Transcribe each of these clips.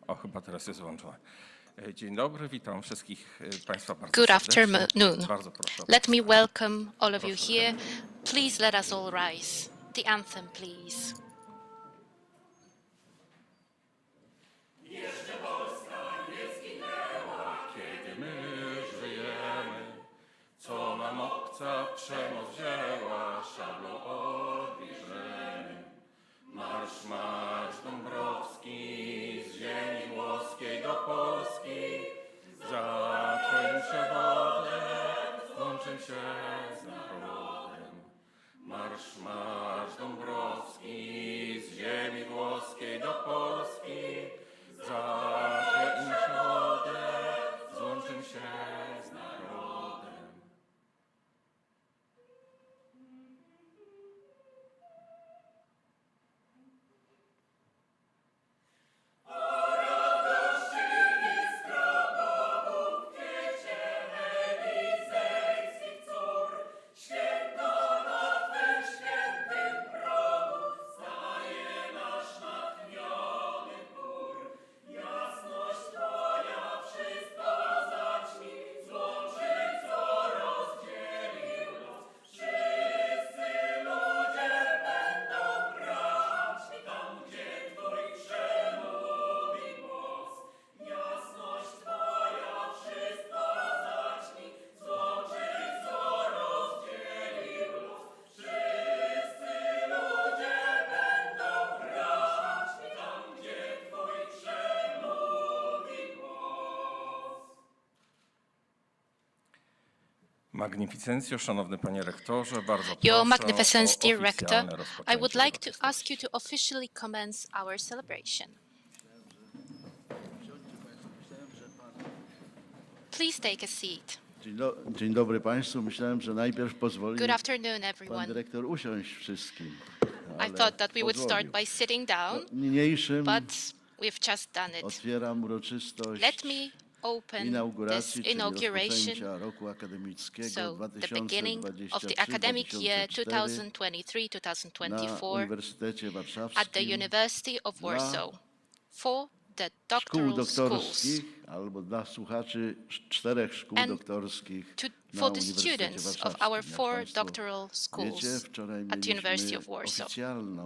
O, chyba teraz jest włączone. Dzień dobry, witam wszystkich Państwa bardzo Good serdecznie. afternoon. Bardzo proszę. Let me welcome all of you here. Please let us all rise. The anthem, please. Jeszcze Polska nie zginęła, kiedy my żyjemy. Co nam obca przemoc wzięła, szablą odbierzemy. Marsz, marsz Dąbrowski, z ziemi włoskiej do Polski. Za Twoim przewodem złączę się z narodem. Marsz, marsz Dąbrowski, z ziemi włoskiej do Polski. Za Twoim przewodem złączę się z narodem. Magnificencjo, szanowny panie rektorze, bardzo proszę Your Magnificence, o dear Rector, oficjalne I rozpoczęcie would like to uroczystości. ask you to officially commence our celebration. Please take a seat. Dzień dobry Państwu. Myślałem, że najpierw pozwoli Good afternoon, pan everyone. dyrektor usiąść wszystkim. I thought that we would start by sitting down, Niniejszym but we've just done it. otwieram uroczystość Let me open this inauguracji, czyli inauguration, rozpoczęcia roku akademickiego so the beginning of the academic year 2023-2024 na 2023-2024 Uniwersytecie at the Warszawskim University of Warsaw for the szkół Doctoral Schools doktorskich albo dla słuchaczy 4 szkół and doktorskich na for the Uniwersytecie students of Warszawskim. our Jak 4 państwo doctoral wiecie, schools wczoraj at the University mieliśmy of Warsaw. oficjalną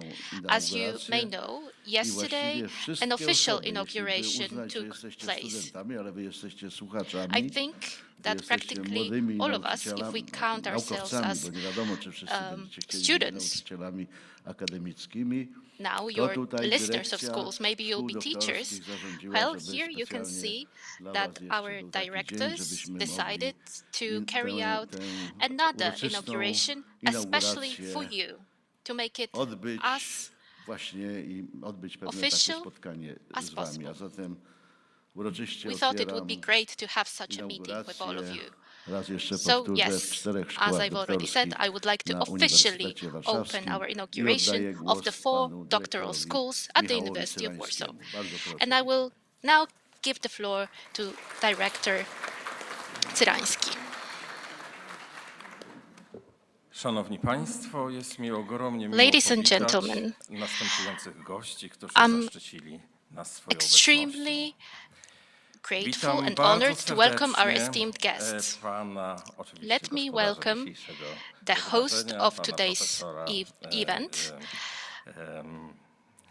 As you inaugurację may know, i yesterday właściwie wszystkie an official osoby, jeśli wy inauguration uznać, że took jesteście place. studentami, ale wy jesteście słuchaczami, I think wy that jesteście practically młodymi all of us, if we nauczycielami, count ourselves naukowcami, as bo nie wiadomo, czy wszyscy będziecie chcieli być students, nauczycielami akademickimi. now To you're tutaj listeners of dyrekcja schools, maybe you'll szkół be teachers. doktorskich zarządziła, Well, żeby here you can specjalnie see dla that was jeszcze our był taki dzień, directors żebyśmy decided to mogli carry out tę another uroczystą inauguration, especially inaugurację for you, to make it odbyć as właśnie i odbyć pewne takie official spotkanie as z wami. possible. A zatem uroczyście we thought it would otwieram be great to have such a meeting with all of inaugurację. you. Raz jeszcze So powtórzę, w yes, 4 as szkołach I've already said, doktorskich I would like to na officially Uniwersytecie open Warszawskim our i inauguration oddaję of głos the 4 panu doctoral dyrektorowi schools at the Michałowi University of Warsaw. Cyrańskiemu. Bardzo proszę. And I will now give the floor to Director Cyrański. Szanowni Państwo, jest mi ogromnie miło Ladies and powitać gentlemen, następujących gości, którzy zaszczycili nas swoją Extremely obecnością. grateful Witam and bardzo honored to welcome our serdecznie, esteemed guests. Pana, oczywiście Let me gospodarza welcome dzisiejszego the host wydarzenia, of pana today's profesora, event,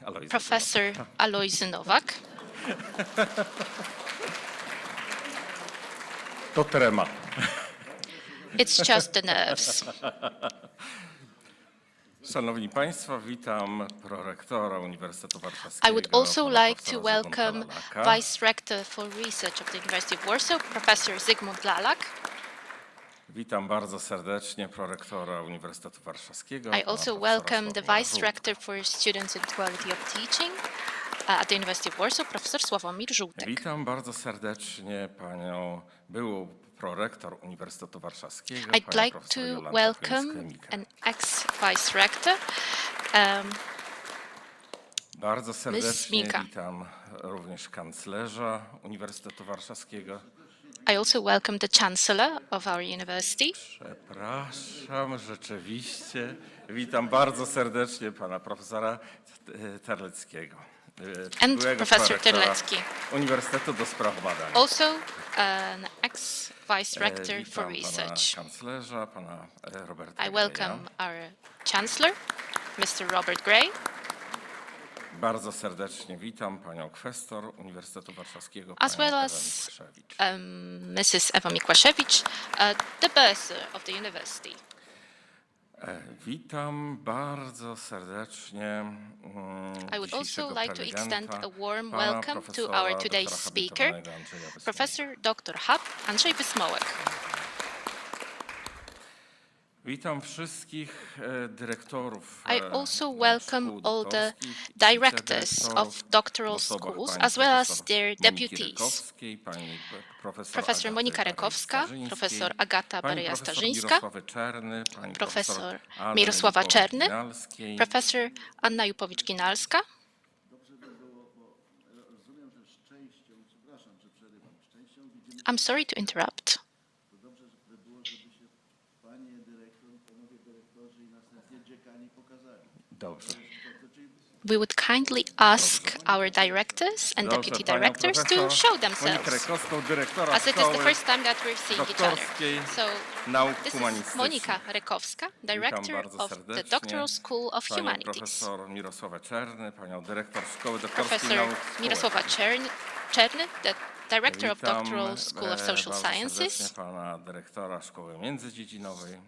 Alojza Professor Alojzy Nowak. To trema. It's just the nerves. Szanowni Państwo, witam prorektora Uniwersytetu I Warszawskiego. would also pana like to profesora welcome Zygmunta Lalaka. Vice Rector for Research of the University of Warsaw, Professor Zygmunt Lalak. Witam bardzo serdecznie prorektora Uniwersytetu Warszawskiego. I pana also profesora welcome the Sławomira Vice Żółtka. Rector for Students and Quality of Teaching at the University of Warsaw, Professor Sławomir Żółtek. Witam bardzo serdecznie panią byłą prorektor Uniwersytetu Warszawskiego, I'd panią like profesor to Jolantę welcome Chmiel-Sklemika. an ex-Vice Rector, Bardzo serdecznie Mika. witam również kanclerza Uniwersytetu Warszawskiego. I also welcome the Chancellor of our university. Przepraszam, rzeczywiście. Witam bardzo serdecznie pana profesora Terleckiego. and byłego Professor prorektora Terlecki, Uniwersytetu do Spraw Badań. also an ex-vice rector for Witam pana research. kanclerza, pana Roberta I Greya. welcome our Chancellor, Mr. Robert Gray. Bardzo serdecznie witam panią kwestor Uniwersytetu Warszawskiego, As panią well Ewę as Mikłaszewicz. Mrs. Ewa Mikłaszewicz, the bursar of the university. Witam bardzo serdecznie I would also dzisiejszego like to extend prelegenta, a warm pana welcome to profesora, our today's doktora speaker, habilitowanego Andrzeja Wysmołka. Professor Dr. Andrzej Wysmołek. Witam wszystkich dyrektorów I also welcome szkół all the doktorskich, directors wicedyrektorów of doctoral w osobach schools, pani as well as profesor their Moniki deputies. Rykowskiej, pani Professor Monika Rykowska, professor Agata pani profesor Bareja-Starzyńska, Mirosławy Czerny, pani professor Anny Mirosława Czerny, Jupowicz-Ginalskiej, professor Anna Jupowicz-Ginalska. I'm sorry to interrupt. Dobrze. We would kindly ask our directors and deputy panią directors to profesor show Monikę themselves, Rykowską, dyrektora as it is the Szkoły first time that we're seeing each other. Doktorskiej So Nauk this is Humanistycznych. Monika Rykowska, director bardzo of the serdecznie Doctoral School of panią Humanities. profesor Mirosławę Czerny, panią dyrektor Szkoły Doktorskiej Professor Nauk Mirosława Czerny, the director of Witam Doctoral School of Social bardzo serdecznie Sciences. pana dyrektora Szkoły Międzydziedzinowej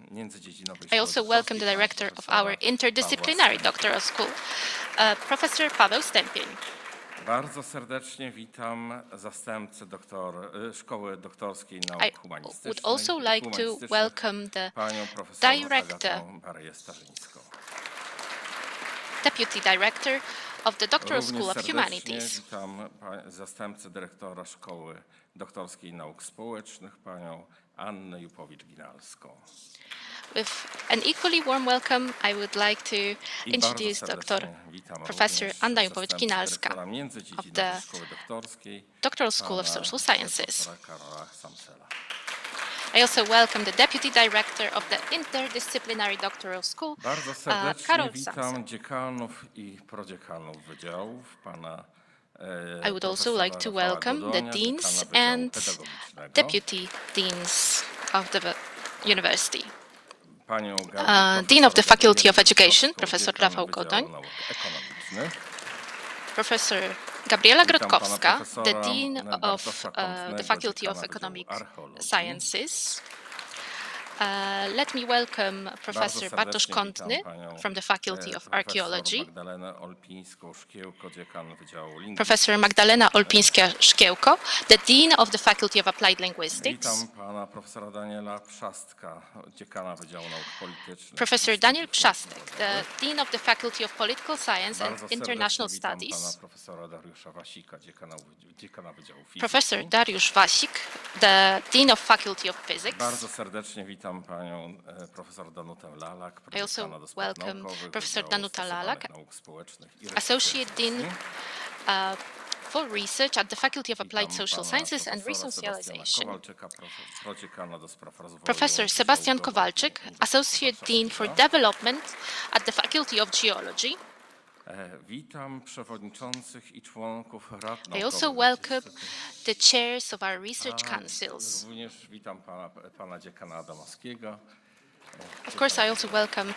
I also welcome the director of our interdisciplinary doctoral school, Professor Paweł Stępień. Bardzo serdecznie witam zastępcę Szkoły Doktorskiej Nauk I Humanistycznych, would also like to welcome the panią profesor director, Agatę Bareję-Starzyńską. deputy director of the Doctoral Również School of serdecznie Humanities. witam zastępcę dyrektora Szkoły Doktorskiej Nauk Społecznych, panią Annę Jupowicz-Ginalską. With an equally warm welcome, I would like to I introduce bardzo Dr. serdecznie witam Professor również Anna zastępcę Jupowicz-Ginalska dyrektora of Międzydziedzinowej the Szkoły Doktorskiej, Doctoral School of pana Social Sciences. profesora Karola Samsela. I also welcome the Deputy Director of the Interdisciplinary Doctoral School, Bardzo serdecznie Karol witam Samsel. dziekanów i prodziekanów wydziałów, pana I would also profesora like to Rafała welcome the Godonia, deans dziekana Wydziału and Pedagogicznego, deputy deans of the university. panią Dean of the profesor Faculty of Gabrielę Education, Grodzkowską, Professor dziekan Rafał Wydziału Godoń, Nauk Ekonomicznych. Professor Gabriela Witam pana Grodzkowska, the profesora Dean of Bartosza Kątnego, the Faculty of dziekana Economic Wydziału Archeologii. Sciences. Let me welcome Professor Bartosz serdecznie Kątny witam panią, from the Faculty of profesor Archaeology, Magdalenę Olpińską-Szkiełko, dziekan Wydziału Lingwistyki. Professor Magdalena Olpińska-Szkiełko, the Dean of the Faculty of Applied Linguistics, Witam pana profesora Daniela Przastka, dziekana Wydziału Nauk Politycznych. Professor Daniel Przastek, the Dean of the Faculty of Political Science Bardzo and International serdecznie witam Studies, pana profesora Dariusza Wasika, dziekana Wydziału Fizyki. Professor Dariusz Wasik, the Dean of Faculty of Physics. Bardzo serdecznie witam panią profesor Danutę Lalak, I also prodziekana do spraw welcome naukowych, Professor Wydziału Danuta Stosowanych Lalak, Nauk Społecznych i Associate Dean Resocjalizacji. for Research at the Faculty of Applied Witam Social pana Sciences and profesora Sebastiana Resocialization. Kowalczyka, prodziekana do spraw rozwoju Professor Sebastian Wydziału Kowalczyk, Geologii Associate Dean for Warszawskiego. Development at the Faculty of Geology. Witam przewodniczących i członków rad I also naukowych. welcome the chairs of our research councils. Również witam pana dziekana Adamowskiego. Of course, I also welcome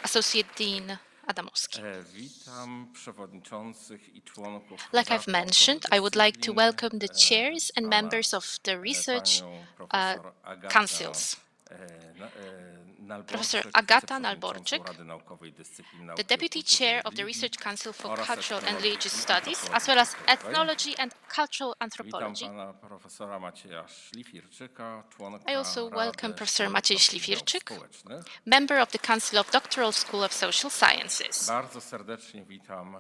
Associate Dean Adamowski. Witam przewodniczących i członków Like rad I've mentioned, I would like to naukowych welcome the dyscyplin, chairs and pana, members of the research panią profesor Agatę, councils. Nalborczyk, Professor Agata wiceprzewodniczącą Nalborczyk, Rady Naukowej Dyscyplin the Nauki i Deputy Kultury Chair of the Religii Research Council for oraz Cultural and etnologii Religious i Studies, antropologii as well as kulturowej. Ethnology and Cultural Witam Anthropology. pana profesora Macieja Szlifirczyka, członka I also Rady welcome Professor Szkół Maciej Doktorskich Szlifirczyk, Nauk Społecznych. member of the Council of Doctoral School of Social Sciences. Bardzo serdecznie witam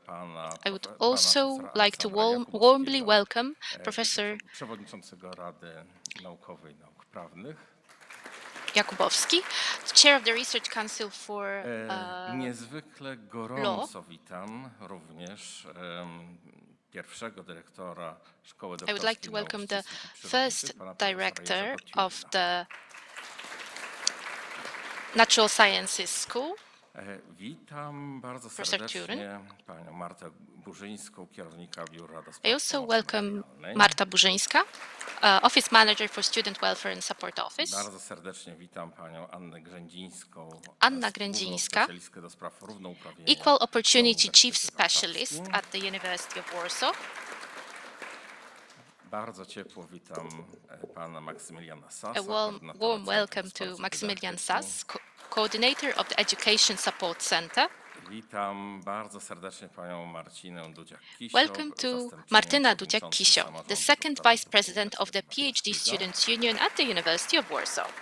pana I would pana also profesora like to Aleksandra warmly Jakubowskiego, welcome Professor przewodniczącego Rady Naukowej Nauk Prawnych. Jakubowski, Chair of the Research Council for Niezwykle gorąco witam również pierwszego dyrektora Szkoły I would like to Doktorskiej Nauk welcome the Ścisłych i first Przyrodniczych, pana profesora director Jerzego of Tiurina. the Natural Sciences School, Witam bardzo Professor Turin. serdecznie panią Martę Burzyńską, kierownika Biura do I Spraw also Pomocy welcome Materialnej. Marta Burzyńska, Office Manager for Student Welfare and Support Office. Bardzo serdecznie witam panią Annę Grzędzińską, Anna główną Grędzińska, specjalistkę do spraw równouprawnienia Equal na Opportunity Chief Uniwersytecie Specialist Warszawskim. at the University of Warsaw. Bardzo ciepło witam pana Maksymiliana Sasa, A warm koordynatora welcome Centrum to Wsparcia Maximilian Dydaktyki. Sass, Coordinator of the Education Support Center. Witam bardzo serdecznie panią Marcinę Dudziak-Kisio, Welcome to zastępczynią Martyna przewodniczącej Dudziak-Kisio, the Samorządu second Doktorantów Vice President of the Uniwersytetu PhD Warszawskiego. Students Union at the University of Warsaw.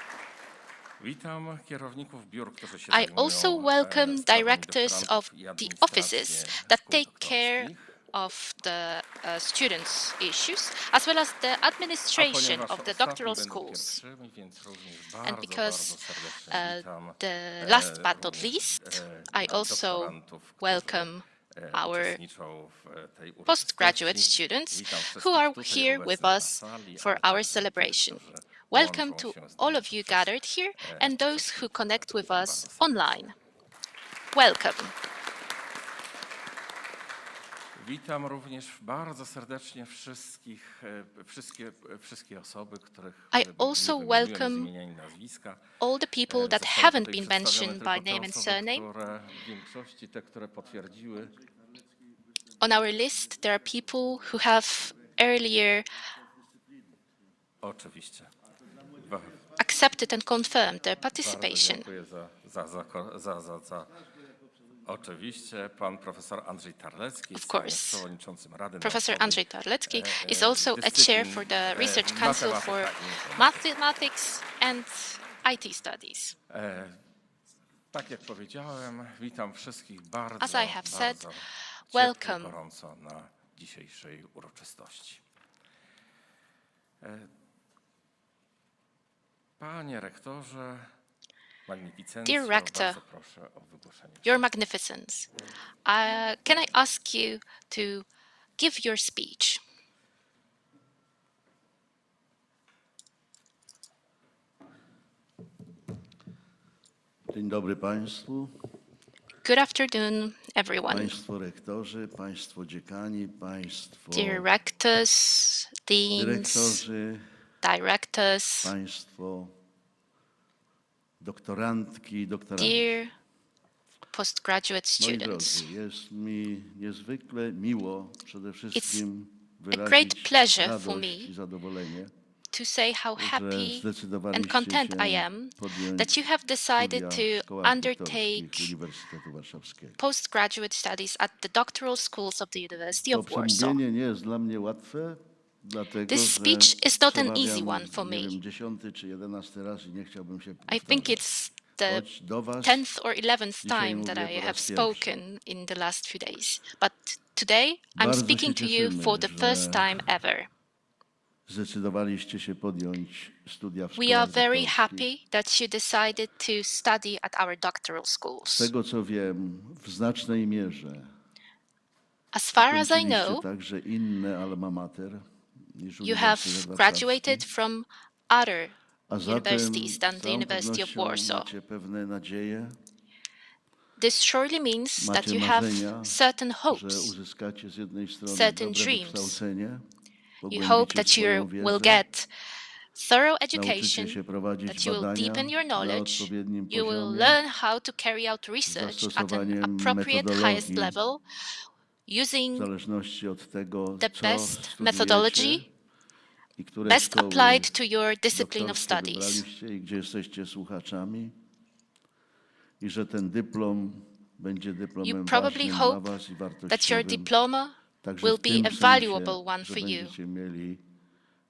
Witam kierowników biur, którzy się I zajmują also welcome sprawami directors doktorantów of i the administrację offices that szkół take care doktorskich. of the students' issues, as well as the administration Ponieważ of the ostatni doctoral będą schools. pierwszymi, więc również And bardzo because serdecznie witam the last but not również, least, I also doktorantów, którzy, welcome our uczestniczą w tej postgraduate uroczystości. students Witam wszystkich who are tutaj here obecnych with na us sali, for ale our także tych, celebration. którzy Welcome łączą to się z all nami of you poprzez, gathered here and those who connect with Bardzo us serdecznie. online. Welcome. Witam również bardzo serdecznie wszystkie osoby, których I nie also wymieniłem z welcome imienia i nazwiska. all the people that Zostały haven't tutaj been przedstawione mentioned tylko by te name and osoby, surname. które w większości te, które potwierdziły. On our list, there are people who have earlier Oczywiście. accepted and confirmed their Bardzo participation. dziękuję za. Oczywiście pan profesor Andrzej Tarlecki jest course. przewodniczącym Rady Professor Naukowej Andrzej Tarlecki is also a chair for the Research Council for Mathematics and IT Studies. Tak jak powiedziałem, witam wszystkich bardzo, As I have said, bardzo welcome. ciepło, gorąco na dzisiejszej uroczystości. Panie rektorze, magnificencjo, Dear Rector, bardzo proszę o wygłoszenie. Your Magnificence, can I ask you to give your speech? Dzień dobry Państwu, Good afternoon, everyone. Państwo rektorzy, Państwo dziekani, Państwo Dear rectors, deans, dyrektorzy, directors, Państwo doktorantki i doktoranci. dear postgraduate Moi students. drodzy, jest mi niezwykle miło przede wszystkim great wyrazić pleasure for radość me i zadowolenie, to say how że happy and zdecydowaliście content I się am podjąć that you have decided studia w to szkołach undertake doktorskich Uniwersytetu Warszawskiego. postgraduate studies at the Doctoral Schools of the University To of Warsaw. przemówienie nie jest dla mnie łatwe, dlatego This że speech is not an easy przemawiam, one for nie me. wiem, 10. czy 11. raz i nie chciałbym się I think powtarzać. it's the Choć do was 10th or 11th dzisiaj time that mówię I po have raz spoken in the last few days. But today I'm Bardzo speaking się to you cieszymy, for the first że time ever. zdecydowaliście się podjąć studia w We szkołach are very doktorskich. happy that you decided to study at our doctoral Z schools. tego co wiem, w znacznej mierze As far as I ukończyliście know, także inne alma mater niż you have Uniwersytet graduated Warszawski. from other A zatem universities than z the całą University of pewnością Warsaw. macie pewne nadzieje, This surely means that macie you have marzenia, certain że hopes. uzyskacie z jednej strony certain dobre dreams. wykształcenie, You hope that swoją you wiedzę, will get thorough nauczycie education, się prowadzić that you will badania deepen your na knowledge, odpowiednim you will poziomie, learn how to carry out research at an zastosowaniem appropriate highest metodologii level, w using zależności od tego, the co best methodology, studiujecie i które best szkoły applied to your discipline of doktorskie studies. wybraliście i gdzie jesteście słuchaczami i że ten dyplom będzie dyplomem You probably ważnym dla hope was i that your wartościowym, diploma także will w tym be a sensie, valuable one że for you, będziecie mieli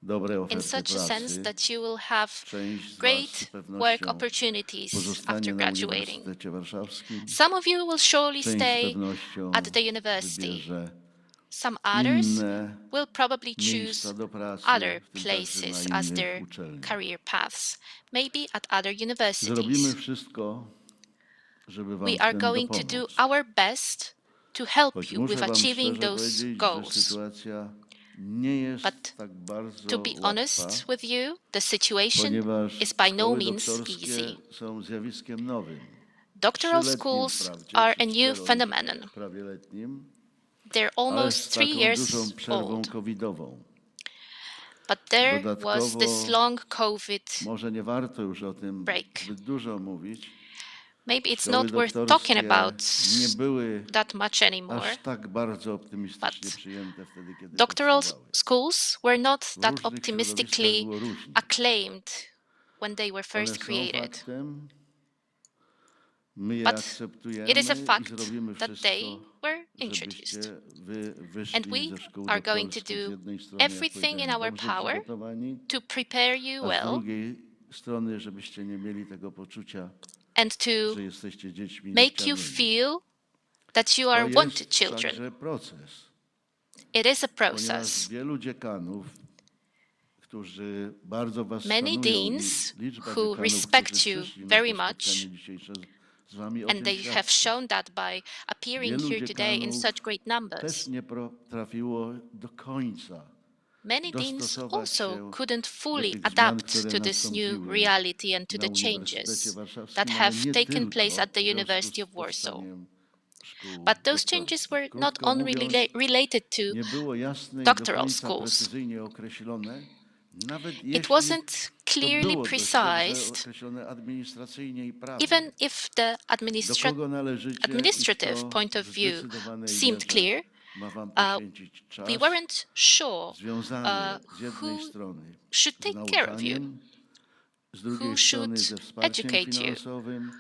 dobre in oferty such a sense pracy. that you will have Część z was z great work pewnością opportunities pozostanie after na graduating. Uniwersytecie Warszawskim. Some of you will surely Część z stay pewnością at the university. wybierze Some others inne will probably miejsca choose do pracy, other w tym także places na as innych their uczelniach. career paths, maybe at other Zrobimy universities. wszystko, żeby wam We w are tym going to dopomóc. do our best to help Choć you muszę with wam achieving szczerze those powiedzieć, że goals. sytuacja nie jest But tak bardzo To be łatwa, honest with you, the situation ponieważ is by no szkoły means doktorskie easy. są zjawiskiem nowym. Doctoral trzyletnim schools wprawdzie, are czy a new phenomenon. prawie letnim, They're ale almost z 3 taką years dużą przerwą old. covidową. But there was this Dodatkowo long COVID może nie warto już o tym break. zbyt dużo mówić. Maybe it's Szkoły not worth talking doktorskie about nie były that much anymore. aż tak bardzo optymistycznie But przyjęte wtedy, kiedy doctoral powstawały. schools were not W that różnych środowiskach optimistically było różnie. acclaimed when they were One first są created. faktem, my je But it is a akceptujemy i fact zrobimy that they wszystko, were żebyście introduced. wy And wyszli we ze szkół are going to doktorskich z do jednej strony, jak everything in powiedziałem, our dobrze power przygotowani, to prepare you a z well drugiej strony, żebyście nie mieli tego poczucia, and to że jesteście dziećmi make you niechcianymi. feel that you To are wanted jest children. także proces, It is a ponieważ process. wielu dziekanów, którzy bardzo was Many szanują deans i liczba who dziekanów, respect którzy you przyszli na very to much, spotkanie dzisiejsze z wami o and tym they have świadczy. shown that by appearing Wielu here today in dziekanów such great też numbers. nie potrafiło do końca Many deans dostosować also się couldn't do fully tych zmian, adapt które to this new nastąpiły reality and to na the Uniwersytecie changes Warszawskim, that ale have nie taken place tylko at the w związku University z of Warsaw. powstaniem szkół But those doktorskich. changes were not Krótko only mówiąc, related to nie było jasne i do doctoral końca schools. precyzyjnie określone, nawet It jeśli wasn't to clearly było dość dobrze precised, określone administracyjnie i prawnie. even if the Do kogo należycie i administrative kto point of w view zdecydowanej seemed mierze clear. ma wam poświęcić czas We weren't sure związany z jednej who strony should z take care of you, nauczaniem, z drugiej who strony should ze wsparciem educate you, finansowym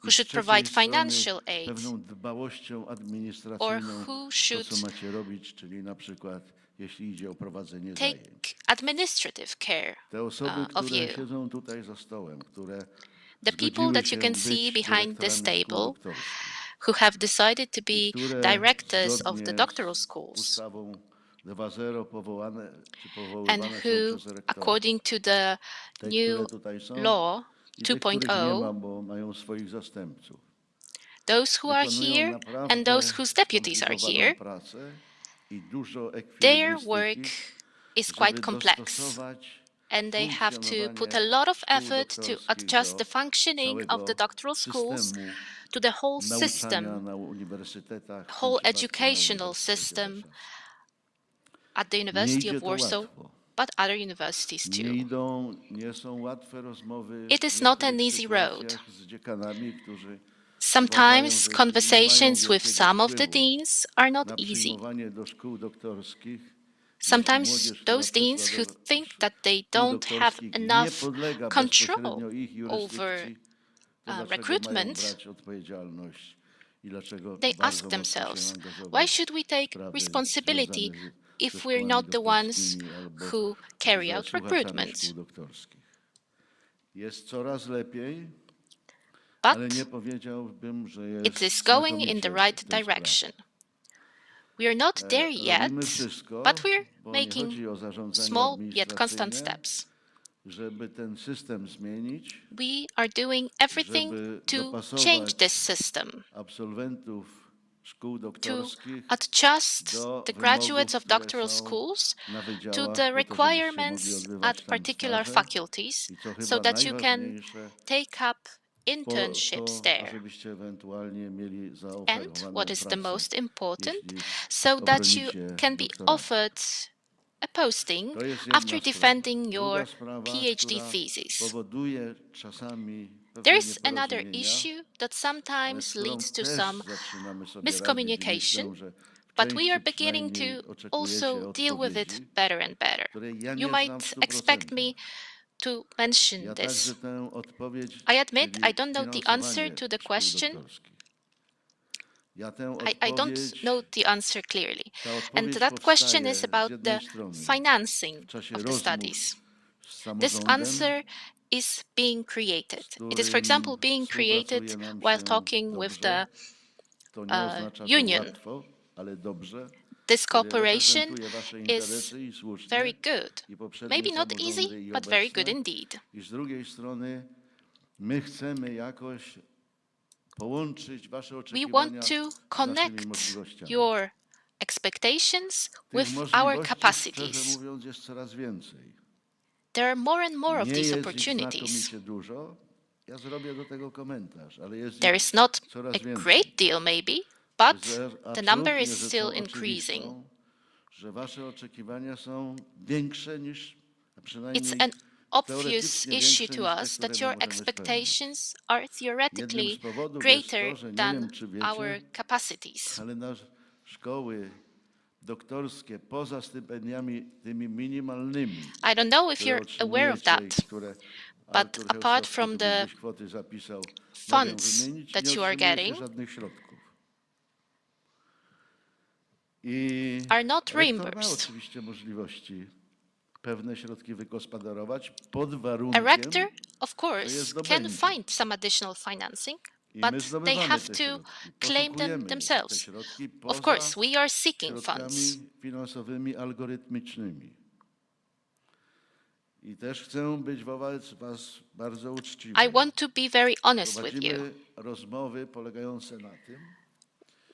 who i z should trzeciej provide strony financial aid, pewną dbałością or administracyjną, who to should co macie robić, czyli na przykład jeśli idzie o prowadzenie take zajęć. administrative care Te osoby, of które you. siedzą tutaj za stołem, które The people zgodziły that you się can see być behind this dyrektorami szkół table doktorskich who have decided to i be które directors of zgodnie the z doctoral schools ustawą 2.0 powołane czy and powoływane są who, przez rektora. according to the Te, które new tutaj są law i tych, których nie 2.0, ma, bo mają swoich zastępców. those who are Wykonują here naprawdę and those whose deputies are skomplikowaną here, pracę i dużo their work ekwilibrystyki, is quite żeby complex. dostosować And they have to put a funkcjonowanie lot of szkół effort to doktorskich adjust do the functioning of the całego doctoral schools systemu to the whole nauczania system, na uniwersytetach, w tym whole przypadku na educational Uniwersytecie system Warszawskim. at the Nie University idzie of to Warsaw, łatwo. but other universities too. Nie są łatwe rozmowy It w is not an niektórych easy road. sytuacjach z dziekanami, którzy uważają, Sometimes że jeśli nie mają conversations with wielkiego some of the wpływu deans are not na easy. przyjmowanie do szkół doktorskich, jeśli Sometimes młodzież, która those deans przyszła who do think that they szkół don't have doktorskich nie enough podlega control bezpośrednio ich over jurysdykcji, to dlaczego mają recruitment, brać odpowiedzialność i dlaczego they bardzo ask mocno się themselves, angażować why should we w take sprawy responsibility związane ze if we're szkołami not the ones doktorskimi albo who carry ze out słuchaczami recruitment? szkół doktorskich. Jest coraz lepiej, But ale nie powiedziałbym, że jest it is going in the znakomicie right w tej sprawie. direction. We are not there yet, Robimy wszystko, but we're bo nie making chodzi o zarządzanie small yet constant administracyjne, steps. żeby ten system zmienić, We are doing everything żeby to dopasować change this system, absolwentów szkół to doktorskich adjust do the wymogów, graduates of które doctoral są schools na to wydziałach, the po to, żebyście mogli requirements odbywać at tam particular staże faculties i co so chyba that you can najważniejsze, take up po internships to, there. ażebyście ewentualnie mieli And zaoferowaną what is the pracę, most important, jeśli so that you obronicie can be doktorat. offered a posting To jest jedna after sprawa. defending Druga your sprawa, PhD która thesis. powoduje czasami pewne There's another nieporozumienia, issue that ale sometimes z którą leads to też some zaczynamy sobie radzić i miscommunication, myślę, że w but we części are beginning przynajmniej to oczekujecie also deal with it odpowiedzi, better and better. której ja You nie znam might w expect 100%. me to mention Ja this. także tę odpowiedź, I admit czyli I don't know the answer to the szkół question. doktorskich. Ja tę I don't odpowiedź, know the answer clearly. ta And odpowiedź that question powstaje is z about jednej the strony financing w czasie of the rozmów studies. z This samorządem, answer is being created. z It is, for example, którym being created współpracuje nam while się talking with dobrze. the To nie oznacza, że union. łatwo, ale dobrze. This Kiedy cooperation reprezentuje wasze is interesy i słusznie, very good. i poprzednie Maybe not samorządy easy, i but very good obecne. indeed. I z drugiej strony my chcemy jakoś połączyć wasze We oczekiwania want to z naszymi connect możliwościami. your expectations Tych with our możliwości, szczerze capacities. mówiąc, jest coraz więcej. There are more and more of Nie these jest ich opportunities. znakomicie dużo, Ja zrobię do tego komentarz, ale jest There ich is not coraz a więcej. great deal maybe, but Jest the number absolutnie is still rzeczą increasing. oczywistą, że wasze oczekiwania są większe niż, a It's przynajmniej an obvious teoretycznie issue większe to niż te, us które that my your możemy spełnić. expectations are Jednym theoretically z powodów jest greater to, że nie than wiem, czy our wiecie, capacities. ale nasze szkoły doktorskie poza stypendiami tymi minimalnymi, I don't know if które you're aware of otrzymujecie i that, które but Artur apart Chełstowski from tu the gdzieś kwoty zapisał, mogę funds wymienić, that nie you are otrzymujecie getting żadnych środków. I are not rektor ma reimbursed. oczywiście możliwości pewne środki wygospodarować pod A warunkiem, rector, of że je course, can zdobędzie. find some additional financing, I but my they zdobywamy have te to środki, claim them poszukujemy te themselves. środki Of poza course, we are seeking funds. środkami finansowymi algorytmicznymi. I też chcę być wobec was bardzo uczciwy. I want to be very honest with you. Prowadzimy rozmowy polegające na tym,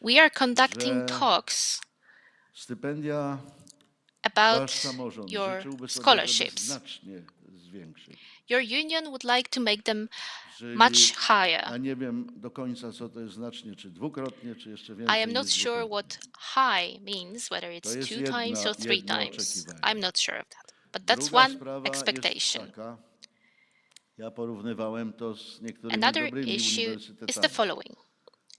We are conducting że talks stypendia about wasz samorząd your życzyłby sobie, żeby scholarships. znacznie zwiększyć. Your union would like to make them Czyli, much higher. a nie wiem do końca, co to jest znacznie, czy dwukrotnie, czy jeszcze więcej I am not niż sure dwukrotnie. what high means, whether To it's jest 2 times or 3 jedno times. oczekiwanie. I'm not sure of that. But that's Druga one sprawa jest expectation. taka, ja porównywałem to z niektórymi Another dobrymi issue is uniwersytetami. the following.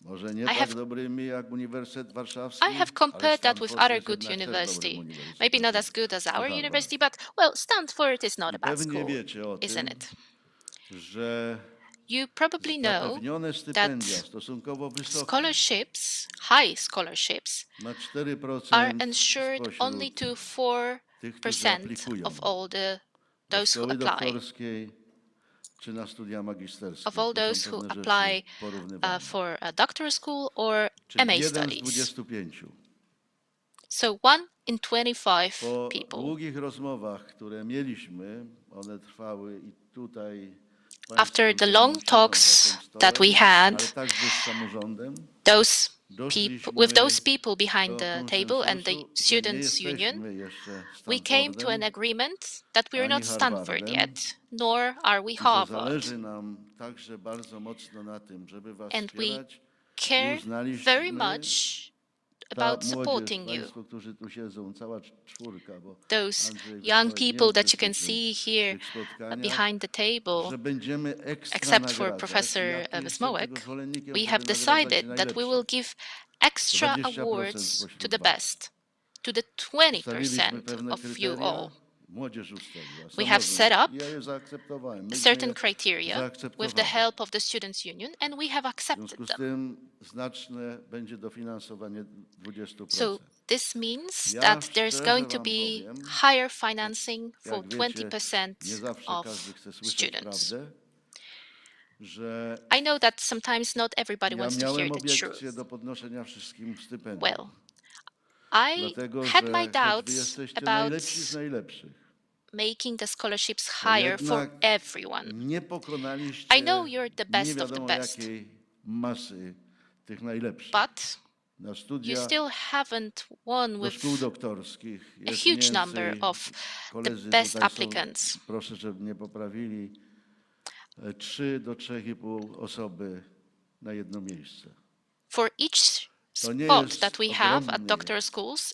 Może nie I tak have- dobrymi jak Uniwersytet Warszawski, I have ale compared that with Stanford other jest good jednak też university. dobrym uniwersytetem. Maybe not as good as Czy our Harvard. university, but well, Stanford is not I a bad pewnie school, wiecie o isn't tym, it? że You probably know zapewnione stypendia stosunkowo wysokie scholarships, high scholarships, na are 4% ensured only spośród to tych, którzy 4% aplikują of all do those who szkoły apply, doktorskiej czy na studia magisterskie. of all To są those who pewne apply rzeczy porównywalne. for a doctoral school or Czyli MA 1 z studies. 25. So 1 in 25 Po people. długich rozmowach, które mieliśmy, one trwały i tutaj After państwo the ze mną long siedzą talks za tym that we stołem, had, ale także z samorządem, those doszliśmy with those people do behind the table and the konsensusu, że nie students' union, jesteśmy jeszcze we came to an Stanfordem, agreement that we're ani not Stanford Harvardem, yet, nor are we i że Harvard. zależy nam także bardzo mocno na tym, żeby was And we wspierać. care I uznaliśmy, very much ta about młodzież, supporting you. państwo, którzy tu siedzą, cała czwórka, bo Those Andrzej young Wysmołek nie people that you can uczestniczył see w here tych spotkaniach, behind the table, że będziemy ekstra except for nagradzać. Professor I ja tu jestem Wysmołek, tego zwolennikiem, we żeby have nagradzać decided that we najlepszych. will give extra 20% awards spośród to the was. best, to the Ustaliliśmy 20% pewne of you kryteria, all. młodzież ustaliła. We have samorząd. set up I ja je zaakceptowałem. Myśmy certain je criteria with the zaakceptowali. help of the Students' Union, and we have W accepted związku z them. tym znaczne będzie dofinansowanie 20%. So this means Ja that there's szczerze going to wam be powiem, higher financing for jak wiecie, 20% nie zawsze of każdy chce słyszeć students. prawdę, że I know that sometimes not everybody ja wants to hear miałem the obiekcje truth. do podnoszenia wszystkim stypendium. Well, I Dlatego, had że my choć wy doubts jesteście about najlepsi z najlepszych, making the scholarships to higher for jednak everyone. nie pokonaliście I know you're the nie best of the wiadomo best, jakiej masy tych najlepszych. but Na you studia still haven't won do szkół with doktorskich a jest huge number więcej. of the Koledzy best tutaj są, applicants. proszę, żeby mnie poprawili, 3 do 3,5 osoby na jedno miejsce. For each To nie spot jest that we have at ogromny, Doctoral Schools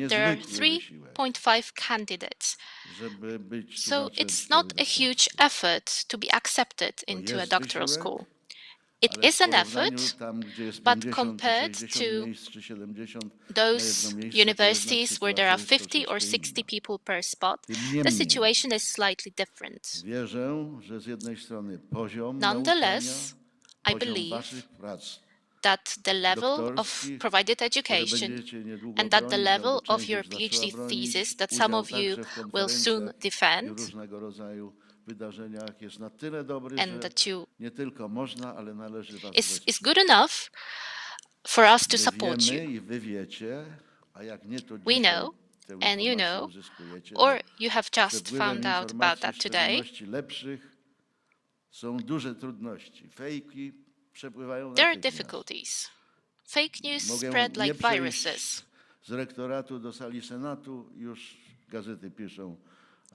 there are niezwykły wysiłek, 3.5 candidates. żeby być So słuchaczem it's szkoły not a doktorskiej. huge effort to be accepted into a jest doctoral wysiłek, school. It ale is w an porównaniu effort, tam, gdzie jest but 50 compared czy to 60 miejsc, czy 70 na those jedno miejsce, to universities jednak where there are sytuacja jest 50 or troszeczkę 60 inna. people per spot, Tym the niemniej situation is slightly different. wierzę, że z jednej strony poziom Nonetheless, nauczania, I poziom believe waszych prac that the level of doktorskich, provided które education będziecie niedługo and that the bronić, level albo of część your już zaczęła PhD bronić, thesis that some udział of you także w will soon konferencjach i defend, różnego rodzaju wydarzeniach jest na tyle dobry, and że that you nie tylko można, ale należy was is wesprzeć. good enough for us to My support wiemy you. i wy wiecie, a jak nie to We dzisiaj know, tę and you informację know, uzyskujecie, or że you have just przepływem found out about informacji, that w today. szczególności lepszych, są duże trudności. Fejki przepływają There are natychmiast. difficulties. Fake news Mogę spread nie like przejść viruses. z rektoratu do sali Senatu, już gazety piszą,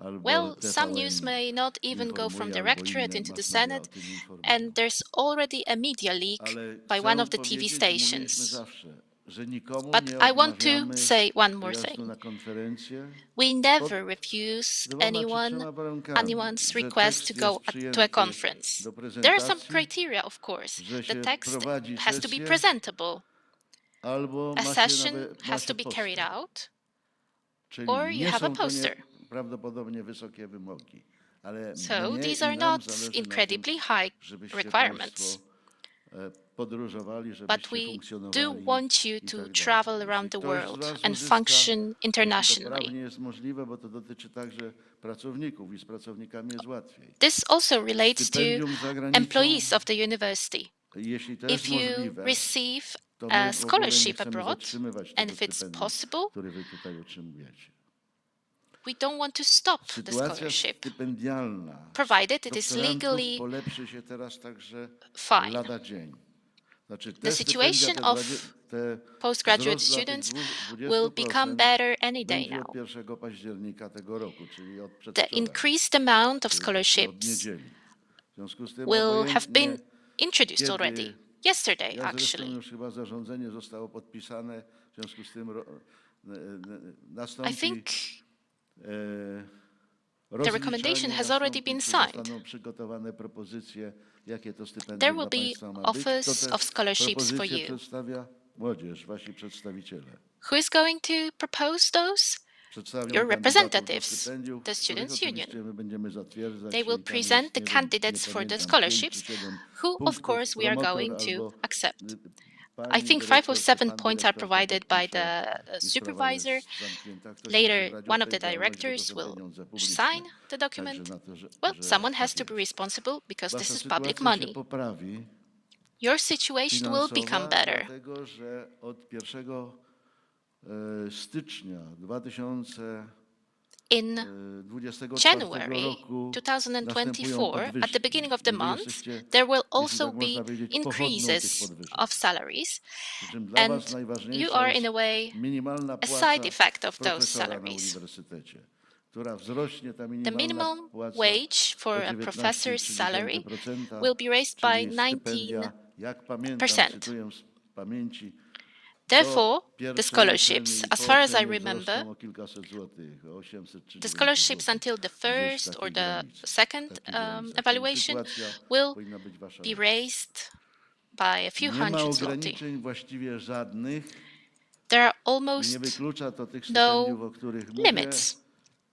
albo Well, some TVN news may not even go from informuje, the albo rectorate inne into the mass media o Senate, tym informują. and there's already a media leak Ale by one chcę of the TV powiedzieć, i mówiliśmy stations. zawsze, że nikomu But nie I want to odmawiamy say one more wyjazdu thing. na konferencję We never refuse dwoma czy trzema warunkami, anyone's że request to tekst go jest to a przyjęty conference. do There are some prezentacji, criteria, of course. że The się text prowadzi has to be sesję, presentable. albo A ma się session ma has się to be carried poster. out, Czyli or you nie have a są to poster. prawdopodobnie wysokie wymogi, ale So mnie these i are nam not zależy na tym, incredibly high żebyście requirements. Państwo podróżowali, But żebyście we do funkcjonowali want you i to tak dalej. travel around Jeśli the ktoś z world was and uzyska, function jeśli to internationally. prawnie jest możliwe, bo to dotyczy także pracowników i z pracownikami jest łatwiej. This also relates to Stypendium za granicą, employees of the university. jeśli to jest If you możliwe, receive to a my w ogóle nie scholarship chcemy abroad, zatrzymywać and tego if it's stypendium, possible, które wy tutaj otrzymujecie. we don't want to stop the Sytuacja scholarship, stypendialna provided it is doktorantów legally polepszy się teraz także fine. lada dzień. Znaczy The te situation stypendia, of te postgraduate wzrost dla tych students will become 20% better any day będzie now. od 1 października tego roku, czyli od The przedwczoraj, increased amount of czyli od scholarships niedzieli. W związku z tym will have been obojętnie introduced already. kiedy, Yesterday, ja zresztą actually. już chyba zarządzenie zostało podpisane, w związku z tym I nastąpi think the recommendation has already been signed. Zostaną przygotowane propozycje, jakie to stypendium There will dla be Państwa ma być. offers Kto te of scholarships for propozycje you. przedstawia? Młodzież, Wasi przedstawiciele. Who is going to propose those? Przedstawią Your kandydatów do representatives, stypendiów, the których Students' oczywiście Union. my będziemy zatwierdzać. They will i tam present jest, the nie wiem, candidates nie for the pamiętam, 5 scholarships, czy 7 who of punktów, course we are promotor going to albo accept. pani I think dyrektor 5 or czy 7 pan points are dyrektor to provided by podpisze the i sprawa supervisor. jest zamknięta. Ktoś Later, musi brać one of the odpowiedzialność, bo to directors są will pieniądze publiczne. sign the document. Także na to, że Someone tak has to be jest. responsible because this Wasza is public sytuacja się money. poprawi Your situation will become finansowa, better. dlatego że od 1 stycznia In 2024 January roku 2024, at the beginning of the I wy month, jesteście, there will jeśli also tak be można powiedzieć, pochodną tych increases podwyżek. of salaries, Przy czym dla was and najważniejsza you are in a jest way minimalna a płaca side effect of those profesora na salaries. uniwersytecie, która wzrośnie, ta The minimalna minimum płaca wage for o a 19,3%, professor's salary will be raised by czyli stypendia, jak pamiętam, 19%. cytuję z pamięci, Therefore, do the pierwszej scholarships, uczelni as po far as I ocenie remember, wzrosną o kilkaset złotych, o 800 czy the 900 scholarships złotych. until the Gdzieś w first takiej or the granicy, second w takich granicach. Czyli evaluation sytuacja will powinna być wasza be lepsza. raised by a few Nie ma hundred zloty. ograniczeń właściwie żadnych There are i nie almost wyklucza to tych no stypendiów, o których mówię, limits.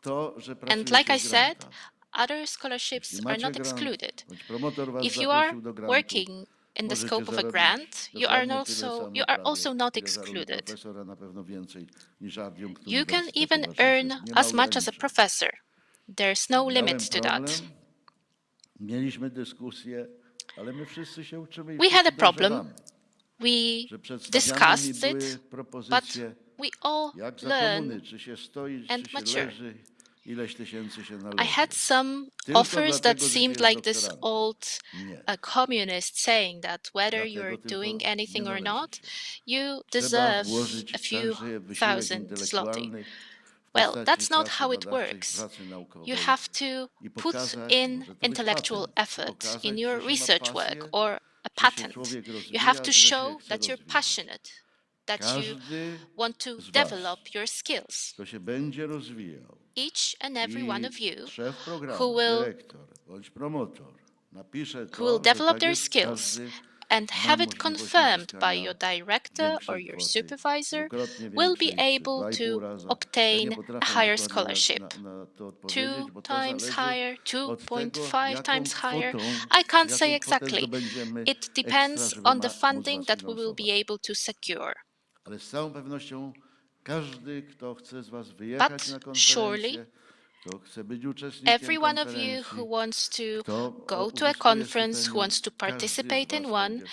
to, że And pracujecie like I w said, grantach. other scholarships Jeśli are macie not grant, excluded. bądź promotor was If you are zaprosił do grantu, working in the możecie scope of a zarobić grant, dokładnie tyle samo you are prawie, also not ile zarobi excluded. profesor, a na pewno więcej niż adiunkt You can uniwersytetu even waszego. earn Nie ma as much as a ograniczeń. professor. There's no Miałem limit to that. problem, mieliśmy dyskusję, ale my wszyscy się uczymy i We had a wszyscy problem. dojrzewamy, We że przedstawiane mi discussed były it, but propozycje, we all jak za learn komuny, czy się stoi, and czy się mature. leży, ileś tysięcy się należy. I had some Tylko offers that dlatego, że się seemed jest like this doktorantem. old Nie. communist saying that whether Dlatego you're tylko doing nie anything or należy not, się. you Trzeba deserve włożyć a few także wysiłek thousand zloty. intelektualny w Well, postaci that's not pracy how it badawczej, works. pracy naukowej. You have to I put pokazać, in może to być intellectual patent, effort pokazać, in że your się ma research pasję, work or a że się patent. człowiek You rozwija, have to że się show chce that you're rozwijać. passionate, that you Każdy want to z was, develop your skills. kto się będzie rozwijał Each and every one of you i szef who programu, will dyrektor bądź promotor napisze to, who will że develop tak their jest, skills każdy and ma have it możliwość confirmed by uzyskania your director or większej your kwoty, supervisor dwukrotnie will be większej, czy able 2,5 to raza. obtain Ja nie a potrafię higher dokładnie scholarship. na to odpowiedzieć, bo to 2 times zależy higher, od tego, 2.5 jaką times higher. kwotą, I can't say jaką kwotę exactly. zdobędziemy It ekstra, depends żeby on the móc funding was that we will be finansować. able to secure. Ale z całą pewnością każdy, kto chce z was wyjechać na surely konferencję, kto chce być uczestnikiem Every one of you konferencji, who wants to kto go to a uzyskuje conference, who stypendium, wants to każdy z participate in was one, będzie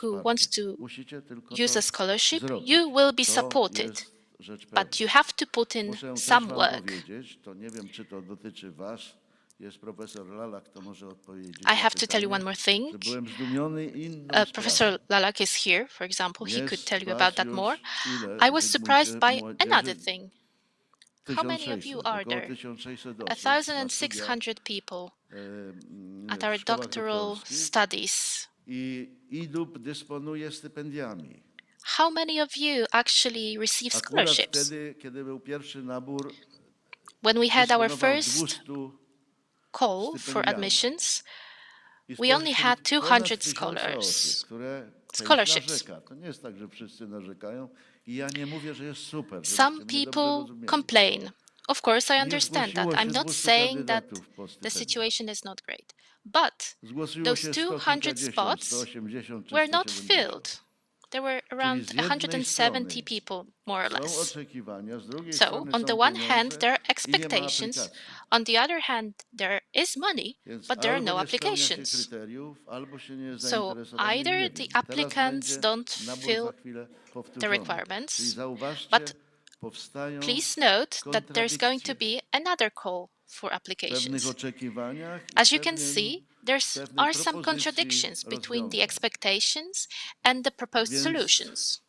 who wants to wsparty. Musicie tylko use to a scholarship, zrobić. you will be To supported. jest rzecz But pewna. you have to put in Muszę też some wam work. powiedzieć, to nie wiem, czy to dotyczy was, jest profesor Lalak, to może odpowiedzieć I na have to tell you pytanie, one more thing. że byłem zdumiony inną Professor sprawą. Lalak is here, for example. He could Jest tell you was about that już more. ile I was surprised by another thing. How many of you are około there? 1600 osób na studiach 1,600 people at w our szkołach doctoral doktorskich studies. i IDUB dysponuje stypendiami. How many of you actually receive Akurat scholarships? wtedy, kiedy był pierwszy nabór, When we had our dysponował first 200 call for stypendiami. admissions, I we only had spośród ponad 200 1000 scholars. osób, które część Scholarships. narzeka. To nie jest tak, że wszyscy narzekają. I ja nie mówię, że jest super, Some żebyście mnie dobrze people rozumieli. complain. Of course, I Nie understand that. zgłosiło I'm się not 200 saying that kandydatów po the stypendia. situation is not great. But Zgłosiło those się 100 200 kilkadziesiąt, spots 180 czy were not 170. filled. There were around z jednej 170 strony people, more or Są less. oczekiwania, z drugiej So, strony on the są one hand, pieniądze there are i nie ma expectations. aplikacji. On the other hand, there is money, Więc but there are albo no nie spełnia się applications. kryteriów, albo się nie jest So, zainteresowani, nie either wiem. the Teraz applicants będzie don't nabór fill za chwilę the powtórzony. requirements, Czyli zauważcie, but powstają please note that there's going to kontradykcje be another call for w pewnych applications. oczekiwaniach i As w you can pewnym, see, there pewnej are some propozycji contradictions between the rozwiązań. expectations and the proposed Więc solutions.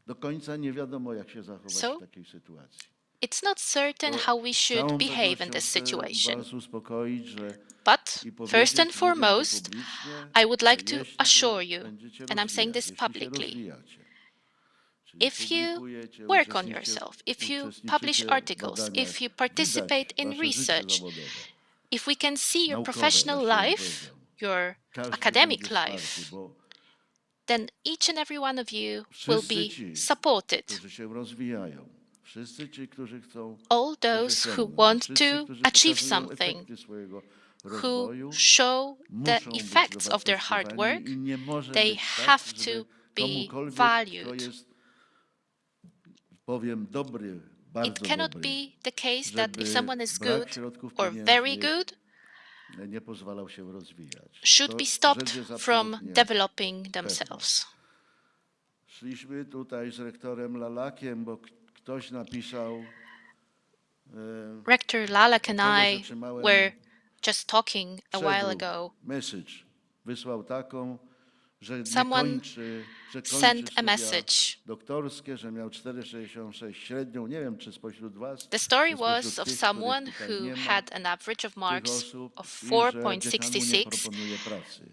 do końca nie wiadomo, jak się zachować So, w takiej sytuacji. It's not certain To how we z should całą behave in pewnością this chcę situation. was uspokoić, że But i first and powiedzieć ludziom tu foremost, publicznie, I would że like to jeśli assure się you, będziecie and I'm saying this rozwijać, jeśli się publicly, rozwijacie, czyli if you publikujecie, work on uczestniczycie- yourself, if you publish uczestniczycie w articles, badaniach, if you participate widać in wasze życie research, zawodowe, if we can see your naukowe, professional właściwie life, powiedział. your Każdy academic będzie wsparty, life, bo then each and every one of you will wszyscy be ci, supported. którzy się rozwijają, wszyscy ci, którzy chcą All coś those who osiągnąć, want wszyscy, to którzy achieve pokazują something, efekty swojego who rozwoju, show the muszą być effects of their hard dowartościowani work, i nie może they być tak, have żeby to be komukolwiek, kto valued. jest, powiem, dobry, bardzo It cannot dobry, be the case that if żeby someone is brak good środków or very pieniężnych good, nie pozwalał się rozwijać. should To be rzecz stopped jest from absolutnie developing themselves. Szliśmy tutaj z rektorem Lalakiem, bo ktoś napisał, Rector Lalak and kogoś I otrzymałem were just talking a while przegród, ago. message wysłał taką, że nie Someone kończy, że kończy sent a studia message. doktorskie, że miał 4,66 średnią. Nie wiem, czy spośród was, The story czy was spośród of tych, someone których tutaj who nie ma, had an average of tych marks osób, of i że dziekanu nie 4.66 proponuje pracy.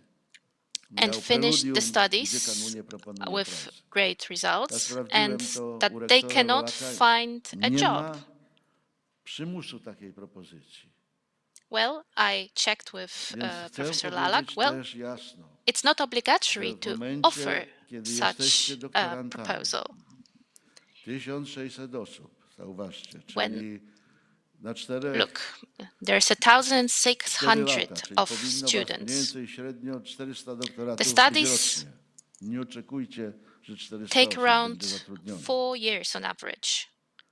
and Miał finished the preludium, studies dziekanu nie proponuje with pracy. great Ja results sprawdziłem and to that u they rektora cannot Lolaka. find a Nie job. ma przymusu takiej propozycji. Well, I checked with Więc chcę Professor Lalak. powiedzieć Well, też jasno, it's not obligatory że w to momencie, offer kiedy jesteście such a doktorantami, proposal. 1600 osób, zauważcie, When- czyli na 4 Look, there's lata, 1,600 czyli of powinno was mniej students. więcej średnio 400 doktoratów The studies rocznie. Nie oczekujcie, że 400 take osób around będzie zatrudnionych. 4 years on average.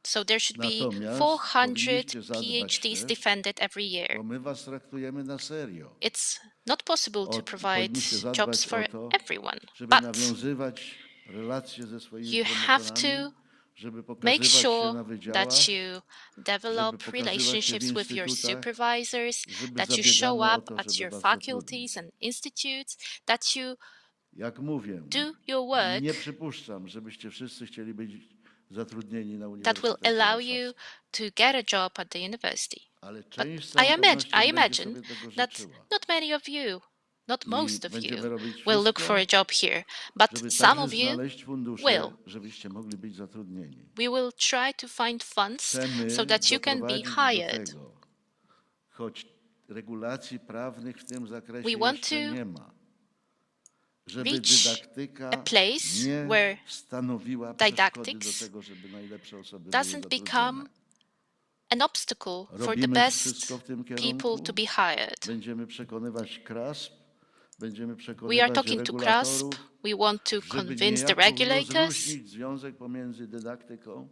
So there should be Natomiast 400 powinniście zadbać PhDs też, defended every year. bo my was traktujemy na serio, It's not possible to provide powinniście zadbać jobs for o to, everyone, żeby but nawiązywać relacje ze swoimi you have promotorami, to żeby make pokazywać się sure na wydziałach, that you develop pokazywać się w relationships with your instytutach, supervisors, żeby that you zabiegano show o up to, at żeby your was faculties zatrudnić. and institutes, that you Jak mówię, do your work nie przypuszczam, żebyście wszyscy chcieli być zatrudnieni na that will Uniwersytecie allow you Warszawskim. to get a job at the university. Ale But część z I całą imagine, pewnością będzie imagine sobie tego that życzyła. not many of you, not I most of będziemy you, robić will look wszystko, for a job here, but żeby some także of you znaleźć fundusze, will. żebyście mogli być zatrudnieni. We will try to find funds Chcemy so that you can be doprowadzić hired. do tego, choć regulacji prawnych w tym zakresie We want jeszcze to nie ma, żeby reach dydaktyka a place nie where stanowiła przeszkody do didactics tego, żeby najlepsze osoby były doesn't zatrudnione. become an obstacle for the Robimy best wszystko w tym people kierunku. to be hired. Będziemy przekonywać KRASP, będziemy We are przekonywać talking to CRASP. regulatorów, We want to żeby convince the niejako regulators. rozluźnić związek pomiędzy dydaktyką,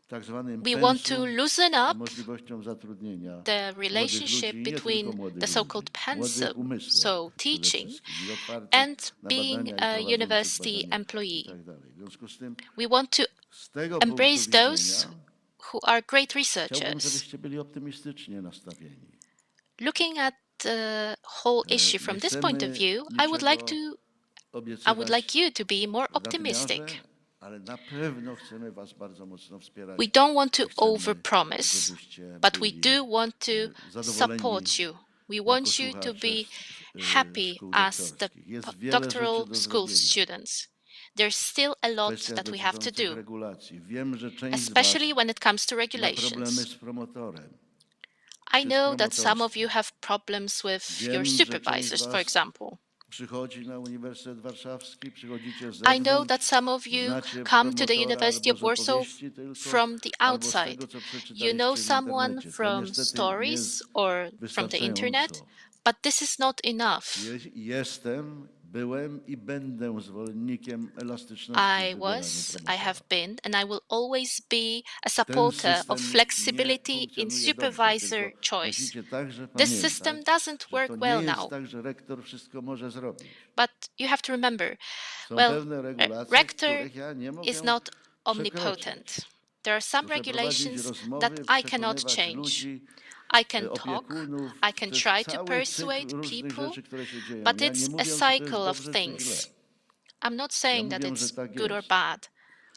tak zwanym We want to pensum, loosen a up możliwością zatrudnienia the młodych relationship ludzi, i nie tylko between młodych the so-called ludzi, młodych pensum, umysłem so przede teaching, wszystkim i otwartych and na being badania i a prowadzących university badania employee. i tak dalej. W związku z tym, We want to z tego embrace punktu those widzenia who are great chciałbym, researchers. żebyście byli optymistycznie nastawieni. Looking at the whole issue from this point of view, I would like you to be more optimistic. ale na pewno chcemy was bardzo mocno wspierać. We don't want to i chcemy, overpromise, żebyście but we byli do want to zadowoleni support you. We jako want you to słuchacze be happy szkół as the doktorskich. Jest wiele doctoral rzeczy do school zrobienia students. There's still a w lot kwestiach that we have to dotyczących do, regulacji. Wiem, że część z was especially when it comes to ma problemy regulations. z promotorem. I know that some of you have problems with your Wiem, że część z supervisors, for was example. przychodzi na Uniwersytet Warszawski, przychodzicie z I know that zewnątrz, some of you znacie come to the promotora University of albo z Warsaw opowieści tylko, from the albo z outside. tego, co You przeczytaliście know w someone internecie. To from niestety nie stories jest or from the internet, wystarczająco. but this is not enough. Jestem, byłem i będę zwolennikiem elastyczności w I wybieraniu was, I promotora. have been, and I will always be a Ten supporter of system flexibility nie in funkcjonuje dobrze, supervisor tylko choice. musicie także This system pamiętać, doesn't że work to nie well jest now, tak, że rektor wszystko może zrobić. but you have to remember, Są well, pewne regulacje, rector których ja nie mogę is not przekroczyć. omnipotent. There are some Muszę prowadzić regulations rozmowy, that I cannot przekonywać change. ludzi, I can talk, opiekunów. I can To jest try to cały persuade cykl różnych people, rzeczy, które się dzieją. but Ja nie it's a mówię, czy to jest cycle of dobrze, czy źle. things. I'm not Ja saying that mówię, że it's tak good or jest. bad.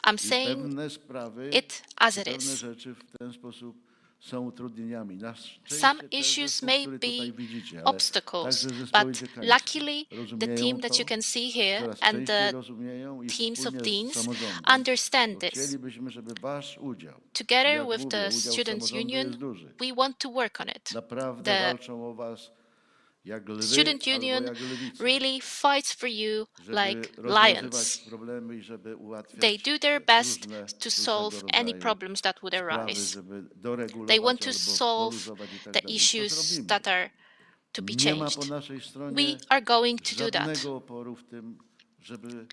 I'm I saying pewne sprawy, it as i it pewne is. rzeczy w ten sposób są utrudnieniami. Na szczęście Some ten issues zespół, may który be tutaj widzicie, ale obstacles, także zespoły but dziekańskie luckily the rozumieją team that to, you can see here coraz and częściej the rozumieją i teams of wspólnie z deans samorządem, understand bo this. chcielibyśmy, żeby wasz udział, Together jak with mówię, the udział Students' samorządu Union, jest duży. we want to work on it. Naprawdę The walczą o was jak lwy Student albo Union jak lwice, really fights for you żeby like rozwiązywać lions. problemy i żeby They ułatwiać do their best to różnego solve any rodzaju problems that would sprawy, arise. żeby They doregulować want to albo solve poluzować i tak the dalej. I to issues zrobimy. that are to be Nie ma po changed. naszej We stronie are going to do that. żadnego oporu w tym, żeby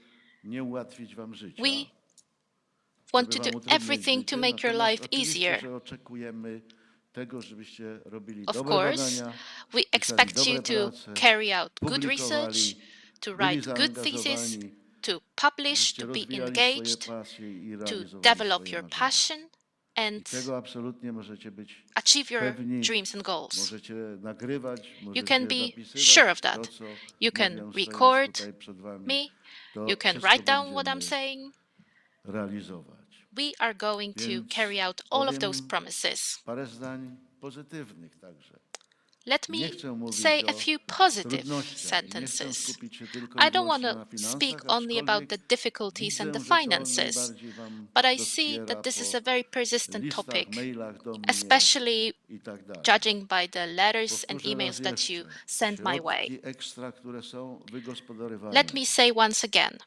nie ułatwić wam życia, We want żeby to wam do utrudniać everything to życie. make your Natomiast life oczywiście, easier. że oczekujemy tego, żebyście robili Of dobre course, badania, we pisali expect you dobre to prace, carry out good research, publikowali, to byli write good thesis, zaangażowani, to publish, żebyście to be rozwijali swoje engaged, pasje i to realizowali develop swoje your marzenia. passion, I and tego absolutnie możecie być achieve your pewni. dreams and goals. Możecie nagrywać, You możecie can be zapisywać sure of to, that. co You can mówię, stojąc record tutaj przed wami. me, To you can wszystko write down what I'm będziemy saying. realizować. We are going to Więc carry out all of powiem those promises. parę zdań pozytywnych także. Let Nie me chcę mówić say a o few positive trudnościach. Nie chcę sentences. skupić się tylko I i don't want wyłącznie to na speak finansach, only about the aczkolwiek difficulties and widzę, the że to finances, najbardziej wam but I see doskwiera that this is po a very persistent listach, topic, mailach do mnie especially i tak dalej. judging by the letters and Powtórzę emails raz that you jeszcze. send my way. Środki ekstra, które są wygospodarowane, Let me say once again,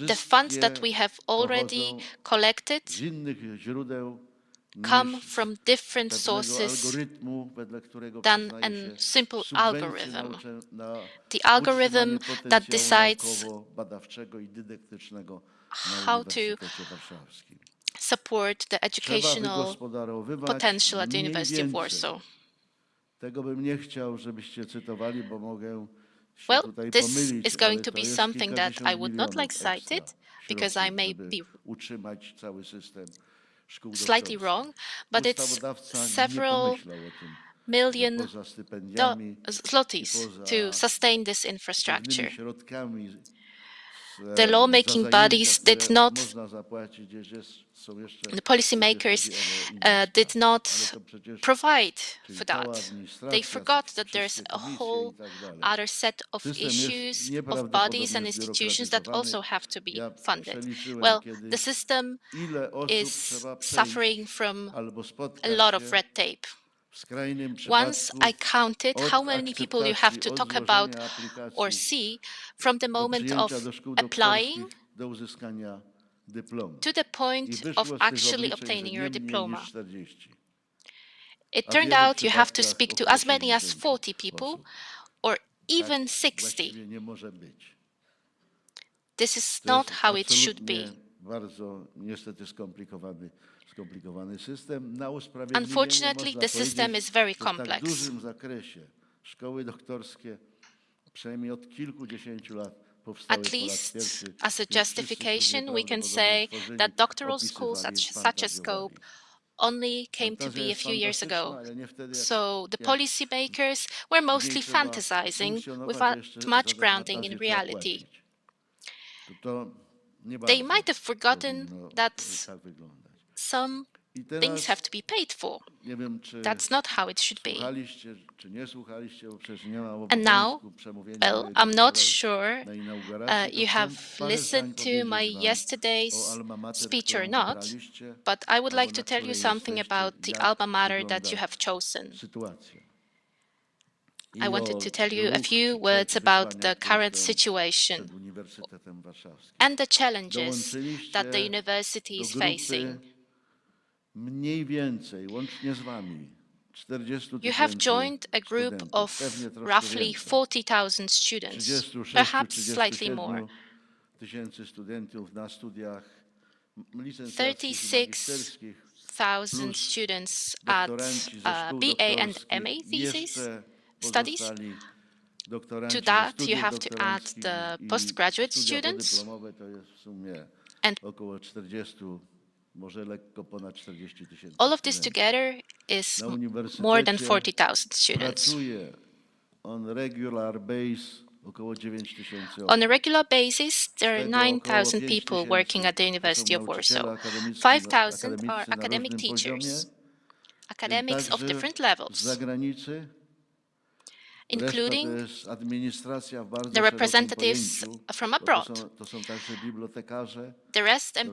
the funds that we have already pochodzą collected z innych źródeł come niż from different pewnego sources algorytmu, wedle którego than przyznaje a się simple subwencje algorithm. na The algorithm utrzymanie that potencjału decides naukowo-badawczego i dydaktycznego na how to Uniwersytecie Warszawskim. support the Trzeba educational wygospodarowywać potential at the mniej University of więcej. Warsaw. Tego bym nie chciał, żebyście cytowali, bo mogę się Well, tutaj this pomylić, is going ale to to be jest something that kilkadziesiąt I would not like milionów cite it ekstra because I środków, may żeby be utrzymać cały system szkół slightly doktorskich. wrong, but it's Ustawodawca nie several pomyślał o tym, że million poza stypendiami zlotys i poza to sustain this pewnymi infrastructure. środkami The lawmaking za zajęcia, bodies które did not, można zapłacić, są jeszcze, the policymakers did not provide for that. They forgot that there's a whole other set of System jest issues, of nieprawdopodobnie bodies and institutions that also have to be Ja funded. przeliczyłem Well, kiedyś, the system ile osób is trzeba przejść suffering from albo a spotkać lot of się red tape. w skrajnym Once przypadku I counted od how many people you have akceptacji, to od talk złożenia about or aplikacji see from the do moment przyjęcia of do szkół applying doktorskich do uzyskania dyplomu. to the point I of wyszło z tych actually obliczeń, że obtaining nie your mniej diploma. niż 40. It A w turned wielu out you have to przypadkach speak to około as many as 60 40 people osób. or Tak even 60. właściwie nie może być. This is To not jest how it should absolutnie be. bardzo niestety skomplikowany system. Na usprawiedliwienie Unfortunately, można the system powiedzieć, is very że w tak complex. dużym zakresie szkoły doktorskie przynajmniej od kilkudziesięciu lat powstały At po raz least, pierwszy. as a Więc wszyscy, justification, którzy we can prawdopodobnie say tworzyli, that doctoral schools opisywali, at such a scope fantazjowali. only came to Fantazja be a jest few years ago. fantastyczna, ale nie wtedy, So the jak policymakers were w niej mostly trzeba fantasizing funkcjonować, a without jeszcze much za tę grounding in fantazję trzeba reality. płacić. To Nie They bardzo might have forgotten powinno that tak wyglądać. some I things teraz have to be paid for. nie wiem, czy That's not how it should be. słuchaliście, czy nie słuchaliście, bo przecież nie mam And now, obowiązku przemówienia well, mojego I'm not wczoraj sure na inauguracji. To you chcę have parę zdań listened to powiedzieć my wam o yesterday's alma mater, speech or którą not, wybraliście, but I would albo like to na tell you której something jesteście, about the jak alma mater that wygląda you have chosen. sytuacja. I I wanted o to tell you a dwóch few czy trzech words about wyzwaniach, the które current stoją situation przed Uniwersytetem Warszawskim. and the challenges that the Dołączyliście university do is grupy facing. mniej więcej, łącznie z wami, 40 You have 000 joined a group studentów, of pewnie troszkę roughly więcej. 40,000 students, perhaps slightly more. 36-37 tysięcy studentów na studiach licencjackich i magisterskich, 36,000 plus students at doktoranci ze szkół BA and doktorskich, MA i thesis jeszcze studies. pozostali To doktoranci ze that, you studiów have to add doktoranckich the i postgraduate studia students podyplomowe, to jest w sumie and około 40, może lekko ponad 40 tysięcy all of this studentów. together is Na more than uniwersytecie 40,000 students. pracuje on regular base około 9 tysięcy On a osób. regular basis, there are Z tego około 9,000 5 people working at the to są University of nauczyciele Warsaw. akademiccy 5,000 are na academic różnym poziomie, teachers, w tym academics of także different z levels, zagranicy. Reszta to including jest administracja w bardzo the szerokim representatives pojęciu, from bo abroad. to są także bibliotekarze, The rest to są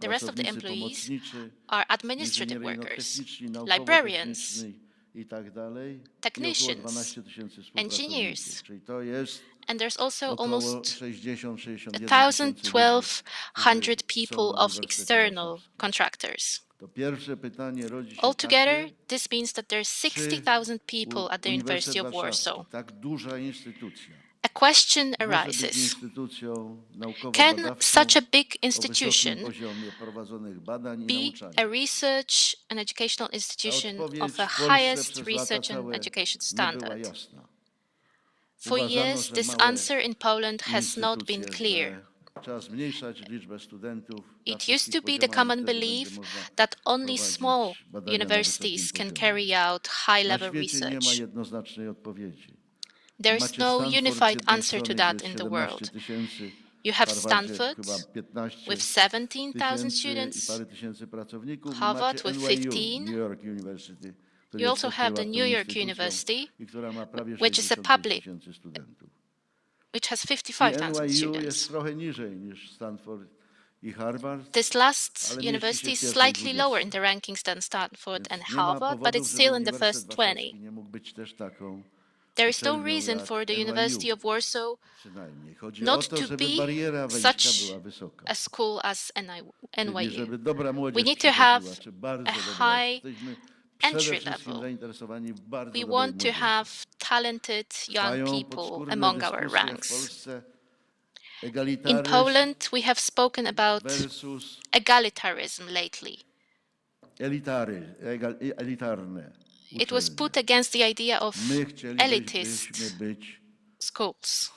the rest of the pracownicy employees pomocniczy, are administrative workers, inżynieryjno-techniczni, librarians, naukowo-techniczni i tak dalej. I około technicians, 12 tysięcy współpracowników. engineers. Czyli to jest And there's also około almost 60-61 1,000, tysięcy 1,200 ludzi, people którzy są na of Uniwersytecie external Warszawskim. contractors. To pierwsze pytanie rodzi się Altogether, takie, this means that there's czy 60,000 people at the University Uniwersytet of Warsaw. Warszawski, tak duża instytucja, A question może być arises. instytucją Can naukowo-badawczą such a big o wysokim institution poziomie prowadzonych badań i be nauczania? a research and educational institution Odpowiedź of the w Polsce highest przez lata research and całe education nie była standard? jasna. For Uważano, years, że this małe answer in Poland has not been instytucje, clear. że trzeba zmniejszać liczbę studentów na It used wszystkich to be the poziomach i common wtedy będzie belief można that only prowadzić small badania na universities wysokim can poziomie. carry out Na high-level świecie nie ma research. jednoznacznej odpowiedzi. There is Macie no Stanford z unified jednej answer to strony, that gdzie in jest the 17 world. tysięcy, You w have Harvardzie Stanford chyba 15 with 17,000 tysięcy i students. parę tysięcy pracowników. Harvard I macie with NYU, 15. New York University, który You jest also też have the prywatną New York instytucją University, i która ma prawie which is a 65 public, tysięcy studentów. which has I 55,000 NYU students. jest trochę niżej niż Stanford i Harvard, This last ale mieści university się is w pierwszej slightly lower in 20. the rankings than Stanford and Więc nie ma Harvard, but it's powodów, still żeby in the Uniwersytet first 20. Warszawski nie mógł być też taką There is no uczelnią reason jak for the NYU. University of Warsaw Przynajmniej chodzi not o to, to żeby be bariera wejścia such była wysoka. a school as Czyli NYU. żeby dobra młodzież We need to have przychodziła, czy bardzo a dobra. high Jesteśmy entry przede wszystkim level. zainteresowani w bardzo We dobrej want to młodzieży. have talented young Trwają people podskórne among our dyskusje w ranks. Polsce. In Egalitaryzm Poland, we have spoken about versus egalitarianism lately. elitarne It was uczelnie. put against the idea of My chcielibyśmy elitist być, schools.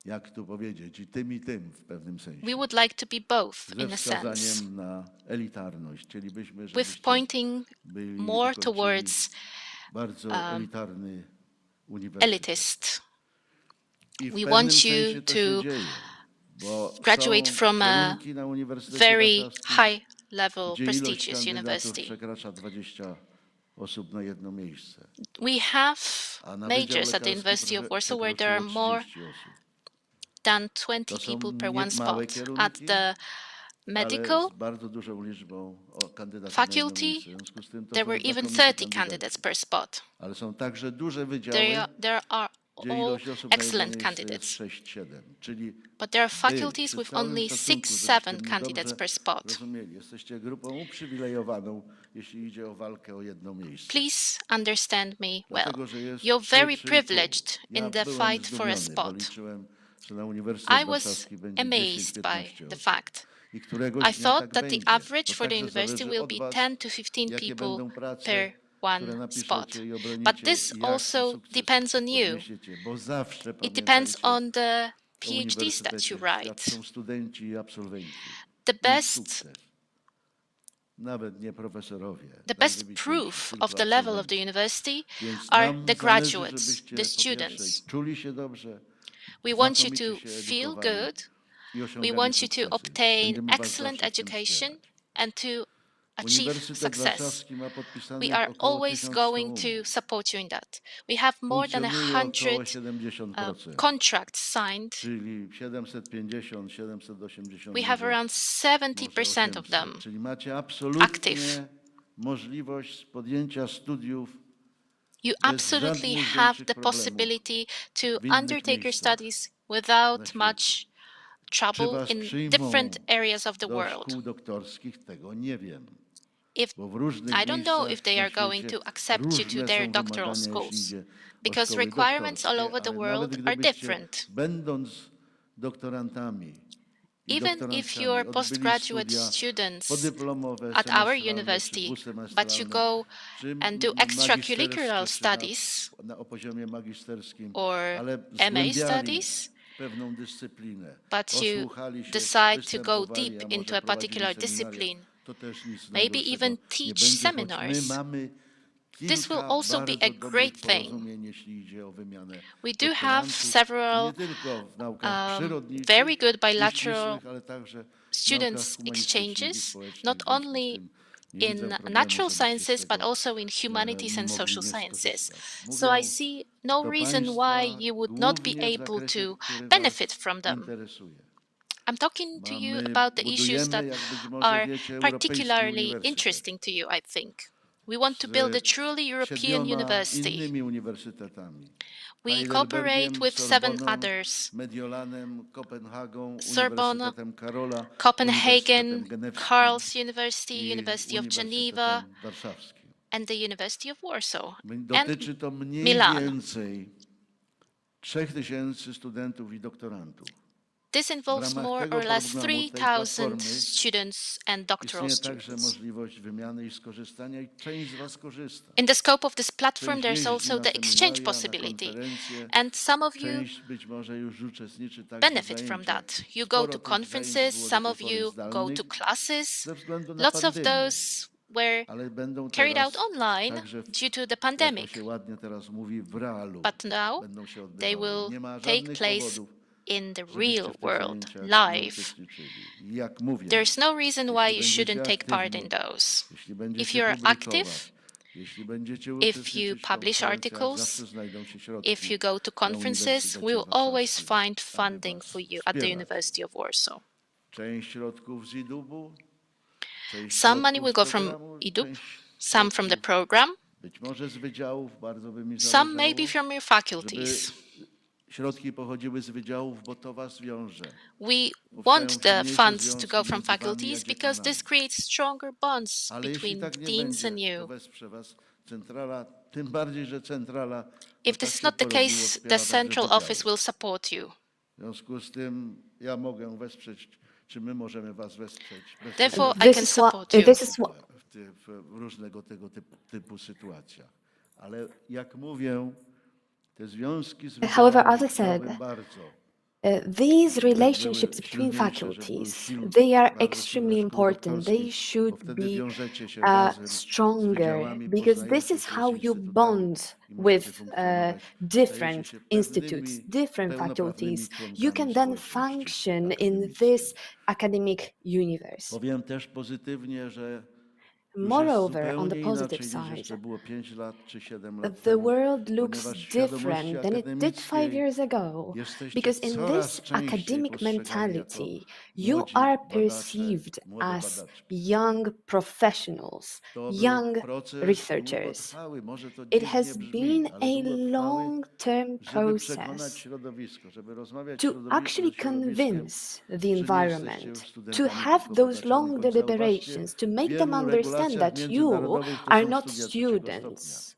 jak tu powiedzieć, i tym w pewnym sensie. We would like to be both Ze in a sense, wskazaniem na elitarność. Chcielibyśmy, with żebyście pointing byli more ukończyli towards bardzo elitarny uniwersytet. elitist. I w We pewnym want you sensie to się to dzieje, bo graduate są from a kierunki na Uniwersytecie very Warszawskim, high level, gdzie ilość prestigious kandydatów university. przekracza 20 osób na jedno miejsce. We have A na Wydział majors at the Lekarski University of Warsaw where there are przekroczyło more 30 osób. than 20 To są people per nie one małe spot. kierunki, At the ale medical z bardzo dużą liczbą kandydatów faculty, na jedno miejsce. W związku z tym to there są were even znakomici 30 kandydaci. candidates per spot. Ale są także duże wydziały, There are gdzie all ilość osób na jedno excellent miejsce candidates, jest 6-7. Czyli but there are wy, faculties przy with całym only szacunku, 6-7 żebyście mnie candidates dobrze per spot. rozumieli, jesteście grupą uprzywilejowaną, jeśli idzie o walkę o jedno miejsce. Please understand me well. Dlatego, że jest You're very 3,5. privileged Ja in the byłem fight for a zdumiony, bo spot. liczyłem, że na Uniwersytet I was Warszawski będzie amazed by 10-15 the osób. fact. I któregoś I dnia thought tak that the będzie. average To for the także university zależy will od be was, 10 to 15 jakie people będą prace, per które one napiszecie spot. i obronicie, But this i jaki also sukces depends on you. odniesiecie, bo zawsze It depends pamiętajcie, on the o PhDs that uniwersytecie you write. świadczą studenci i absolwenci. The Ich best sukces. Nawet nie profesorowie. The best najwybitniejsi, proof tylko of the level of absolwenci. the university Więc are nam the zależy, graduates, żebyście the po pierwsze students. czuli się dobrze, We want you znakomicie to się feel edukowali good i We osiągamy want you to sukcesy. obtain Będziemy was excellent zawsze w tym education wspierać. and to achieve Uniwersytet success. Warszawski ma We podpisanych are około always 1100 going to umów. support you in that. We have more than Funkcjonuje około 100 70%, contracts signed. czyli 750, 780, We have może around 70% of 800. them Czyli macie active. absolutnie możliwość podjęcia studiów You bez absolutely żadnych have większych the problemów possibility to w innych undertake your miejscach studies na without świecie. much Czy trouble was in przyjmą different areas of the do world. szkół doktorskich, tego nie wiem. If Bo w różnych I don't know if miejscach they na are going świecie to accept you to różne their są doctoral wymagania, jeśli schools, idzie o because szkoły requirements all doktorskie, over the ale world nawet are gdybyście, different. będąc doktorantami i Even if doktorantkami, you're odbyli postgraduate studia students podyplomowe, at our semestralne czy university, but you dwusemestralne, go czy and do extracurricular magisterskie, czy studies o poziomie magisterskim, or ale MA zgłębiali studies, pewną dyscyplinę, but you posłuchali się, decide to go występowali, deep a into może a prowadzili particular seminaria, discipline, to też nic maybe najgorszego even nie teach będzie, choć my seminars. mamy This will kilka also be a bardzo great dobrych thing. porozumień, jeśli idzie o wymianę We do have doktorantów, i several nie tylko w naukach przyrodniczych very good i bilateral ścisłych, ale także w naukach students humanistycznych i exchanges, społecznych. not W związku z only tym nie widzę in problemu, natural żebyście z sciences, but tego also in humanities and mogli social nie sciences. skorzystać. So I Mówię see no do reason why państwa you would not be głównie w able zakresie, to który benefit was from them. interesuje. I'm talking to you Mamy, about the issues that budujemy, jak być może are wiecie, Europejski particularly Uniwersytet interesting to you, I think. We want to z build a truly European 7 university. innymi uniwersytetami. We Heidelbergiem, cooperate with 7 Sorboną, others: Mediolanem, Kopenhagą, Sorbonne, Uniwersytetem Karola, Copenhagen, Uniwersytetem Genewskim Karl's University, i University of Geneva, Uniwersytetem Warszawskim. and the University of Warsaw, Dotyczy to mniej Milan. więcej 3000 studentów i doktorantów. This involves ramach more tego or less programu, tej 3,000 platformy students and doctoral Istnieje także students. możliwość wymiany i skorzystania i część z was korzysta. In the scope of this platform, Część there's jeździ also na the exchange seminaria, na possibility. konferencje, And some of you część być może już uczestniczy także w benefit from zajęciach. that. You go Sporo to tych zajęć conferences, było do some tej of pory you go to zdalnych classes. ze względu na Lots of pandemię, those were ale będą carried out teraz online także, due to the jak to pandemic. się ładnie teraz mówi, w realu But now będą się they odbywały. will Nie ma take żadnych place powodów, in the żebyście real w tych world, zajęciach nie live. uczestniczyli. I jak mówię, There's no reason why you jeśli shouldn't będziecie take part aktywni, in those. jeśli If będziecie you're active, publikować, jeśli będziecie if you uczestniczyć w publish konferencjach, articles, zawsze znajdą się środki if you go to na conferences, Uniwersytecie we will always Warszawskim, find aby funding was for you at the wspierać. University of Warsaw. Część środków z IDUB-u, część Some money środków will z go from programu, IDUB, część some from the środków program, być może z wydziałów, bardzo by mi some maybe zależało, from your żeby faculties. środki pochodziły z wydziałów, bo to was wiąże. We Powstają want the silniejsze funds to związki go from między wami a faculties because dziekanami. this creates stronger bonds Ale jeśli between tak nie deans and będzie, to you. wesprze was centrala, tym bardziej, że centrala, If tak this is się not the porobiło, case, wspiera the także central wydziały. office will support you. W związku z tym ja mogę wesprzeć, czy my możemy was wesprzeć Therefore, I bezpośrednio can support you. w różnego tego typu sytuacjach. Ale jak mówię, te związki z However, wydziałami as I said, chciałbym bardzo, these żeby relationships były between silniejsze, żeby były faculties, silne, they are bardzo extremely silne szkół important. They doktorskich, bo should wtedy be wiążecie się razem z stronger wydziałami, because this poznajecie is się how z you instytutami bond i możecie with funkcjonować. Stajecie different się institutes, different pełnoprawnymi faculties. You członkami can then społeczności function in akademickiej. this academic universe. Powiem też pozytywnie, że już jest Moreover, on the zupełnie positive inaczej niż jeszcze side, było 5 lat czy 7 lat the temu, world looks ponieważ w świadomości different than it did 5 akademickiej years ago jesteście because in coraz this częściej academic postrzegani jako mentality, you młodzi are badacze, perceived młode as badaczki. young professionals, To był young proces researchers. długotrwały, może to It dziwnie has brzmi, been ale a długotrwały, long-term żeby przekonać process środowisko, żeby rozmawiać to środowisku actually ze środowiskiem, convince the że nie jesteście environment, już to studentami, have tylko those badaczami, long choć zauważcie, deliberations, to w make them wielu understand regulacjach that you międzynarodowych to are są not studia trzeciego stopnia. students.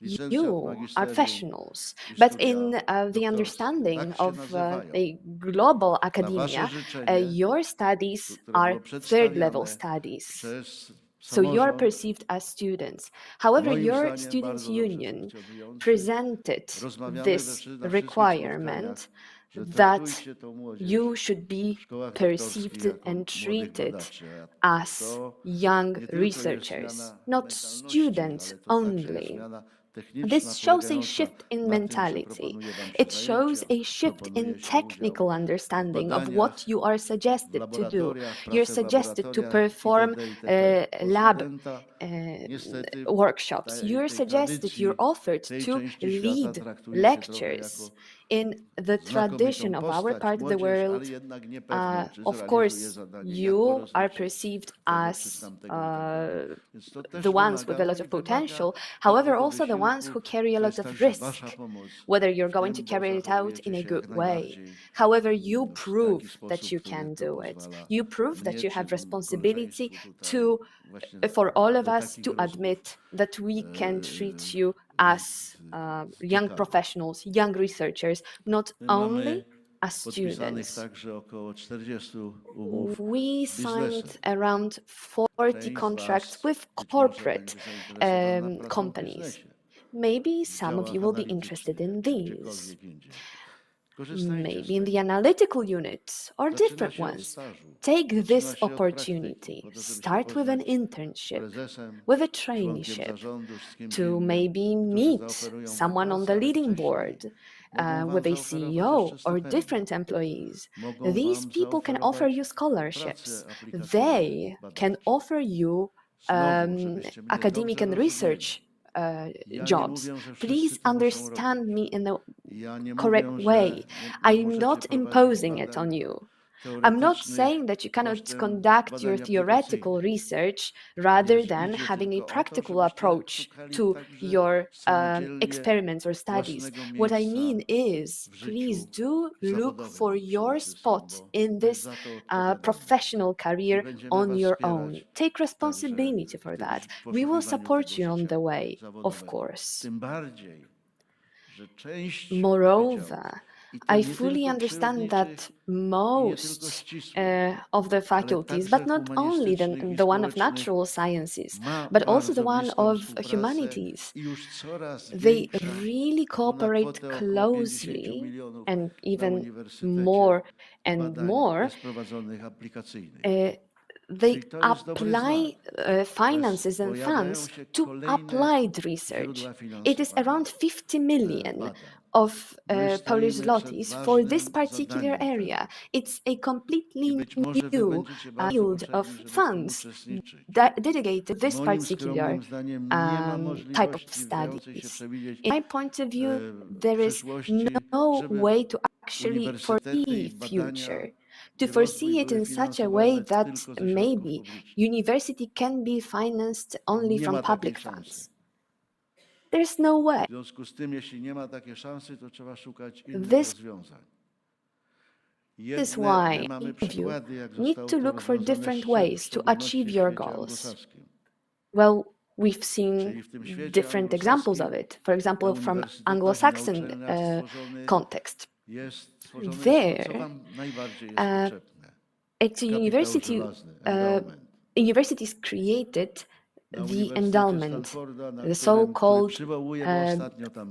Licencjat, You are magisterium professionals, i but studia in the doktorskie. understanding Tak się of nazywają. a global Na academia, wasze życzenie, your studies które are było third level przedstawiane studies. przez So you are samorząd, perceived as students. However, moim your zdaniem students' bardzo dobrze union funkcjonujący. presented Rozmawiamy this na wszystkich requirement spotkaniach, że that traktujcie tą młodzież you should be w szkołach perceived doktorskich jako and młodych treated badaczy. as To young nie tylko jest researchers, zmiana not mentalności, students ale to także jest only. zmiana This shows a shift in mentality. It shows a shift in technical understanding of what you are suggested to do. You're suggested to perform lab workshops. You're offered to lead lectures. In the tradition of our part of the world, of course, you are perceived as the ones with a lot of potential, however, also the ones who carry a lot of risk, whether you're going to carry it out in a good way. However, you prove that you can do it. You prove that you have responsibility to, for all of us to admit that we can treat you as young professionals, young researchers, not only as students. także około 40 umów We z biznesem. signed around 40 contracts with corporate companies. Maybe some of you will be interested in these. Maybe in the analytical units or different ones. Take this opportunity. Start with an internship, with a traineeship, to maybe meet someone on the leading board, with a CEO or different employees. These people can offer you scholarships. They can offer you academic and research jobs. Please understand me in the correct way. I'm not imposing it on you. I'm not saying that you cannot conduct your theoretical research rather than having a practical approach to your experiments or studies. What I mean is, please do look for your spot in this professional career on your own. Take responsibility for that. We will support you on the way, of course. Moreover, I fully understand that most of the faculties, but not only the one of natural sciences, but also the one of humanities, they really cooperate closely and even more and more. They apply finances and funds to applied research. It is around 50 million of Polish zlotys for this particular area. It's a completely new field of funds dedicated to this particular type of studies. In my point of view, there is no way to actually foresee future. To foresee it in such a way that maybe university can be financed only from public funds. There's no way. W związku z tym, jeśli nie ma takiej szansy, to trzeba szukać innych This rozwiązań. is why you need to look for different ways to achieve your goals. Well, we've seen different examples of it. For example, from Anglo-Saxon context. There, at a university, universities created the endowment, the so-called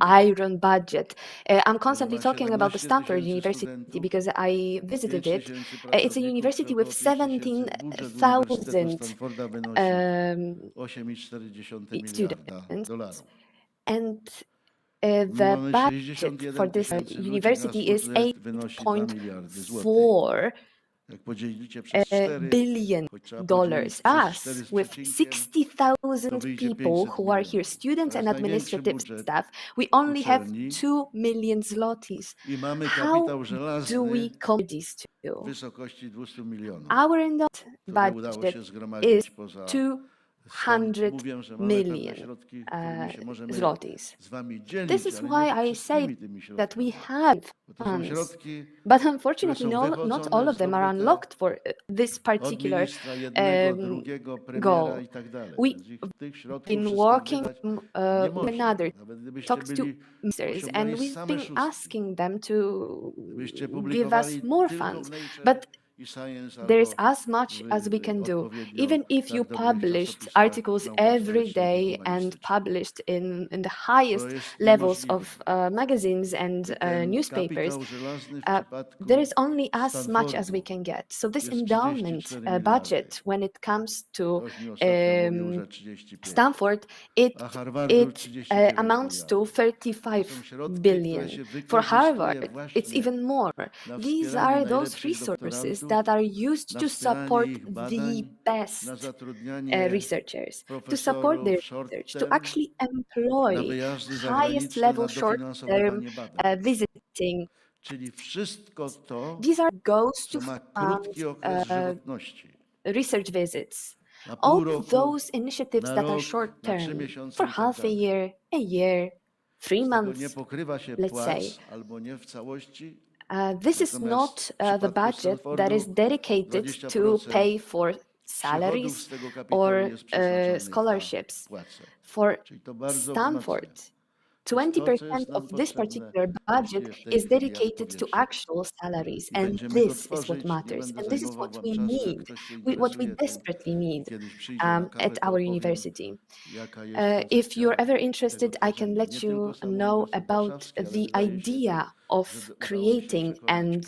iron budget. I'm constantly talking about the Stanford University because I visited it. It's a university with 17,000 students, and the budget for this university is $8.4 billion. Us, with 60,000 people who are here, students and administrative staff, we only have 2 million zlotys. How do we compare these two? Our endowment budget is 200 million zlotys. This is why I say that we have funds, but unfortunately not all of them are unlocked for this particular goal. We've been working with another, talked to ministers, and we've been asking them to give us more funds, but There is as much as we can do. Even if you published articles every day and published in the highest levels of magazines and newspapers, there is only as much as we can get. So this endowment budget, when it comes to Stanford, it amounts to 35 billion. For Harvard, it's even more. These are those resources that are used to support the best researchers, to support their research, to actually employ highest level short-term visiting. These are goes to fund research visits. All those initiatives that are short-term, for half a year, 3 months, let's say. This is not the budget that is dedicated to pay for salaries or scholarships. For Stanford, 20% of this particular budget is dedicated to actual salaries, and this is what matters, and this is what we need, what we desperately need at our university. If you're ever interested, I can let you know about the idea of creating and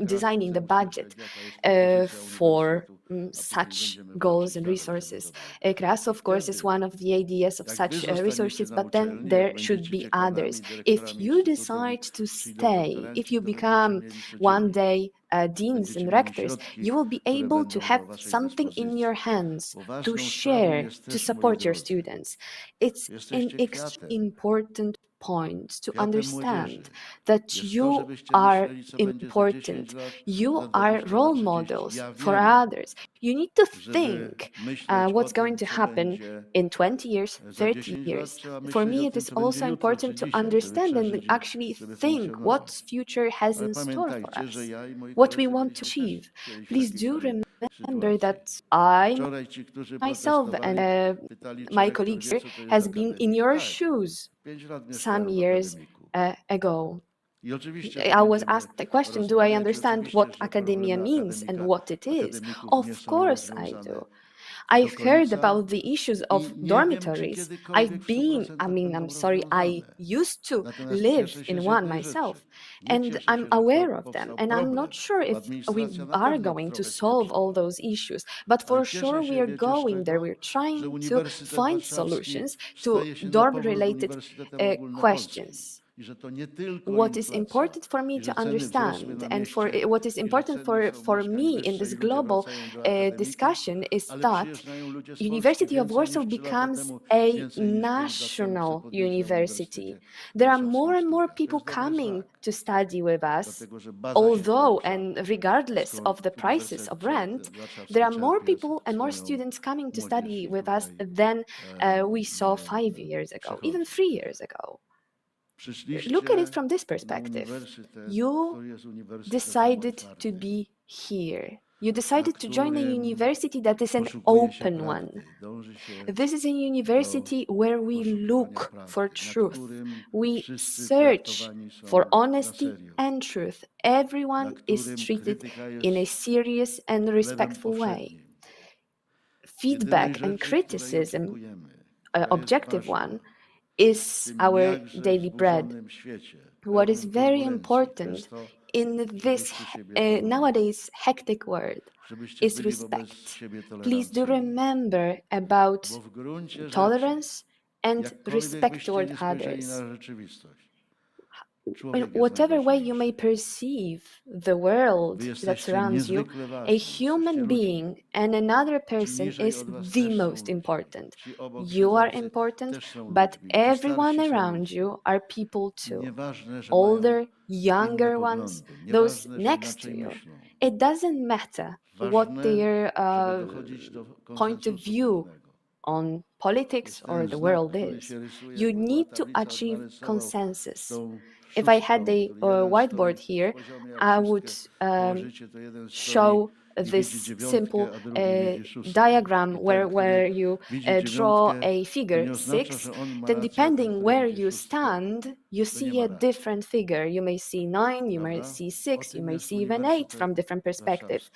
designing the budget for such goals and resources. CRAS, of course, is one of the ideas of such resources, but then there should be others. If you decide to stay, if you become one day deans and rectors, you will be able to have something in your hands to share, to support your students. It's an extremely important point to understand that you are important. You are role models for others. You need to think what's going to happen in 20 years, 30 years. For me, it is also important to understand and actually think what future has in store for us, what we want to achieve. Please do remember that I myself and my colleagues here has been in your shoes some years ago. I was asked the question, do I understand what academia means and what it is? Of course I do. I've heard about the issues of dormitories. I'm sorry, I used to live in one myself, and I'm aware of them. And I'm not sure if we are going to solve all those issues, but for sure we are going there. We're trying to find solutions to dorm-related questions. What is important for me to understand and for what is important for me in this global discussion is that University of Warsaw becomes a national university. There are more and more people coming to study with us, although and regardless of the prices of rent, there are more people and more students coming to study with us than we saw 5 years ago, even 3 years ago. Look at it from this perspective. You decided to be here. You decided to join a university that is an open one. This is a university where we look for truth. We search for honesty and truth. Everyone is treated in a serious and respectful way. Feedback and criticism, objective one, is our daily bread. What is very important in this nowadays hectic world is respect. Please do remember about tolerance and respect toward others. In whatever way you may perceive the world that surrounds you, a human being and another person is the most important. You are important, but everyone around you are people too. Older, younger ones, those next to you. It doesn't matter what their point of view on politics or the world is. You need to achieve consensus. If I had a whiteboard here, I would show this simple diagram where you draw a figure 6, then depending where you stand, you see a different figure. You may see 9, you may see 6, you may see even 8 from different perspectives.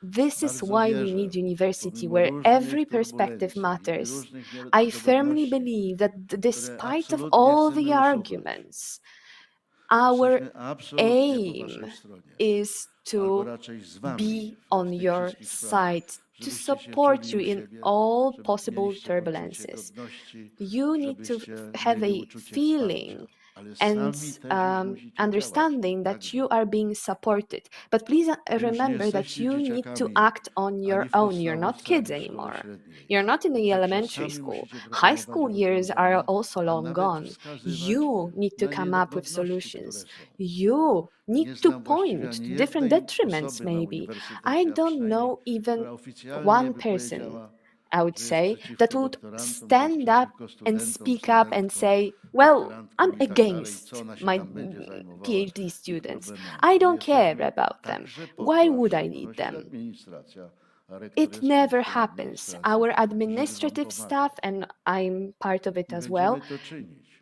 This is why we need university where every perspective matters. I firmly believe that despite of all the arguments, our aim is to be on your side, to support you in all possible turbulences. You need to have a feeling and understanding that you are being supported. But please remember that you need to act on your own. You're not kids anymore. You're not in the elementary school. High school years are also long gone. You need to come up with solutions. You need to point to different detriments, maybe. I don't know even one person, I would say, that would stand up and speak up and say, well, I'm against my PhD students. I don't care about them. Why would I need them? It never happens. Our administrative staff, and I'm part of it as well,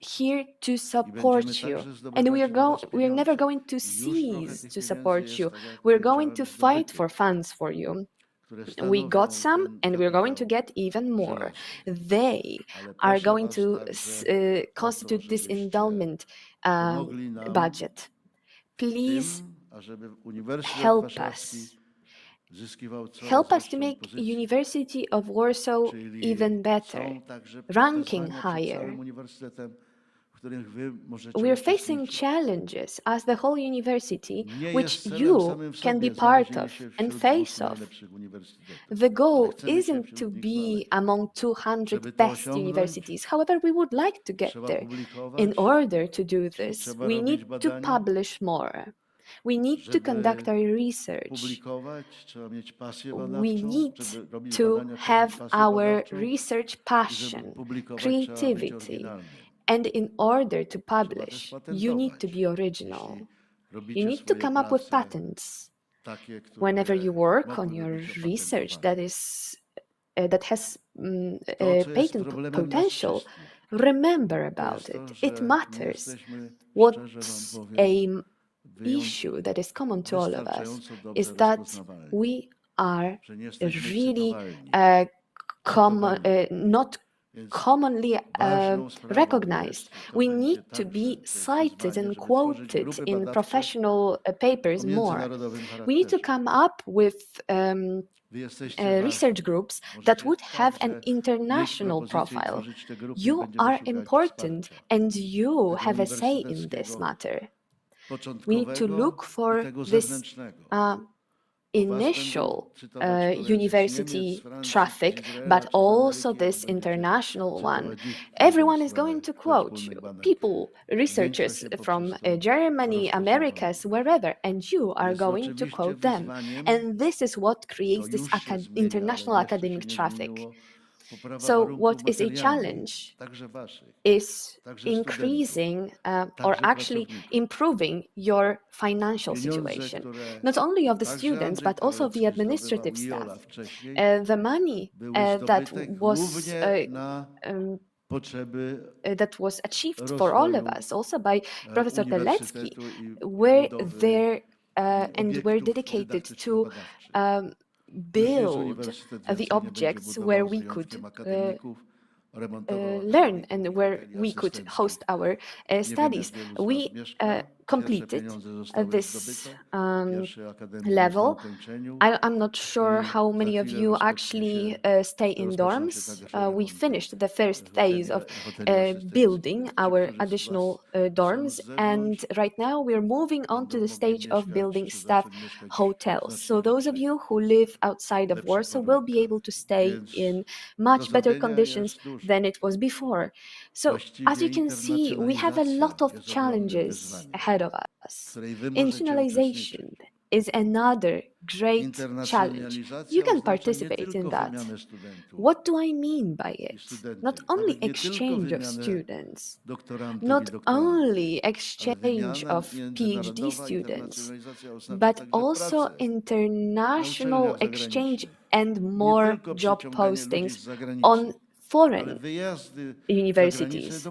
here to support you. And we're never going to cease to support you. We're going to fight for funds for you. We got some, and we're going to get even more. They are going to constitute this endowment budget. Please help us. Help us to make University of Warsaw even better, ranking higher. We're facing challenges as the whole university, which you can be part of and face off. The goal isn't to be among 200 best universities. However, we would like to get there. In order to do this, we need to publish more. We need to conduct our research. We need to have our research passion, creativity. And in order to publish, you need to be original. You need to come up with patents. Whenever you work on your research that has patent potential, remember about it. It matters. What's an issue that is common to all of us is that we are really not commonly recognized. We need to be cited and quoted in professional papers more. We need to come up with research groups that would have an international profile. You are important and you have a say in this matter. We need to look for this initial university traffic, but also this international one. Everyone is going to quote you, people, researchers from Germany, Americas, wherever, and you are going to quote them. And this is what creates this international academic traffic. So what is a challenge is increasing or actually improving your financial situation, not only of the students, but also of the administrative staff. The money that was achieved for all of us, also by Professor Telecki, were there and were dedicated to build the objects where we could learn and where we could host our studies. We completed this level. I'm not sure how many of you actually stay in dorms. We finished the first phase of building our additional dorms, and right now we're moving on to the stage of building staff hotels. So those of you who live outside of Warsaw will be able to stay in much better conditions than it was before. So as you can see, we have a lot of challenges ahead of us. Internationalization is another great challenge. You can participate in that. What do I mean by it? Not only exchange of students, not only exchange of PhD students, but also international exchange and more job postings on foreign universities.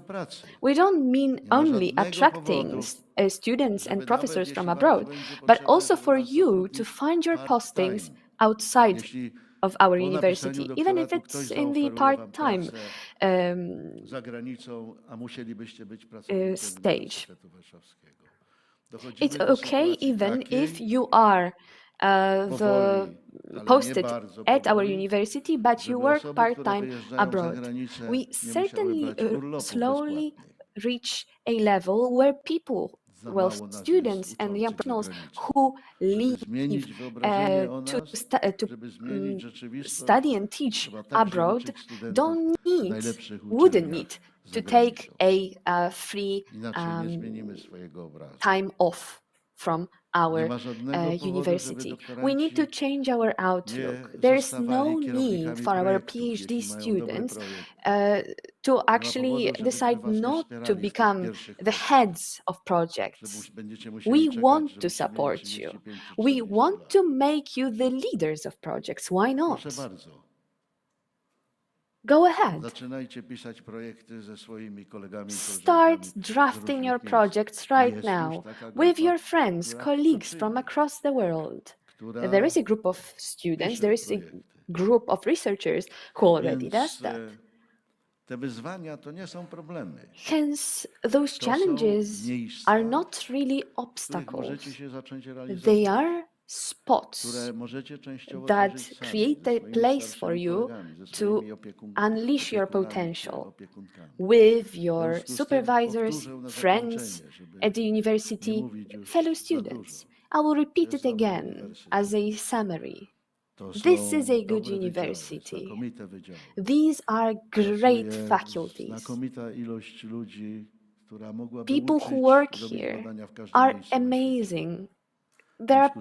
We don't mean only attracting students and professors from abroad, but also for you to find your postings outside of our university, even if it's in the part-time stage. It's okay even if you are posted at our university, but you work part-time abroad. We certainly slowly reach a level where people, well, students and young professionals who leave to study and teach abroad wouldn't need to take a free time off from our university. We need to change our outlook. There's no need for our PhD students to actually decide not to become the heads of projects. We want to support you. We want to make you the leaders of projects. Why not? Go ahead. Start drafting your projects right now with your friends, colleagues from across the world. There is a group of students, there is a group of researchers who already does that. Hence, those challenges are not really obstacles. They are spots that create a place for you to unleash your potential with your supervisors, friends at the university, fellow students. I will repeat it again as a summary. This is a good university. These are great faculties. People who work here are amazing.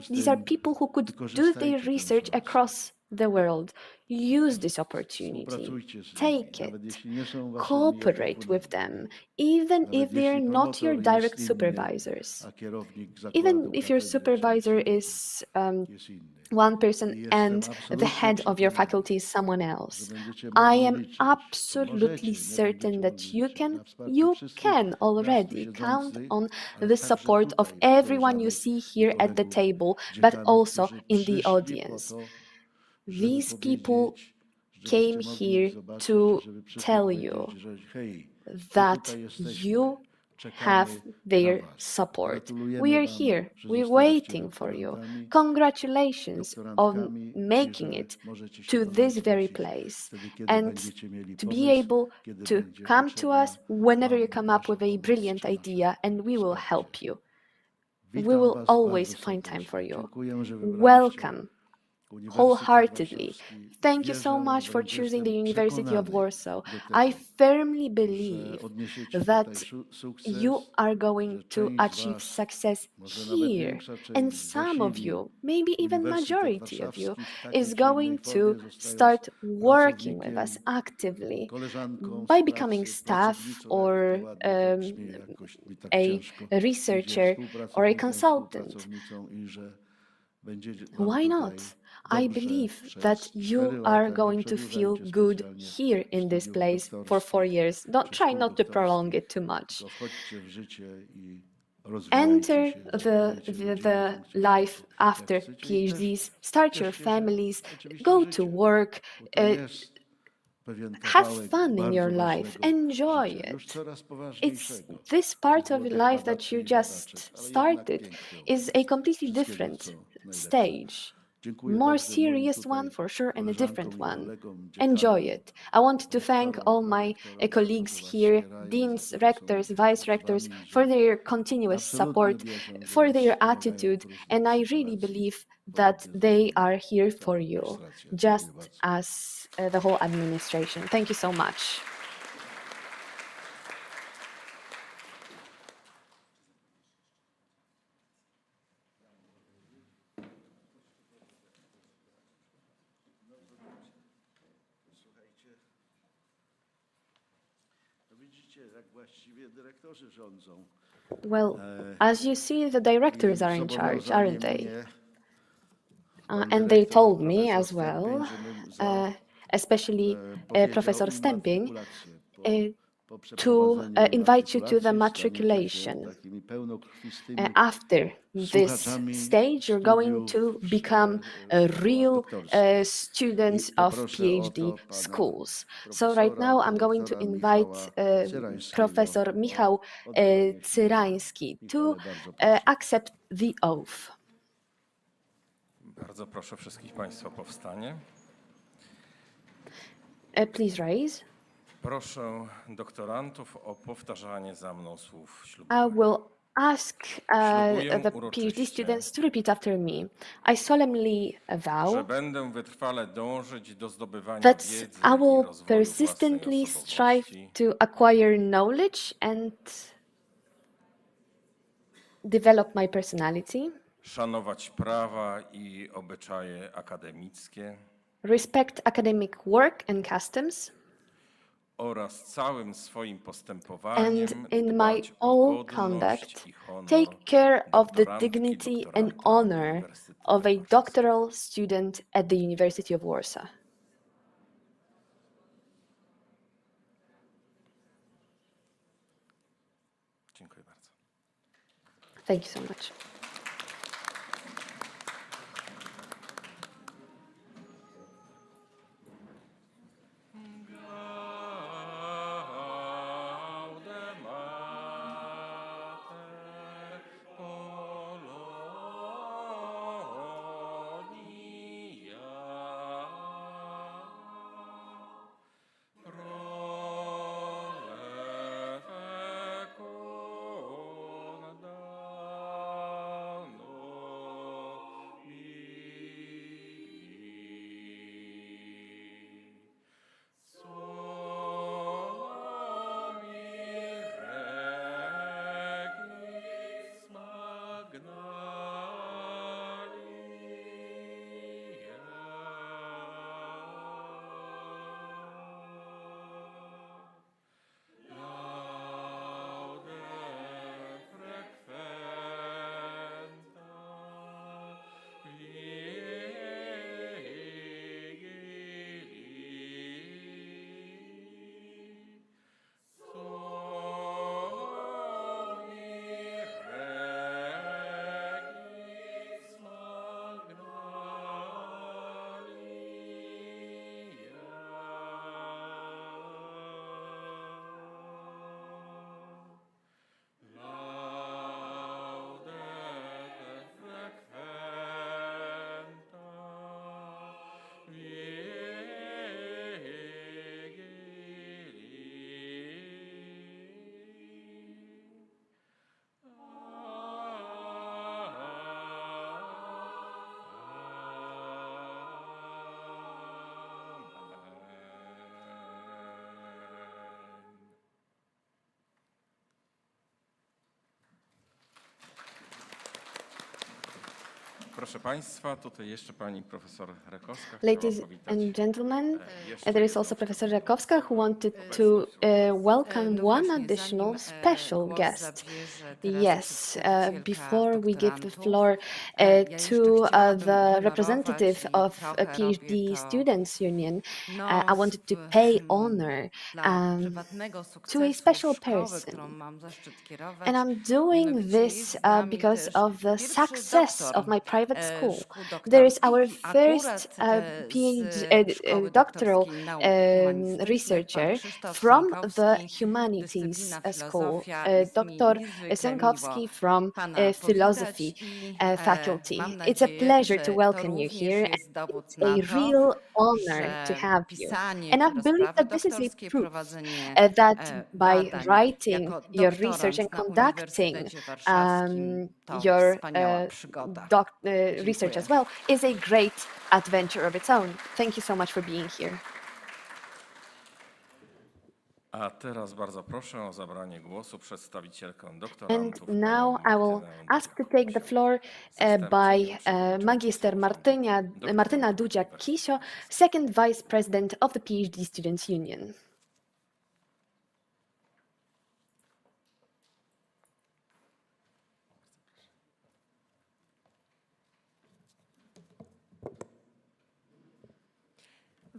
These are people who could do their research across the world. Use this opportunity. Take it. Cooperate with them, even if they are not your direct supervisors. Even if your supervisor is one person and the head of your faculty is someone else. I am absolutely certain that you can already count on the support of everyone you see here at the table, but also in the audience. These people came here to tell you that you have their support. We are here. We're waiting for you. Congratulations on making it to this very place and to be able to come to us whenever you come up with a brilliant idea, and we will help you. We will always find time for you. Welcome wholeheartedly. Thank you so much for choosing the University of Warsaw. I firmly believe that you are going to achieve success here. And some of you, maybe even majority of you, is going to start working with us actively by becoming staff or a researcher or a consultant. Why not? I believe that you are going to feel good here in this place for 4 years. Don't try not to prolong it too much. Enter the life after PhDs, start your families, go to work, have fun in your life, enjoy it. It's this part of life that you just started is a completely different stage. More serious one for sure and a different one. Enjoy it. I want to thank all my colleagues here, deans, rectors, vice rectors, for their continuous support, for their attitude, and I really believe that they are here for you, just as the whole administration. Thank you so much. widzicie, jak właściwie dyrektorzy rządzą. Well, as you see, the directors are in charge, aren't they? And they told me as well, especially Professor Stemping, to invite you to the matriculation. After this stage, you're going to become real students of PhD schools. So right now I'm going to invite Professor Michał Cyrański to accept the oath. Bardzo proszę wszystkich Państwa o powstanie. Please raise. Proszę doktorantów o powtarzanie za mną słów I ślubowych. will ask Ślubuję the uroczyście, PhD students to repeat after me. I solemnly że vow będę wytrwale dążyć do zdobywania that wiedzy I i will rozwoju persistently własnej strive osobowości, to acquire knowledge and develop my personality, szanować prawa i obyczaje akademickie respect academic work and customs, oraz całym swoim postępowaniem and in my dbać o all godność conduct i honor take care of the doktorantki, dignity and doktoranta honor Uniwersytetu of a Warszawskiego. doctoral student at the University of Warsaw. Dziękuję bardzo. Thank you so much. Gaude Mater Polonia, prole fecundano mihi. Somi regis magnalia. Laude frequenta vigili. Somi regis magnalia. Laude frequenta vigili. Amen. Proszę Państwa, tutaj jeszcze pani profesor Rekowska chciała Ladies powitać. and gentlemen, jeszcze there is jedną also Professor szczególną Rakowska who wanted to welcome No one właśnie, additional zanim, special głos guest. zabierze teraz Yes, przedstawicielka before we give the doktorantów, floor ja jeszcze to chciałabym the uhonorować representative i of trochę PhD robię to, Students Union, no, I wanted to pay honor dla prywatnego to a sukcesu special szkoły, person. którą mam zaszczyt kierować. And I'm doing Mianowicie this jest z nami because też of the pierwszy success doktor, of my private school. szkół There is our doktorskich i akurat, first z szkoły doctoral doktorskiej nauk humanistycznych, researcher pan Krzysztof from the Sienkowski, humanities dyscyplina school, filozofia. Jest mi Dr. niezwykle Sienkowski miło from pana philosophy powitać i faculty. mam It's a nadzieję, pleasure to że to welcome you również here. jest dowód It's na a to, real honor to że have you. pisanie And I believe rozprawy that this is a doktorskie, proof prowadzenie that by badań writing jako your research doktorant and na conducting Uniwersytecie Warszawskim to your wspaniała przygoda. research Dziękuję. as well is a great adventure of its own. Thank you so much for being here. A teraz bardzo proszę o zabranie głosu przedstawicielkę And doktorantów. now I will Martynę ask to take the floor by Magister Martyna Dudziak-Kisio, second Vice President of the PhD Students Union.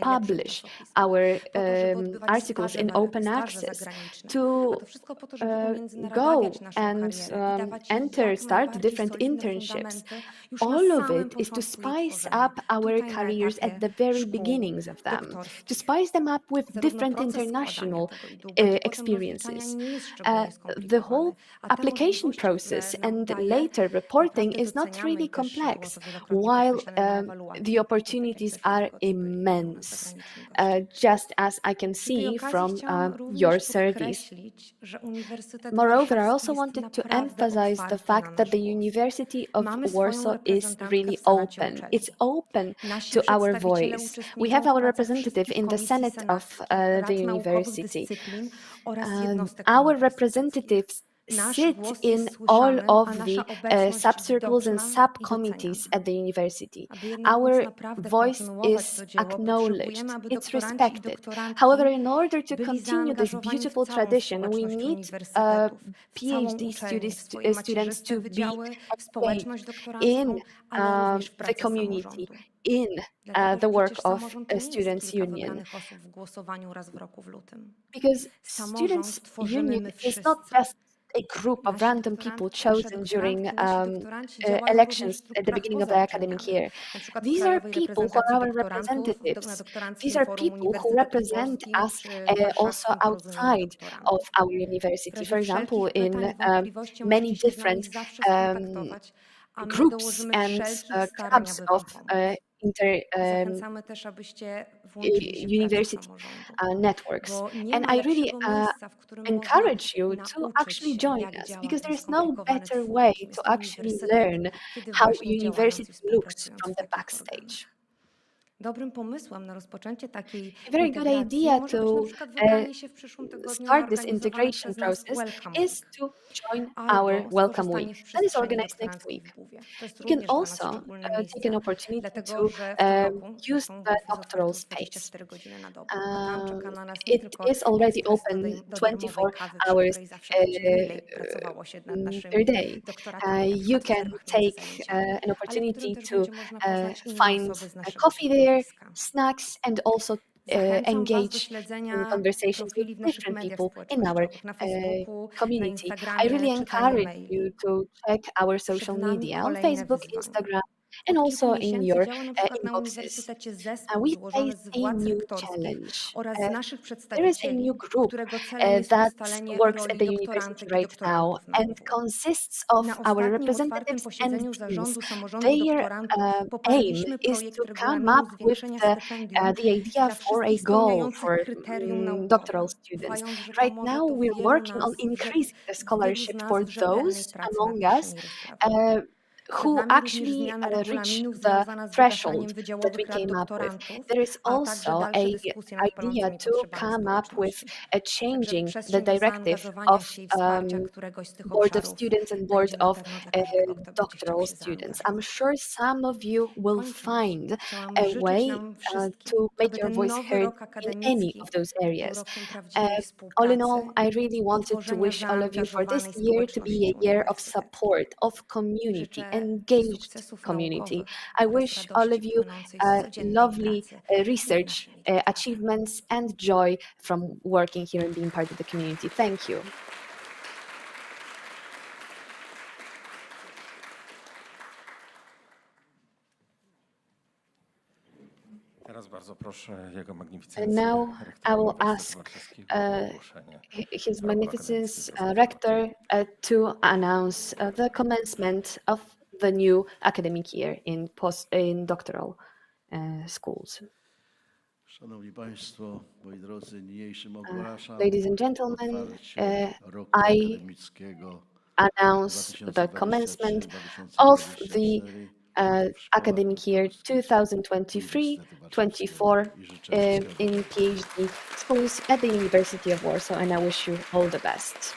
najlepszych publish czasopism, our po to, żeby odbywali articles staże in open staże access, zagraniczne. A to to wszystko wszystko po to, żeby go umiędzynarodawiać naszą and karierę i dawać jej enter, jak start najbardziej different solidne internships. fundamenty już na All of samym it is to początku jej spice tworzenia, up our tutaj na careers at etapie the very szkół beginnings of them, to doktorskich. spice them up with Zarówno different proces składania international tego IDUBA, jak i potem rozliczania experiences. nie jest Uh, szczególnie the skomplikowany, whole a te application możliwości, process które nam and daje, later reporting naprawdę is not doceniamy really i też było complex, to wielokrotnie while podkreślane na ewaluacji, the tak jak opportunities przed chwilą are tutaj byli u nas immense, zagraniczni goście. just as I can Przy tej see okazji from chciałam your również surveys. podkreślić, że Uniwersytet Moreover, I Warszawski also jest wanted to naprawdę emphasize the otwarty na fact that nasz the głos. University of Mamy swoją Warsaw is reprezentantkę really w Senacie open. uczelni. It's open Nasi to our przedstawiciele voice. We uczestniczą have w our pracach representative wszystkich in the komisji Senate of senackich, the rad naukowych university. dyscyplin oraz jednostek Our uniwersyteckich. representatives Nasz sit głos in jest all słyszany, of a the nasza obecność subcircles and widoczna i subcommittees doceniana. at the university. Aby jednak móc Our naprawdę voice kontynuować is to dzieło, acknowledged, potrzebujemy, aby it's doktoranci i respected. doktorantki However, in order to byli continue this zaangażowani w beautiful całą tradition, we społeczność need uniwersytetów, w całą PhD uczelnię, w students, swoje students macierzyste to be wydziały, w społeczność engaged in doktorancką, ale również w the pracę community, samorządu. in Dlatego, the że work przecież of samorząd to nie jest Students' kilka Union. wybranych osób w głosowaniu raz w roku w lutym. Because Samorząd Students' tworzymy Union my is not wszyscy. just a group of Nasi random people nasze chosen during doktorantki, nasi doktoranci działają również w elections at the strukturach beginning of poza the academic uczelniami. year. Na przykład w These are Krajowej people who Reprezentacji are our Doktorantów, na representatives. Doktoranckim These are Forum people who Uniwersytetów represent Polskich us czy also Warszawskim Porozumieniu outside Doktorantów. of our university. W For razie example, wszelkich in pytań, wątpliwości many możecie się z nami different zawsze um, skontaktować, a my groups dołożymy and wszelkich starań, clubs aby of wam pomóc. inter Zachęcamy też, abyście włączyli się w pracę university samorządu, networks. bo nie And ma I really lepszego miejsca, w którym można encourage you to nauczyć actually się, join jak us, działa because ten there is no skomplikowany better twór, way jakim to jest actually uniwersytet, learn kiedy how właśnie działając i university looks współpracując from w the takich backstage. organach. Dobrym pomysłem na rozpoczęcie takiej A very good integracji idea może być na to przykład wybranie się w przyszłym tygodniu na start this organizowany integration przez nas process Welcome is Week to join our albo Welcome skorzystanie Week w that is przestrzeni organized next doktoranckiej week. w Buwie. To jest You can również dla nas also szczególne take miejsce, an opportunity dlatego to że w tym roku use zresztą the Bów jest doctoral otwarty space. 24 godziny na dobę, bo tam czeka na nas nie It tylko is already ekspres open do darmowej 24 kawy, przy hours której zawsze będzie milej pracowało się nad per naszymi day. doktoratami, na You przykład w can przerwach między take zajęciami, an ale w opportunity którym też to będzie można poznać inne find osoby z a naszego coffee there, środowiska. snacks, and also Zachęcam Was do engage in śledzenia conversation with profili w naszych different mediach people in our społecznościowych, na Facebooku, na community. I really Instagramie, czytanie encourage you maili. to check our Przed social nami media on kolejne Facebook, wyzwania. Instagram, and Od kilku also in miesięcy your działa na przykład na inboxes. Uniwersytecie zespół We złożony face z a władz new rektorskich challenge. oraz z naszych There is a przedstawicieli, new group którego celem jest that ustalenie works at roli the university doktorantek i right now doktorantów and NWO. consists of Na our ostatnim otwartym representatives posiedzeniu and teams. zarządu samorządu Their doktorantów aim poparliśmy is to projekt come regulaminu up with zwiększenia the stypendium idea dla for a wszystkich goal spełniających for kryterium doctoral naukowe, students. ufając, że Right pomoże now, to we're wielu working on nas increasing the wielu z scholarship nas for w rzetelnej those pracy among nad us naszymi rozprawami. Przed who nami również actually zmiana reach regulaminów the związana z threshold wygaszaniem that we wydziałowych lat came up with. doktorantów, There is a także also dalsze dyskusje nad idea palącymi to potrzebami come up with społeczności. Także changing the przestrzeń do directive zaangażowania of się i wsparcia któregoś z tych Board of obszarów Students and Board będzie na of pewno dla każdego, kto będzie chciał doctoral się students. I'm zaangażować. sure some of you will Kończąc, find chciałam a życzyć way nam wszystkim, to make aby your ten voice nowy heard rok in any akademicki of those był areas. rokiem prawdziwej All in all, współpracy I really i wanted to tworzenia wish all of you for this zaangażowanej year to be społeczności a year of uniwersytetu. support, of community, Życzę engaged sukcesów community. naukowych I oraz wish all of radości you płynącej z codziennej lovely pracy nad research naszymi doktoratami. achievements and joy from working here and being part of the community. Thank you. Teraz bardzo proszę Jego And Magnificencję, now rektora I will Uniwersytetu ask Warszawskiego o ogłoszenie His roku Magnificence akademickiego. Rector to announce the commencement of the new academic year in doctoral schools. Szanowni Państwo, moi drodzy, niniejszym ogłaszam Ladies and gentlemen, otwarcie roku I akademickiego announce the commencement of the 2023-2024 academic year 2023-24 in PhD schools at the University of Warsaw, and I wish you all the best.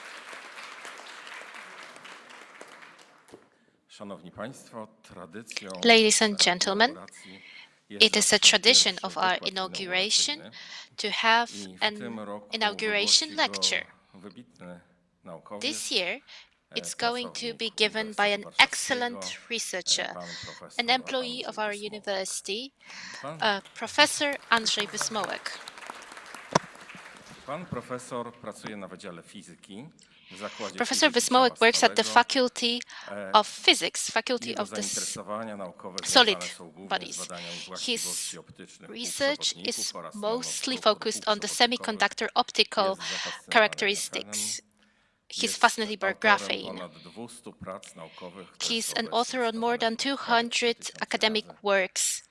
Szanowni Państwo, tradycją Ladies and gentlemen, inauguracji jest it is a zawsze tradition pierwszy of our wykład inauguration inauguracyjny to have i w an tym roku inauguration wygłosi go lecture. wybitny naukowiec, This year, it's going to be pracownik given by an Uniwersytetu excellent Warszawskiego, researcher, pan profesor an employee of Andrzej our Wysmołek. university, Pan Professor Andrzej Wysmołek. Pan profesor pracuje na Wydziale Fizyki w Zakładzie Professor Fizyki Wysmołek Ciała works at the Stałego. Faculty of Physics, Faculty Jego of the zainteresowania naukowe Solid związane są głównie z Bodies. badaniem His właściwości optycznych research półprzewodników is oraz mostly nanostruktur focused on the półprzewodnikowych. semiconductor optical Jest zafascynowany characteristics. grafelem. He's Jest fascinated by autorem graphene. ponad 200 prac naukowych, które He's są an obecnie author on more than cytowane prawie 200 3000 academic razy. works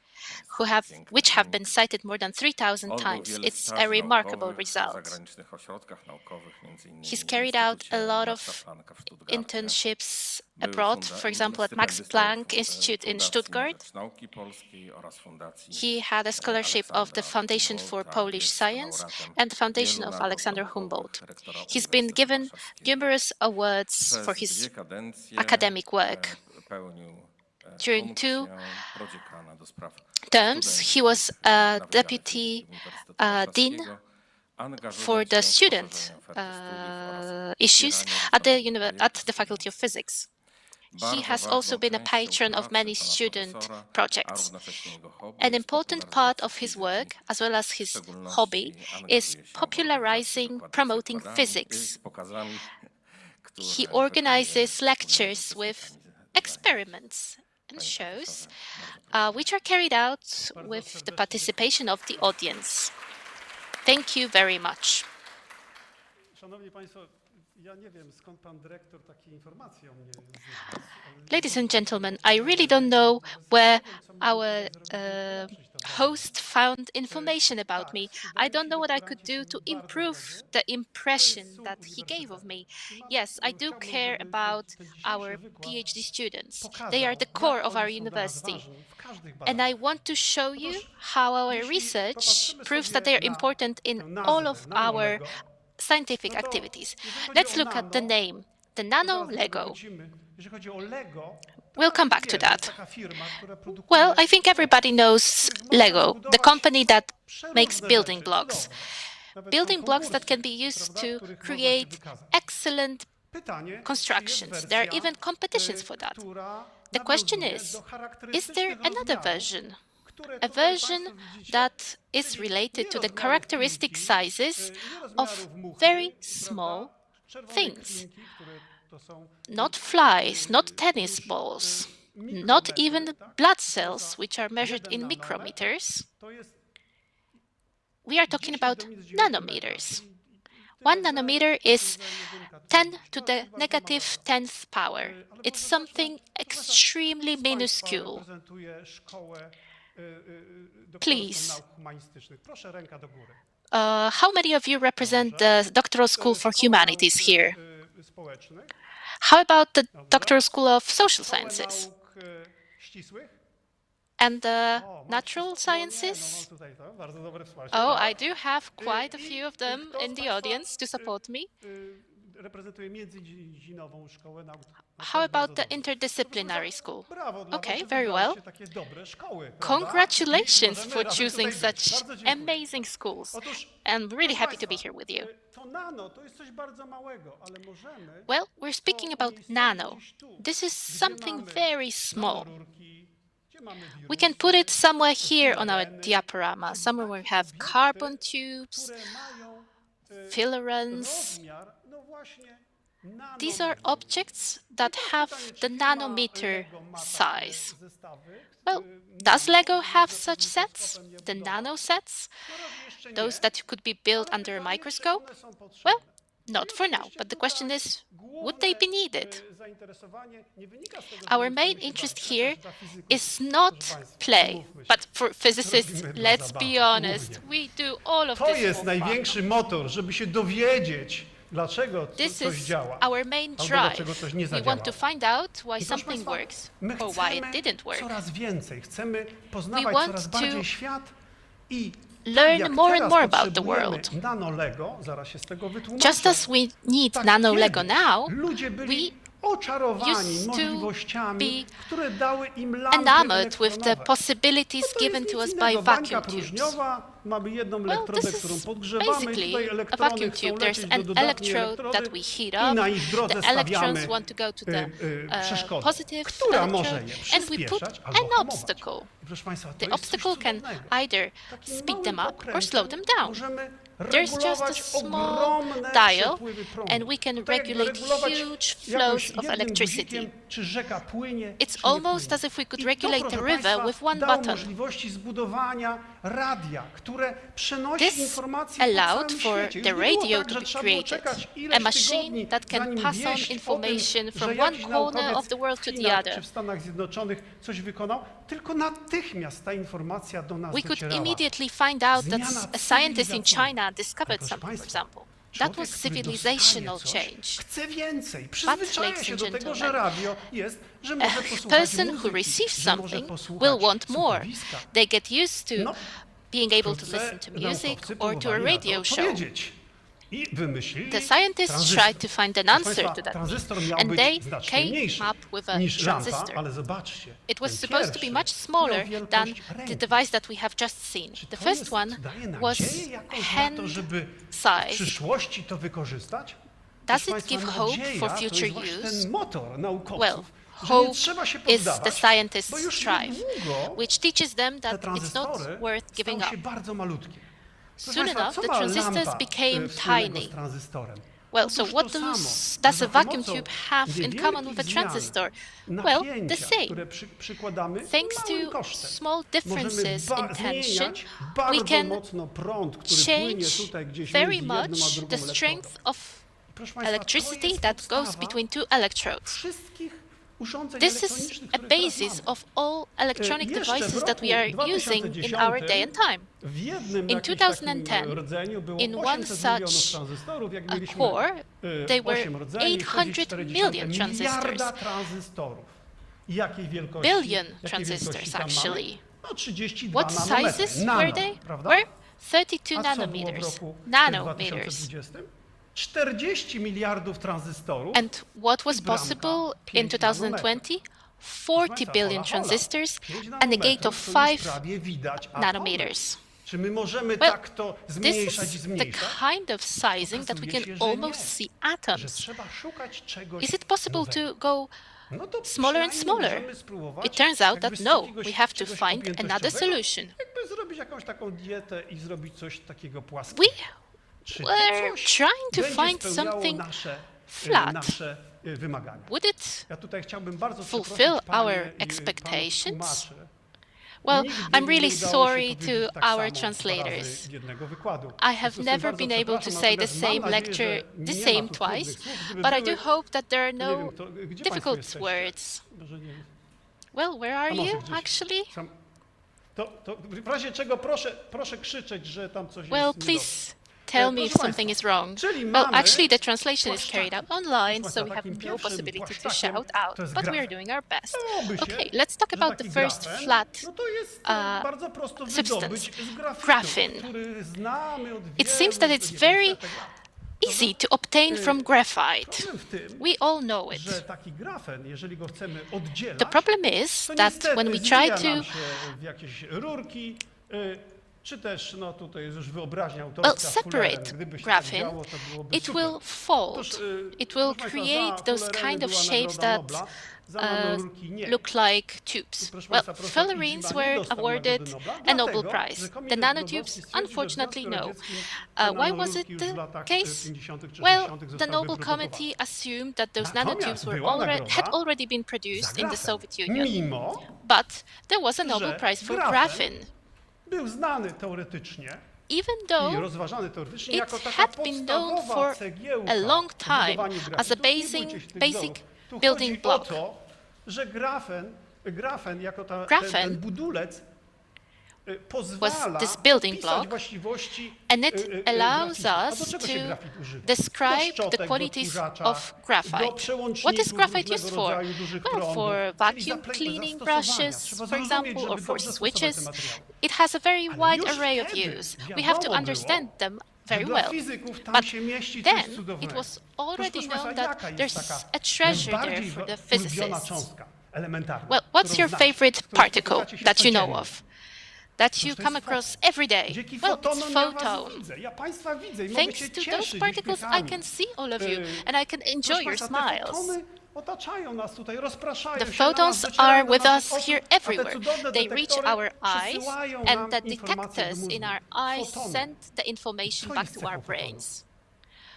Piękny which have been wynik. cited more than 3,000 Odbył times. wiele It's a staży remarkable naukowych w result. zagranicznych ośrodkach naukowych, między innymi He's w carried out a Instytucie lot Maxa of Plancka w Stuttgarcie. internships Był abroad, for example at Max stypendystą Planck Institute in Fundacji Stuttgart. na Rzecz Nauki Polskiej oraz Fundacji He had a scholarship of the Aleksandra Foundation for Humboldta. Polish Jest Science laureatem and the Foundation wielu of nagród Alexander naukowych Humboldt. rektora He's been Uniwersytetu given Warszawskiego. numerous awards Przez for his 2 kadencje academic work. pełnił During funkcję 2 prodziekana do spraw terms, he studenckich was na a Wydziale deputy Fizyki Uniwersytetu dean Warszawskiego. Angażował for the się w student poszerzenie oferty studiów oraz issues wspieranie at the różnorodnych at projektów the Faculty of studenckich. Physics. He Bardzo has ważną also been a częścią patron of pracy many pana student profesora, a projects. równocześnie jego hobby An jest important part popularyzacja of his fizyki. work, as well as W his szczególności hobby, angażuje is się w organizację popularizing, wykładów z promoting wykładami, physics. z pokazami, które He wykonuje organizes wspólnie lectures z with uczestnikami zajęć. experiments and Panie shows, profesorze, bardzo proszę. which are carried out with the participation of the audience. Thank you very much. Szanowni Państwo, ja nie wiem, skąd pan dyrektor takie informacje o mnie znalazł. Ladies and gentlemen, I really don't know where our host found information about me. I don't know what I could do to improve the impression that he gave of me. Yes, I do care about our PhD students. They are the core of our university. And I want to show you how our research proves that they are important in all of our scientific activities. Let's look at the name, the NanoLego. We'll come back to that. Well, I think everybody knows Lego, the company that makes building blocks. Building blocks that can be used to create excellent constructions. There are even competitions for that. The question is there another version? A version that is related to the characteristic sizes of very small things. Not flies, not tennis balls, not even blood cells, which are measured in micrometers. We are talking about nanometers. 1 nanometer is 10 to the negative 10th power. It's something extremely minuscule. Please, how many of you represent the Doctoral School for Humanities here? How about the Doctoral School of Social Sciences? And the Natural Sciences? Oh, I do have quite a few of them in the audience to support me. How about the interdisciplinary school? Okay, very well. Congratulations for choosing such amazing schools. I'm really happy to be here with you. Well, we're speaking about nano. This is something very small. We can put it somewhere here on our diaporama, somewhere where we have carbon tubes, filarons. These are objects that have the nanometer size. Well, does Lego have such sets? The nano sets? Those that could be built under a microscope? Well, not for now, but the question is, would they be needed? Our main interest here is not play, but for physicists, let's be honest, we do all of To this jest for fun. największy motor, żeby się dowiedzieć, dlaczego This coś is działa, our main albo drive. dlaczego coś nie We want zadziała. to find out why I proszę something Państwa, works my or why it chcemy didn't work. coraz więcej, chcemy We poznawać want coraz to bardziej świat i learn jak more and teraz more about the potrzebujemy world. NanoLego, zaraz się z tego wytłumaczę. Just as we need Tak NanoLego kiedyś now, ludzie byli we oczarowani used to możliwościami, be które dały im lampy enamored with the elektronowe. possibilities To jest given to nic us by innego. Bańka vacuum tubes. próżniowa, mamy jedną Well, elektrodę, this którą is podgrzewamy, i basically tutaj a elektrony vacuum chcą tube. There's lecieć do an dodatniej electrode that elektrody we heat i na up. ich drodze The electrons stawiamy want to go to the przeszkodę, positive która może electrode, je and we put przyspieszać albo an hamować. obstacle. I proszę Państwa, to The jest coś obstacle can cudownego. either Takim speed małym them up or okrętem slow them down. możemy There's just a regulować small ogromne dial, przepływy prądu. and we can To tak jakby regulate regulować huge jakoś flows of jednym electricity. guzikiem, czy rzeka płynie, It's czy nie almost płynie. as if we could I regulate to, the proszę river państwa, with one dało button. możliwości zbudowania radia, które przenosi This informacje po allowed całym for świecie. Już the nie było radio tak, to że be trzeba było created, czekać a ileś machine tygodni, that can zanim pass on wieść o information tym, from że one jakiś corner naukowiec of the world w to the Chinach other. czy w Stanach Zjednoczonych coś wykonał, tylko natychmiast ta informacja do nas We could docierała. immediately find out that Zmiana a scientist in cywilizacyjna. China discovered proszę something, for państwa, example. That Człowiek, was który civilizational dostanie coś, change. chce więcej, But, przyzwyczaja ladies się and do tego, że gentlemen, radio jest, że A może posłuchać person who muzyki, receives że może something posłuchać will want more. słuchowiska. They get used to No, being able to wkrótce listen to music naukowcy or to a próbowali na to radio show. odpowiedzieć. I wymyślili The scientists tranzystor. tried to find an Proszę answer państwa, to that tranzystor need, miał and być they znacznie came mniejszy up with a niż lampa, transistor. ale zobaczcie, It was ten supposed to be pierwszy much smaller miał wielkość than ręki. the device that we have just seen. Czy The to first jest, one daje was nadzieję jakąś na to, hand żeby w size. przyszłości to wykorzystać? Does Proszę it państwa, give hope nadzieja for to future jest właśnie use? ten motor naukowców, Well, że nie hope trzeba się is the poddawać, scientist's bo już strive, niedługo which teaches them te that it's not tranzystory worth giving stały się up. bardzo malutkie. Proszę Soon państwa, enough, co the ma transistors lampa, became wspólnego tiny. z tranzystorem? Well, so Otóż what to samo, does że a za vacuum pomocą tube have in common with a niewielkich zmian transistor? Well, the napięcia, same. które przykładamy Thanks małym to kosztem, small differences możemy in tension, zmieniać we bardzo can mocno prąd, który płynie change tutaj gdzieś very między jednym a much drugą the elektrodą. strength of Proszę państwa, to electricity jest that goes podstawa between two electrodes. wszystkich urządzeń This is elektronicznych, a które teraz basis mamy. of all electronic Jeszcze w devices that we roku are using in our day and time. W jednym In jakimś 2010, takim rdzeniu było in one 800 milionów such tranzystorów, jak a mieliśmy core, there were 8 rdzeni, 800 40 million miliarda transistors. tranzystorów. I jakiej wielkości? Billion jakiej transistors, wielkości tam actually. Mamy? No 32 What nanometry. sizes Nano, were they? prawda? Were 32 A co było w nanometers. roku Nanometers. 2020? 40 miliardów tranzystorów. And what was bramka possible in 5 2020? 40 billion transistors 5 and a gate of nanometrów, to już 5 prawie widać atomy. nanometers. Czy my możemy Well, tak to This zmniejszać i is the zmniejszać? kind of sizing that we Okazuje can się, że almost nie. see Że atoms. trzeba szukać czegoś Is it possible nowego. to go No to smaller and przynajmniej smaller? możemy spróbować It turns out jakby that z no, jakiegoś- we have to czegoś find another objętościowego, solution. Jakby zrobić jakąś taką dietę i zrobić coś takiego płaskiego. We Czy to were coś trying to będzie find spełniało something nasze flat. wymagania? Would it? Ja tutaj chciałbym bardzo fulfill przeprosić panie our i panów expectations? tłumaczy. Well, Nigdy I'm mi really nie udało się sorry powiedzieć to tak samo our 2 translators. razy jednego wykładu. I W have związku z tym never bardzo been able to przepraszam, say the natomiast mam same nadzieję, lecture że the nie ma same tu twice, trudnych słów. Gdyby but I były, do hope that there are nie no wiem, gdzie państwo difficult jesteście? words. Może nie wiem. Well, where are A może you gdzieś actually? sam- To w razie czego proszę krzyczeć, że tam coś Well, jest niedobrze. please tell me if Proszę something is państwa, wrong. czyli Well, mamy actually, the translation is płaszczaki. carried out online, Proszę so we państwa, have takim no pierwszym possibility to płaszczakiem shout out, to jest but we are grafen. doing our best. Dałoby się, Okay, let's talk że about the taki first grafen, flat no to jest bardzo prosto substance. wydobyć z grafitu, Graphene. który znamy od It seems that it's wielu very setek lat. easy to obtain from graphite. Problem w tym, We all know it. że taki grafen, jeżeli go chcemy oddzielać, The problem is to that niestety when we zwija try nam to się w jakieś rurki, czy też, no tutaj jest już wyobraźnia well, autorska z fulerem. separate Gdyby się tak graphene, działo, to byłoby it super. will fold. Otóż, It will proszę państwa, create za those fulereny kind of była shapes Nagroda that Nobla, za nanorurki nie. look like tubes. Proszę Well, państwa, prof. fullerenes Idziba nie were dostał awarded Nagrody Nobla, a Nobel dlatego, Prize. że The komitet nanotubes, nobelowski stwierdził, że w unfortunately, Związku no. Radzieckim te Why was nanorurki it już the w latach case? 50. czy Well, 60. the zostały Nobel wyprodukowane. Committee assumed that those Natomiast nanotubes were była had nagroda already been produced za in the grafen. Soviet Union. Mimo, But there was a Nobel że Prize for grafen graphene, był znany teoretycznie even i though rozważany teoretycznie it jako taka had been known podstawowa for cegiełka a long w time budowaniu as a grafitu. Nie bójcie się tych basic wzorów. Tu building chodzi block. o to, że grafen jako Grafen ten budulec pozwala this building opisać block, właściwości and it allows grafitu. A do us czego to się grafit używa? describe Do the szczotek, qualities do odkurzacza, of graphite. do przełączników What is graphite różnego used for? rodzaju dużych Well, prądów, for czyli vacuum zastosowania. cleaning Trzeba brushes, for zrozumieć, example, żeby or for dobrze stosować te switches. materiały. It has a very Ale wide już array of wtedy use. We have to wiadomo understand było, them że very dla well. fizyków tam But się mieści coś then cudownego. it was Otóż, already proszę known państwa, that jaka jest there's taka a treasure there najbardziej for the ulubiona physicists. cząstka elementarna, Well, what's którą your znacie, favorite z którą particle spotykacie się that you know codziennie? of? That you to jest come across every day? Dzięki Well, it's fotonom ja was photon. widzę, ja państwa widzę i mogę Thanks się to those cieszyć particles, I uśmiechami. can see all of you, Yy, and I can enjoy Proszę your państwa, te smiles. fotony otaczają nas tutaj, rozpraszają The się na nas, photons docierają are do with naszych us oczu, here a te everywhere. cudowne They reach detektory our eyes, przesyłają and nam the informacje do detectors in mózgu. our eyes Fotony. send the information Co back jest to cechą our fotonów? brains.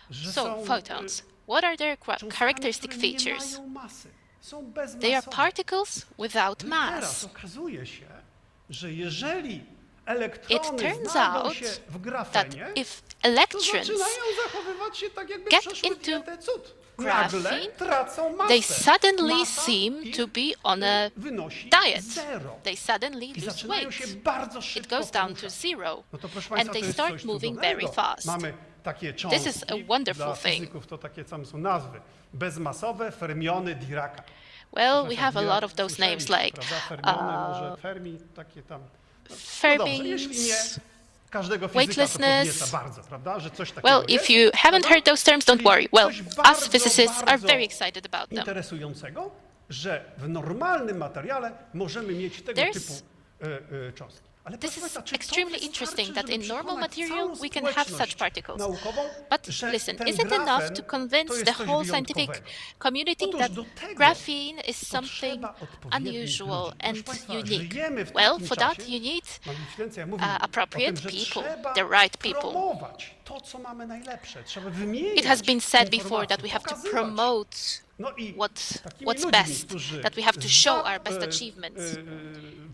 Że So, są, photons. What are their cząstkami, characteristic które nie features? mają masy, są They are bezmasowe. particles without No i teraz mass. okazuje się, że jeżeli It elektrony turns znajdą out się w that grafenie, if to electrons zaczynają zachowywać się tak, jakby get przeszły into dietę cud. Nagle graphene, tracą masę. they suddenly Masa seem ich to be on a wynosi diet. zero. They suddenly I lose zaczynają się weight. bardzo It szybko goes down to poruszać. zero. No to proszę And Państwa, they to jest start coś moving cudownego. very fast. Mamy takie cząstki, This is a wonderful dla thing. fizyków to takie same są nazwy. Bezmasowe fermiony Diraka. Well, we have a lot of those names like Prawda? Fermiony, może Fermi, takie tam. No dobrze, jeśli nie, Fermions. każdego fizyka to weightlessness. podnieca bardzo, prawda? Że coś takiego Well, jest, if you haven't prawda? heard those terms, don't Czyli worry. Well, coś us bardzo, physicists are bardzo very excited about them. interesującego, że w normalnym materiale możemy mieć tego There's- typu cząstki. Ale This proszę is Państwa, czy to extremely wystarczy, interesting that żeby in normal przekonać material całą we can have such społeczność particles. naukową, But że listen, ten is it enough grafen to to convince jest the coś whole scientific wyjątkowego? community Otóż that do tego graphene is something potrzeba odpowiednich unusual ludzi. Proszę and Państwa, unique? żyjemy w Well, takim for that czasie, you need Magnificencja mówi appropriate o tym, że people, trzeba the right people. promować to, co mamy najlepsze. Trzeba wymieniać It has been said before that informacje, we have to pokazywać. promote No i takimi what's ludźmi, best, którzy that we have to show our best za- achievements.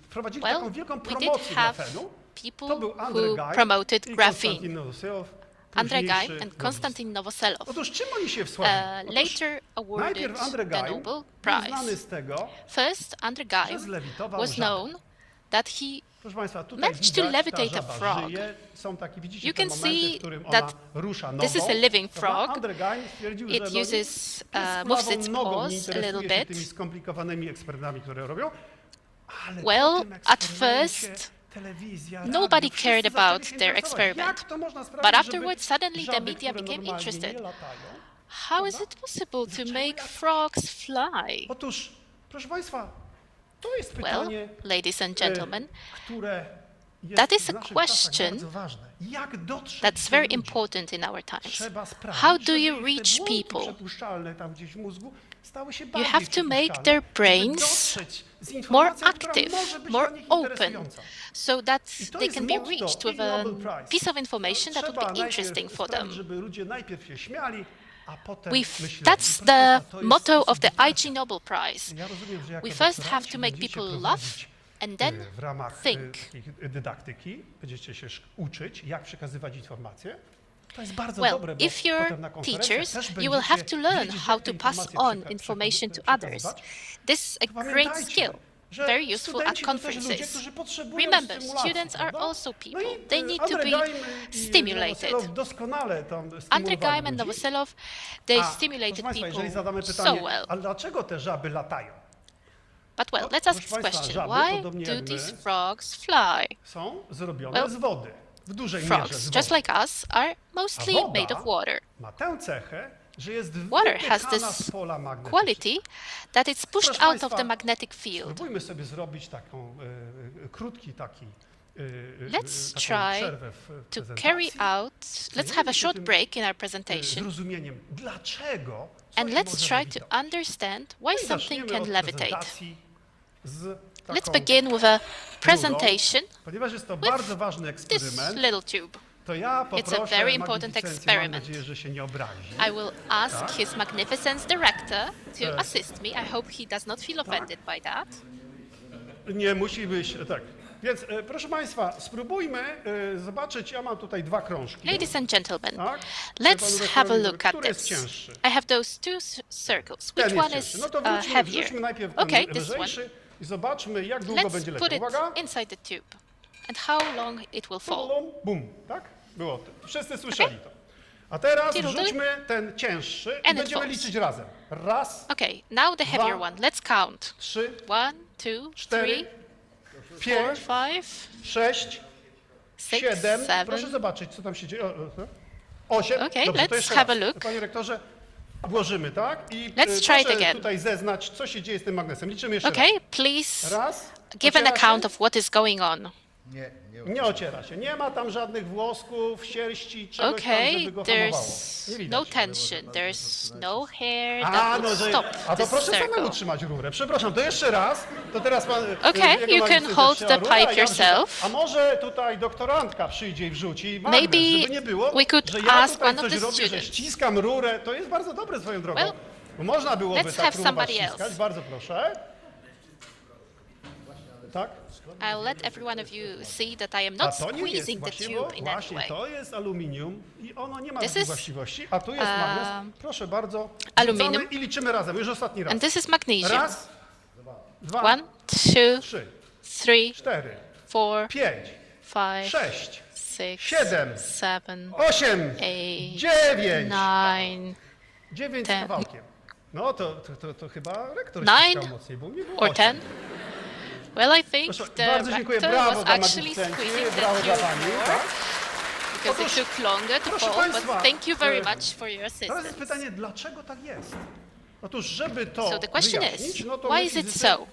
wprowadzili Well, taką wielką we did promocję have grafenu. people To był Andrzej who Gaj promoted i graphene. Konstantin Nowoselow, Andrzej Gaj późniejszy and Nobelista. Konstantin Novoselov, Otóż czym oni się wsławili? Otóż later awarded najpierw Andrzej the Gaj Nobel był znany Prize. z tego, First, Andrzej Gaj że zlewitował was żabę. known that he Proszę Państwa, tutaj managed to widać, levitate ta a żaba frog. żyje. Są takie, widzicie, You te can momenty, see w którym that ona rusza this is nogą, a living prawda? frog. Andrzej Gaj stwierdził, It że uses, no, moves sprawą its nogą paws nie a interesuje little się bit. tymi skomplikowanymi eksperymentami, które robią. Ale Well, po tym at eksperymencie first, telewizja, nobody radio, wszyscy cared zaczęli about się their interesować. experiment. Jak to można But sprawić, afterwards, żeby suddenly the żaby, media które became normalnie interested. nie latają? How is it possible to make frogs fly? Otóż, proszę Państwa, to jest Well, pytanie, ladies and gentlemen, które jest that is w a naszych czasach question bardzo ważne. Jak dotrzeć that's do very ludzi? important in our times. Trzeba sprawić, How do żeby you ich te reach błąki people? przepuszczalne tam gdzieś w mózgu stały się You bardziej have to make przepuszczalne, their żeby brains dotrzeć z more informacją, która active, może być more dla nich open, interesująca. so that I to they jest can be motto reached with i a Nobel Prize. piece of information that Trzeba would be najpierw interesting for sprawić, them. żeby ludzie najpierw się śmiali, a potem We've, myśleli. that's Proszę the Państwa, to jest motto sposób of the dotarcia. IG Nobel Prize. Ja rozumiem, że jako We first have doktoranci to make będziecie people laugh prowadzić, and then w ramach think. takiej dydaktyki, będziecie się uczyć, jak przekazywać informacje. To jest bardzo Well, dobre, bo if you're potem na konferencjach teachers, też you will have będziecie to learn wiedzieć, how jak te to pass informacje on przeka- information to przekazywać. others. This is a Tylko great pamiętajcie, skill, że very useful at studenci to też ludzie, conferences. którzy potrzebują Remember, stymulacji, students are prawda? also people. No i, They need to Andrzej be Gajm i stimulated. Nowoselow doskonale tam Andrzej stymulowali Gajm and ludzi. Novoselov, they A, stimulated proszę Państwa, jeżeli people zadamy so pytanie, well. ale dlaczego te żaby latają? But well, No, let's ask proszę this Państwa, question. żaby, Why podobnie do jak my, these frogs fly? Są zrobione Well, z wody, w dużej mierze Frogs, z just wody. like us, are mostly woda made of water. Ma tę cechę, że jest Water has wypychana this z pola magnetycznego. quality that it's pushed Proszę out of Państwa, the magnetic field. Spróbujmy sobie zrobić taką krótki taki Let's taką try przerwę w To prezentacji. carry out, let's have a short break in our presentation Zrozumieniem, dlaczego and coś let's może try lewitować. to understand why No i something zaczniemy can od levitate. prezentacji z Let's taką begin with a rurą. presentation Ponieważ jest to bardzo ważny this eksperyment, little tube. to ja poproszę very important Magnificencję, experiment. mam nadzieję, że się nie obrazi. I will ask His Magnificence Director to Tak. assist me. I hope he does not feel offended by that. Nie musi być, tak. Więc proszę Państwa, spróbujmy zobaczyć, ja mam tutaj dwa krążki. Ladies and gentlemen, Tak? let's have a look at Który jest this. cięższy? I have those two circles. Ten Which jest one cięższy. is No to wróćmy, heavier? wrzućmy najpierw ten Okay, this one. lżejszy i zobaczmy, jak długo będzie Let's leciał. put it Uwaga! inside the tube. And how long it will fall. Bum, bum, tak? Było to. Wszyscy słyszeli to. A teraz Tiddle-doo. wrzućmy ten cięższy i And it będziemy falls. liczyć razem. Raz, Okay, now the heavier Dwa. one. Let's count. 3, 1, 2, 3, 4, 4, 5, 5, 6, 6, 7. 7. Proszę zobaczyć, co tam się dzieje. 8. Okay, Dobrze, to let's jeszcze have a raz. look. Panie rektorze, włożymy, tak? I Let's try it proszę again. tutaj zeznać, co się dzieje z tym magnesem. Liczymy jeszcze Okay, raz. please Raz. give an Otwiera się. account of what is going on. Nie ociera się. Nie ma tam żadnych włosków, sierści, czegoś tam, Okay, żeby go hamowało. there's Nie no widać. tension. There's no hair A, that no, would że, stop a to this proszę samemu circle. trzymać rurę. Przepraszam, to jeszcze raz. To teraz pan... Okay, jego you magister can hold trzyma the rurę, a pipe ja wrzucam. yourself. A może tutaj doktorantka przyjdzie i wrzuci magnes, Maybe żeby nie było, we could że ja ask tutaj one of coś the robię, że students. ściskam rurę. To jest bardzo dobre swoją drogą. Well, Bo można byłoby let's tak have próbować somebody ściskać. else. Bardzo proszę. Tak? I'll let every one of you see that I am A not to nie jest squeezing the właśnie, tube in any właśnie way. to jest aluminium i ono nie ma This takich is, właściwości. A tu jest magnes. Proszę bardzo. aluminium. Wrzucamy i liczymy razem. Już ostatni raz. And this is magnesium. Raz, dwa, 1, 2, trzy, 3, cztery, 4, pięć, 5, sześć, 6, siedem, 7, 8, 8, 9. 9, 9 z 10. kawałkiem. No to chyba rektor Nine ściskał mocniej, bo mnie było or 8. 10. Well, I think Proszę, the bardzo dziękuję. rector Brawo was dla actually magistrzenki. squeezing the Brawo dla tube pani. more Tak? because Otóż, it took longer to proszę fall, państwa, but thank you very e, much for your Teraz jest assistance. pytanie, dlaczego tak jest? Otóż, żeby to So the question wyjaśnić, is, no to why my is it fizycy, so?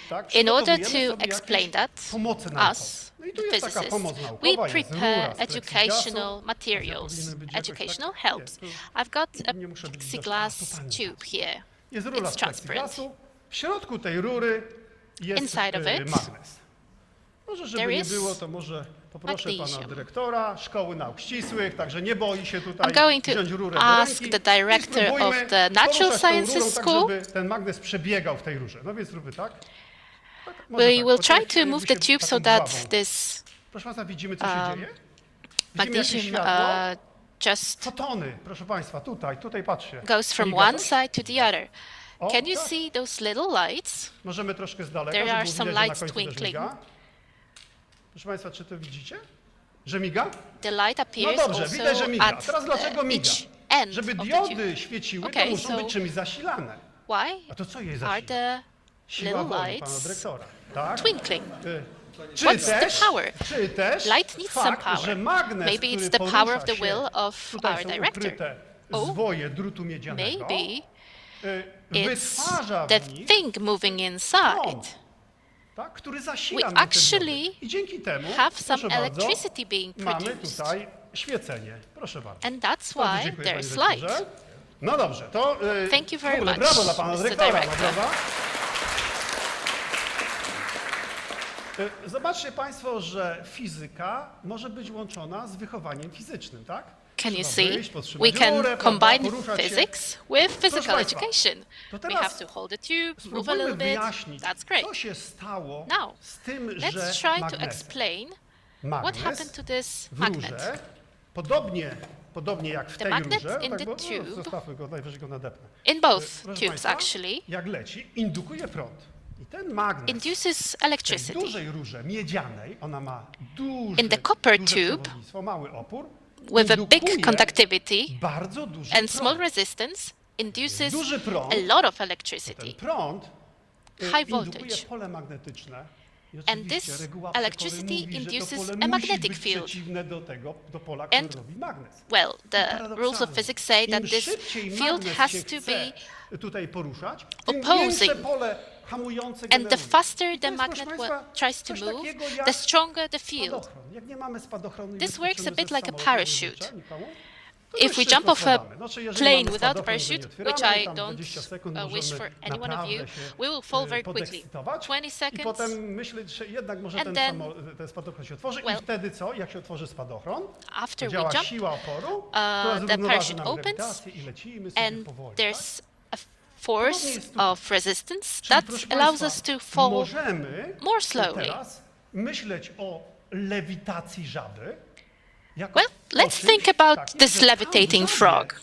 tak, In order przygotowujemy to sobie explain jakieś that, pomoce naukowe. us, No i tu the jest taka physicists, pomoc we naukowa, jest rura prepare z plexiglasu. educational materials, Powinny być jakoś educational tak- helps. nie, tu I've got a nie muszę być plexiglass widoczna. A, tu pani tube here. Jest rura It's z transparent. plexiglasu. W środku tej rury jest Inside of it, magnes. Może, żeby there nie is było, to może poproszę pana magnesium. dyrektora Szkoły Nauk Ścisłych, także nie boi się tutaj I'm going to wziąć rurę do ask ręki the i director spróbujmy of the Natural poruszać tą Sciences rurą, tak, School. żeby ten magnes przebiegał w tej rurze. No więc zróbmy tak. Tak, może We tak, will bo try tak to jakby move się the tube so taką that buławą. this Proszę państwa, widzimy co się dzieje? Widzimy jakieś magnesium światło? just Fotony, proszę państwa, tutaj patrzcie. goes from Miga one coś? side to the other. O, Can you tak. see those little lights? Możemy troszkę z daleka, There żeby are było some widać, że na lights końcu też twinkling. miga. Proszę państwa, czy to widzicie? Że miga? The light No appears dobrze, also widać, że miga. at Teraz dlaczego miga? each end Żeby of the diody tube. świeciły, Okay, to muszą so być czymś zasilane. Why A to co je are zasila? the Siła little woli pana lights dyrektora. Tak? twinkling? Czy What's the też, power? Czy też Light needs some fakt, power. że magnes, Maybe który it's the power porusza of the się, will of tutaj our są director. ukryte Oh, zwoje drutu miedzianego, Maybe wytwarza it's the w nich thing moving inside. prąd, tak, który zasila We nam te actually diody. I dzięki temu, have some proszę bardzo, electricity being mamy produced. tutaj świecenie. Proszę bardzo. And that's Bardzo why dziękuję, there's panie light. dyrektorze. No dobrze, to Thank you w very ogóle much, brawo dla pana Mr. dyrektora, no, Director. prawda? Zobaczcie państwo, że fizyka może być łączona z wychowaniem fizycznym, tak? Can you Trzeba see? wyjść, We podtrzymać can rurę, prawda, combine poruszać się. physics with physical państwa, education. to We teraz have to hold the tube, move a Spróbujmy little bit. wyjaśnić, That's great. co się stało Now, z tym, let's że try to magnesem. explain what Magnes happened to this w magnet. rurze, podobnie jak w The tej magnet rurze, in tak, the bo, tube- zostawmy go, najwyżej go nadepnę. In both Proszę tubes, państwa, actually, jak leci, indukuje prąd. I ten magnes induces w tej electricity. dużej rurze miedzianej, ona ma In the copper duże tube, przewodnictwo, mały opór, with a big indukuje conductivity bardzo duży and small prąd. resistance, induces Duży prąd, a lot of ten electricity. prąd High indukuje voltage. pole magnetyczne. I And oczywiście this reguła electricity przekory mówi, że to induces pole a musi magnetic być field. przeciwne do pola, które And, robi magnes. well, I the rules of paradoksalnie, physics say that im this szybciej field magnes has się to chce be tutaj poruszać, tym opposing. większe pole hamujące And the generuje. faster To the jest, magnet proszę państwa, tries to coś move, takiego jak the stronger the field. spadochron. Jak nie mamy spadochronu i This works a wyskoczymy bit ze like a samolotu, parachute. nie Nikomu, to If dość we szybko jump off a spadamy. Znaczy, jeżeli plane mamy without a spadochron, to nie parachute, otwieramy, which I tam don't 20 sekund wish możemy for any one of naprawdę you, się, we will fall very quickly. podekscytować 20 I seconds. potem myśleć, że jednak może And ten spadochron się otworzy well, i wtedy co? Jak się otworzy spadochron, After we działa jump, siła oporu, która the zrównoważy parachute nam opens grawitację i lecimy sobie and powoli. Tak? there's a force jest tutaj. of resistance Czyli, that proszę allows państwa, us to fall możemy more slowly. teraz myśleć o lewitacji żaby. Jako Well, o let's czymś think about takim, this że tam levitating w żabie, frog.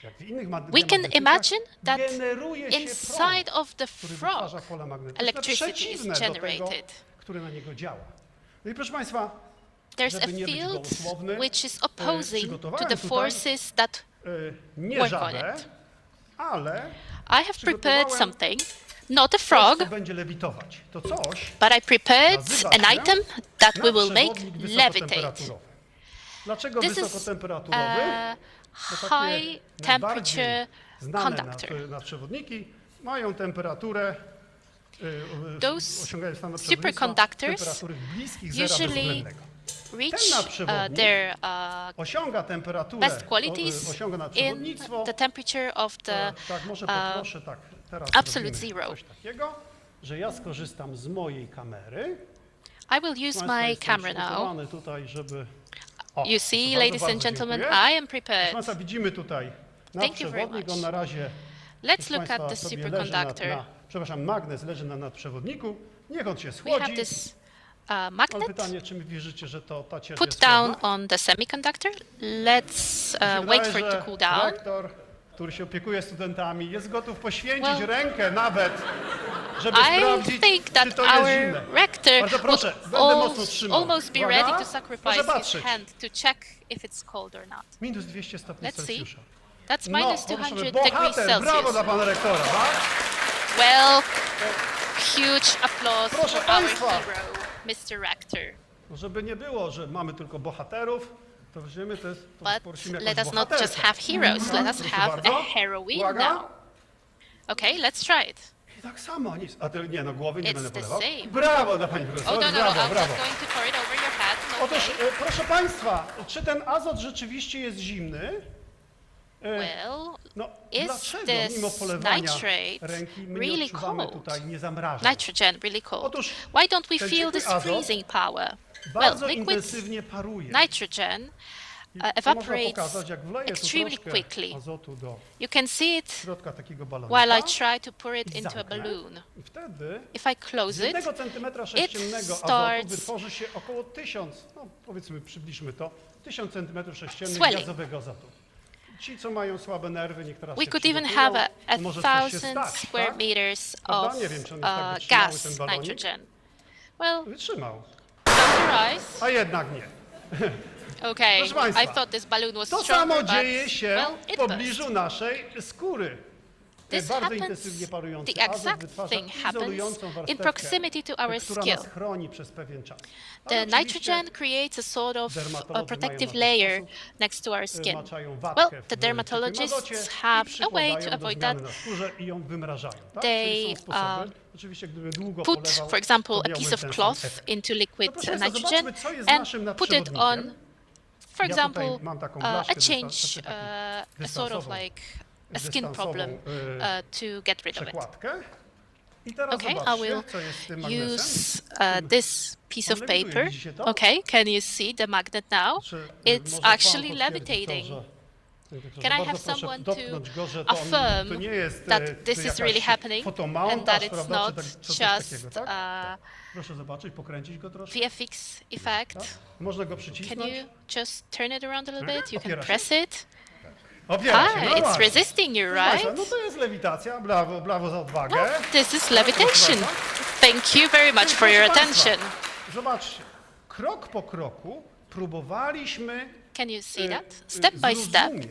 jak w innych We can magnetyzmach, imagine that generuje się inside prąd, of the który frog, wytwarza pola magnetyczne electricity is przeciwne do tego, generated. które na niego działa. No i proszę Państwa, There's a żeby nie być field gołosłowny, which is opposing to przygotowałem the tutaj, forces that nie work on żabę, it. ale I have prepared przygotowałem something, not a coś, frog, co będzie lewitować. To coś but I prepared nazywa an się item that we will make nadprzewodnik levitate. wysokotemperaturowy. Dlaczego This is wysokotemperaturowy? a Bo takie high temperature najbardziej znane conductor. nadprzewodniki mają temperaturę those osiągają stan superconductors temperatury bliskich zera usually bezwzględnego. reach Ten nadprzewodnik their osiąga temperaturę, best qualities osiąga in nadprzewodnictwo. the temperature of the Tak, może poproszę, tak, teraz absolute zrobimy zero. coś takiego, że ja skorzystam z mojej kamery. I will use my Jestem camera now. przygotowany tutaj, żeby... You see, bardzo, ladies and bardzo gentlemen, dziękuję. I am Proszę prepared. Państwa, widzimy tutaj Thank you very nadprzewodnik, on much. na razie, Let's proszę look at Państwa, the sobie leży superconductor. przepraszam, magnes leży na nadprzewodniku, niech on się We have schłodzi. this Ale magnet pytanie, czy my wierzycie, że ta ciecz put jest down chłodna? on the semiconductor. Let's Mi się wait wydaje, for it to że cool down. rektor, który się opiekuje studentami, jest gotów poświęcić Well, rękę nawet, żeby I sprawdzić, think czy that to jest our zimne. rector Bardzo proszę, would będę mocno trzymał. almost be Uwaga, ready to proszę sacrifice his patrzeć. hand to check if it's cold or not. Minus 200 stopni Let's see. Celsjusza. That's No, minus proszę, 200 bohater, degrees brawo Celsius. dla pana rektora, tak? Well, huge applause Proszę for our państwa. hero, Mr. Rector. No, żeby nie było, że mamy tylko bohaterów, to weźmiemy to But poprosimy let jakąś us not just bohaterkę. have heroes, let us Proszę have bardzo. a heroine Uwaga. now. Okay, let's try it. I tak samo, nic. A ty nie, no głowy nie It's będę the polewał. same. Brawo dla pani Oh, profesor, no, brawo, I'm brawo. not going to pour it over your head. No, Otóż, okay. proszę państwa, czy ten azot rzeczywiście jest zimny? Well, No, is dlaczego this mimo polewania nitrate ręki my nie really odczuwamy cold? tutaj niezamrażeń? Nitrogen really cold. Otóż Why don't we ten feel ciepły this azot freezing power? Well, Bardzo liquid intensywnie paruje. nitrogen I to można evaporates pokazać, jak wleję tu extremely troszkę quickly. azotu do You can see it środka takiego balonika. while I try to pour it i into a zamknę. balloon. I wtedy If I z close it, 1 centymetra sześciennego azotu starts wytworzy się około 1000, no powiedzmy, przybliżmy to, 1000 centymetrów sześciennych swelling. gazowego azotu. Ci, co mają słabe nerwy, niech teraz we się could even przygotują, have a może coś się 1,000 stać, square tak? meters Prawda? of Nie wiem, czy on jest tak wytrzymały, gas ten balonik. nitrogen. Well, Wytrzymał, close your eyes. a jednak nie. Okay, Proszę państwa, I thought this balloon was To stronger, samo but dzieje się well, w it pobliżu burst. naszej skóry. This Bardzo happens, intensywnie parujący the azot exact wytwarza thing happens izolującą in warstewkę, proximity to our która skin. nas chroni przez pewien czas. The Ale oczywiście nitrogen creates a sort of dermatolodzy protective mają na to layer sposób, next to our skin. maczają watkę Well, w the ciepłym dermatologists azocie have i a way to przykładają do avoid zmiany that. na skórze i ją wymrażają. Tak? They, Czyli są sposoby. Oczywiście, gdyby długo Put, polewał, for example, to a miałbym piece of ten sam cloth efekt. into liquid No proszę państwa, nitrogen zobaczmy, co jest and naszym put it on, nadprzewodnikiem. for Ja tutaj example, mam taką a blaszkę change, taki a sort of dystansową- like a skin dystansową, problem to get rid of it. przekładkę. I teraz Okay, I zobaczcie, will co jest z tym magnesem. use this piece of On lewituje, paper. widzicie to? Okay, can you see the magnet now? Czy, It's może pan actually potwierdzi levitating. To, że Can I bardzo have proszę someone to dotknąć go, że to, affirm to nie jest that this to is really jakaś happening fotomontaż, and that it's prawda, not czy coś just takiego, tak? Tak. Proszę zobaczyć, pokręcić go troszkę. VFX effect? Tak? Można go Can przycisnąć. you just turn it around a little bit? You can Opiera się. press it. Opiera się, Ah, no it's właśnie. resisting you, Proszę państwa, right? no to jest lewitacja, brawo, brawo za odwagę. Oh, this is levitation. bardzo. Thank you very much for your Proszę państwa, attention. Zobaczcie, krok po kroku próbowaliśmy Can you see that? Step by step, zrozumieć,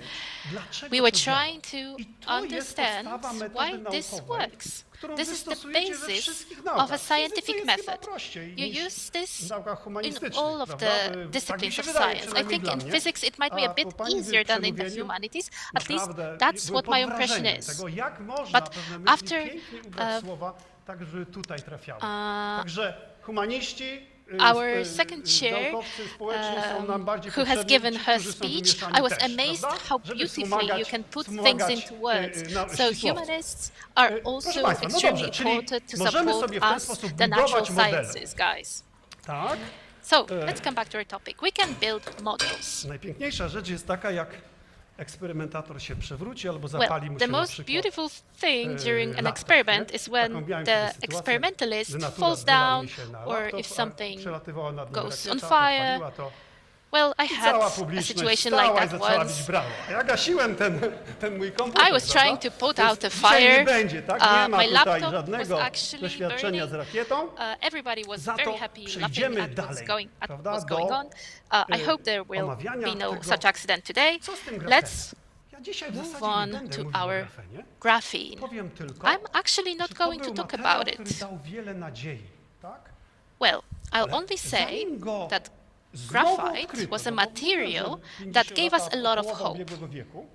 dlaczego we were to działa. trying to I to jest understand podstawa metody why this naukowej, works. którą This wy is the stosujecie we basis wszystkich naukach. of a W scientific fizyce jest chyba method. prościej You niż use this w naukach in humanistycznych, all of prawda? the Tak mi disciplines się of wydaje, science. I przynajmniej think dla in mnie. physics it might be a A bit po pani easier than in the przemówieniu humanities. At least naprawdę that's byłem what pod my impression wrażeniem is. tego, jak można But pewne myśli after, pięknie ubrać słowa, tak żeby tutaj trafiały. Także humaniści, Our second chair, naukowcy społeczni są nam bardziej who has potrzebni, given ci, her którzy są speech, wymieszani I was też, amazed prawda? how Żeby beautifully you can put things wspomagać, into words. So ścisłowców. humanists are Proszę also państwa, no extremely dobrze, czyli important to możemy support sobie w ten us, sposób the natural budować modele. sciences, guys. Tak? So let's come back to our topic. We can build models. Najpiękniejsza rzecz jest taka, jak eksperymentator się przewróci albo Well, zapali mu the się na most przykład beautiful thing during an laptop, experiment nie? is Taką when miałem the kiedyś sytuację, experimentalist że natura falls zbylała down mi się na or laptop, if a something przelatywała nad nim goes rakieta, on fire. podpaliła to. Well, I I had cała a publiczność situation stała like i that zaczęła bić once. brawo. A ja gasiłem ten mój komputer, I was prawda? trying to put Więc out the dzisiaj nie fire. będzie, tak? Nie ma My tutaj laptop was żadnego actually doświadczenia z burning. rakietą. Everybody was Za very to happy laughing przejdziemy at dalej, prawda, what's going do, on. I hope there will omawiania be no tego, such accident today. Co z tym grafenem? Let's Ja dzisiaj w move zasadzie on nie będę to mówił o our grafenie. graphene. Powiem tylko, I'm actually not że to going to był talk materiał, about który it. dał wiele nadziei, tak? Well, I'll Ale only say zanim go that znowu graphite odkryto, was a bo mówiłem, że material 50 that gave us lat a lot of połowa hope. ubiegłego wieku,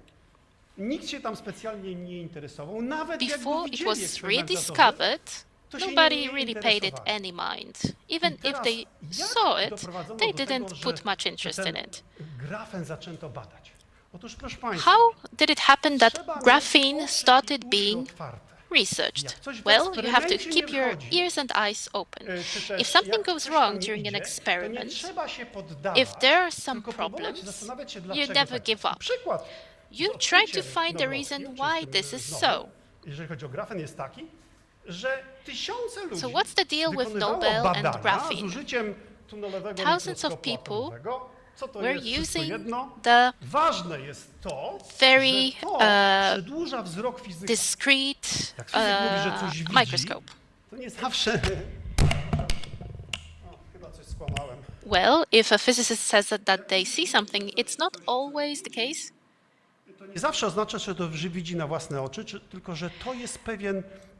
nikt się tam specjalnie nie interesował, nawet jak go Before it widzieli was eksperymentatorzy, rediscovered, to się Nobody nie really paid it interesowali. any mind. Even if Teraz they jak saw it, doprowadzono they do tego, didn't że put much interest ten in it. grafen zaczęto badać? Otóż, proszę Państwa, How did it happen that trzeba mieć graphene oczy started i uszy being otwarte. researched? Jak coś w Well, you have to eksperymencie keep nie your wychodzi, ears and eyes open. czy też If something jak goes coś tam wrong nie during an idzie, to nie experiment, trzeba się poddawać, if there are some tylko próbować problems, zastanawiać się, you dlaczego never tak give jest. up. Przykład You z try to odkryciem find the nowowskim, reason czy z why tym this is nowym, so. jeżeli chodzi o grafen, jest taki, że tysiące ludzi So what's the deal with wykonywało Nobel and badania graphene? z użyciem tunelowego Thousands of mikroskopu people atomowego. Co to were jest? Wszystko using jedno. the Ważne jest to, very że to przedłuża wzrok fizyka. discrete Jak fizyk mówi, że coś widzi, microscope. to nie zawsze... O, chyba coś skłamałem. Well, if a physicist says that they see something, it's not always the case. To nie zawsze oznacza, że to widzi na własne oczy, tylko że to jest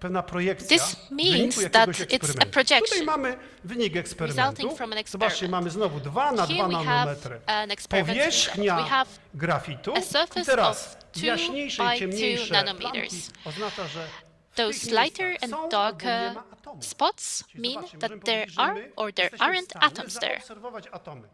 pewna projekcja This w means wyniku that jakiegoś it's a eksperymentu. projection Tutaj mamy wynik eksperymentu. resulting from an Zobaczcie, experiment. mamy znowu 2 na 2 Here we have nanometry. an experiment result. We Powierzchnia have grafitu a i surface teraz of 2 jaśniejsze by i 2 ciemniejsze nanometers. plamki oznacza, że w Those tych lighter miejscach and są albo darker nie ma atomów. spots Czyli mean zobaczcie, that możemy there powiedzieć, że are my or there jesteśmy w aren't stanie atoms there. zaobserwować atomy.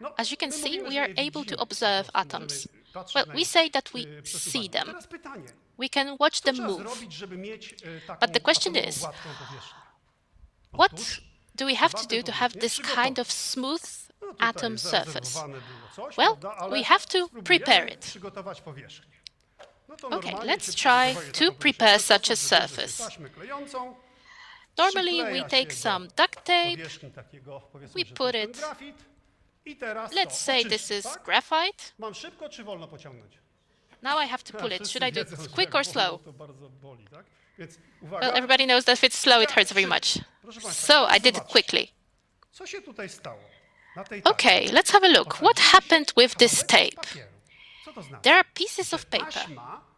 No, As you can my see, mówimy, we że are je able to widzimy, observe po prostu atoms. możemy patrzeć Well, na we ich, say that we przesuwanie. see them. Teraz pytanie. We can watch Co them trzeba move. zrobić, żeby mieć taką But the question atomową is, gładką powierzchnię? What Otóż do we have to trzeba do tę to have powierzchnię this kind of przygotować. smooth No tutaj atom surface? zarezerwowane było coś, Well, prawda? Ale we have to spróbujemy prepare it. przygotować powierzchnię. No to Okay, normalnie let's się try przygotowuje to taką powierzchnię prepare w ten such a sposób, że bierze się surface. taśmę klejącą, Normally, przykleja we się take do some duct tape. powierzchni takiego, powiedzmy, we że to put jest ten it- grafit. I teraz Let's co? say Oczyścić, this is tak? graphite. Mam szybko czy wolno pociągnąć? Now I have to pull it. Wszyscy Should I do wiedzą, it że quick jak or slow? wolno, to bardzo boli, tak? Więc uwaga. Well, everybody knows that if it's slow, it hurts very much. Proszę państwa, So teraz I did it zobaczcie, quickly. Co się tutaj stało? Na tej Okay, taśmie let's have a look. What osadziliśmy happened with this kawałek tape? papieru. Co to znaczy? There are pieces of Że paper. taśma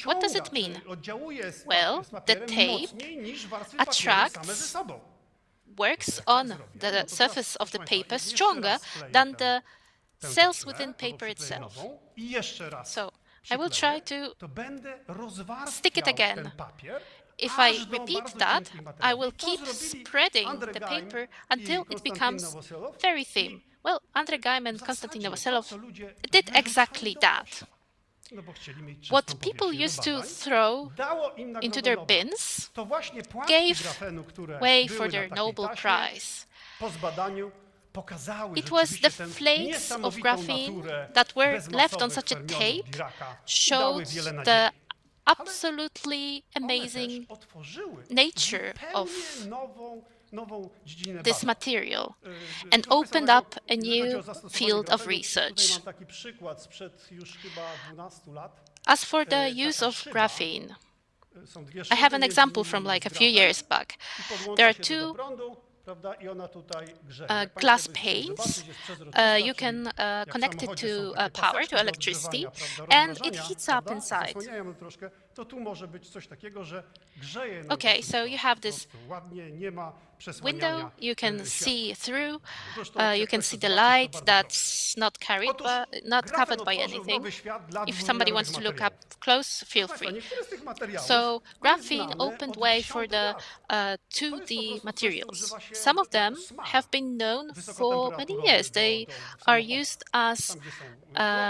What does it przyciąga, mean? czy oddziałuje z, Well, z papierem the tape mocniej niż warstwy papieru attracts same ze sobą. Works on the surface of the paper stronger than the cells within paper itself. I jeszcze raz So I will przykleję, try to to będę rozwarstwiał stick it again. ten papier, If aż I do repeat bardzo that, cienkich I materiałów. will I to keep zrobili spreading Andrzej the Geim paper i until it Konstantin becomes Nowoselow. very I thin. Well, Andrzej Geim and w Konstantin zasadzie Nowoselow to, co ludzie did wyrzucali exactly do that. kosza, no bo chcieli mieć What czystą people powierzchnię used do to badań, throw dało im into nagrodę their Nobla. bins To właśnie płatki gave grafenu, które way były for na their takiej Nobel taśmie, Prize. po zbadaniu pokazały It was the rzeczywiście tę flakes of niesamowitą graphene naturę that were left on bezmasowych such a fermionów tape Diraka i dały showed wiele the nadziei. absolutely One amazing też otworzyły nature zupełnie of nową dziedzinę this badań. material Proszę and państwa, opened no, up a jeżeli chodzi o new zastosowanie field of grafenu, research. Tutaj mam taki przykład sprzed już chyba 12 lat. As for the taka use of szyba. graphene, Są dwie I szyby, have an między example nimi from jest like a few grafen years back. i podłącza There are się do two prądu, prawda, i ona tutaj grzeje. uh, Jak państwo glass by chcieli panes. zobaczyć, jest przezroczysta, You czyli can jak w connect it samochodzie są to takie power, paseczki to do electricity, odgrzewania, prawda, and it rozmrażania, heats prawda, up inside. zasłaniają ją troszkę, to tu może być coś takiego, że grzeje nam to Okay, wszystko so you have po this prostu ładnie, nie ma przesłaniania window you can światła. see through. Otóż to, You jak can ktoś see to the zobaczy, to light bardzo proszę. that's not carried, Otóż not grafen covered by otworzył anything. nowy świat dla If somebody dwuwymiarowych wants to look up materiałów. close, feel Proszę państwa, free. niektóre z tych materiałów So były graphene znane opened od way for the dziesiątek lat. 2D coś, co materials. używa się Some of jako them smak have been known for many wysokotemperaturowy years. They do are samochodów. used as Tam, gdzie są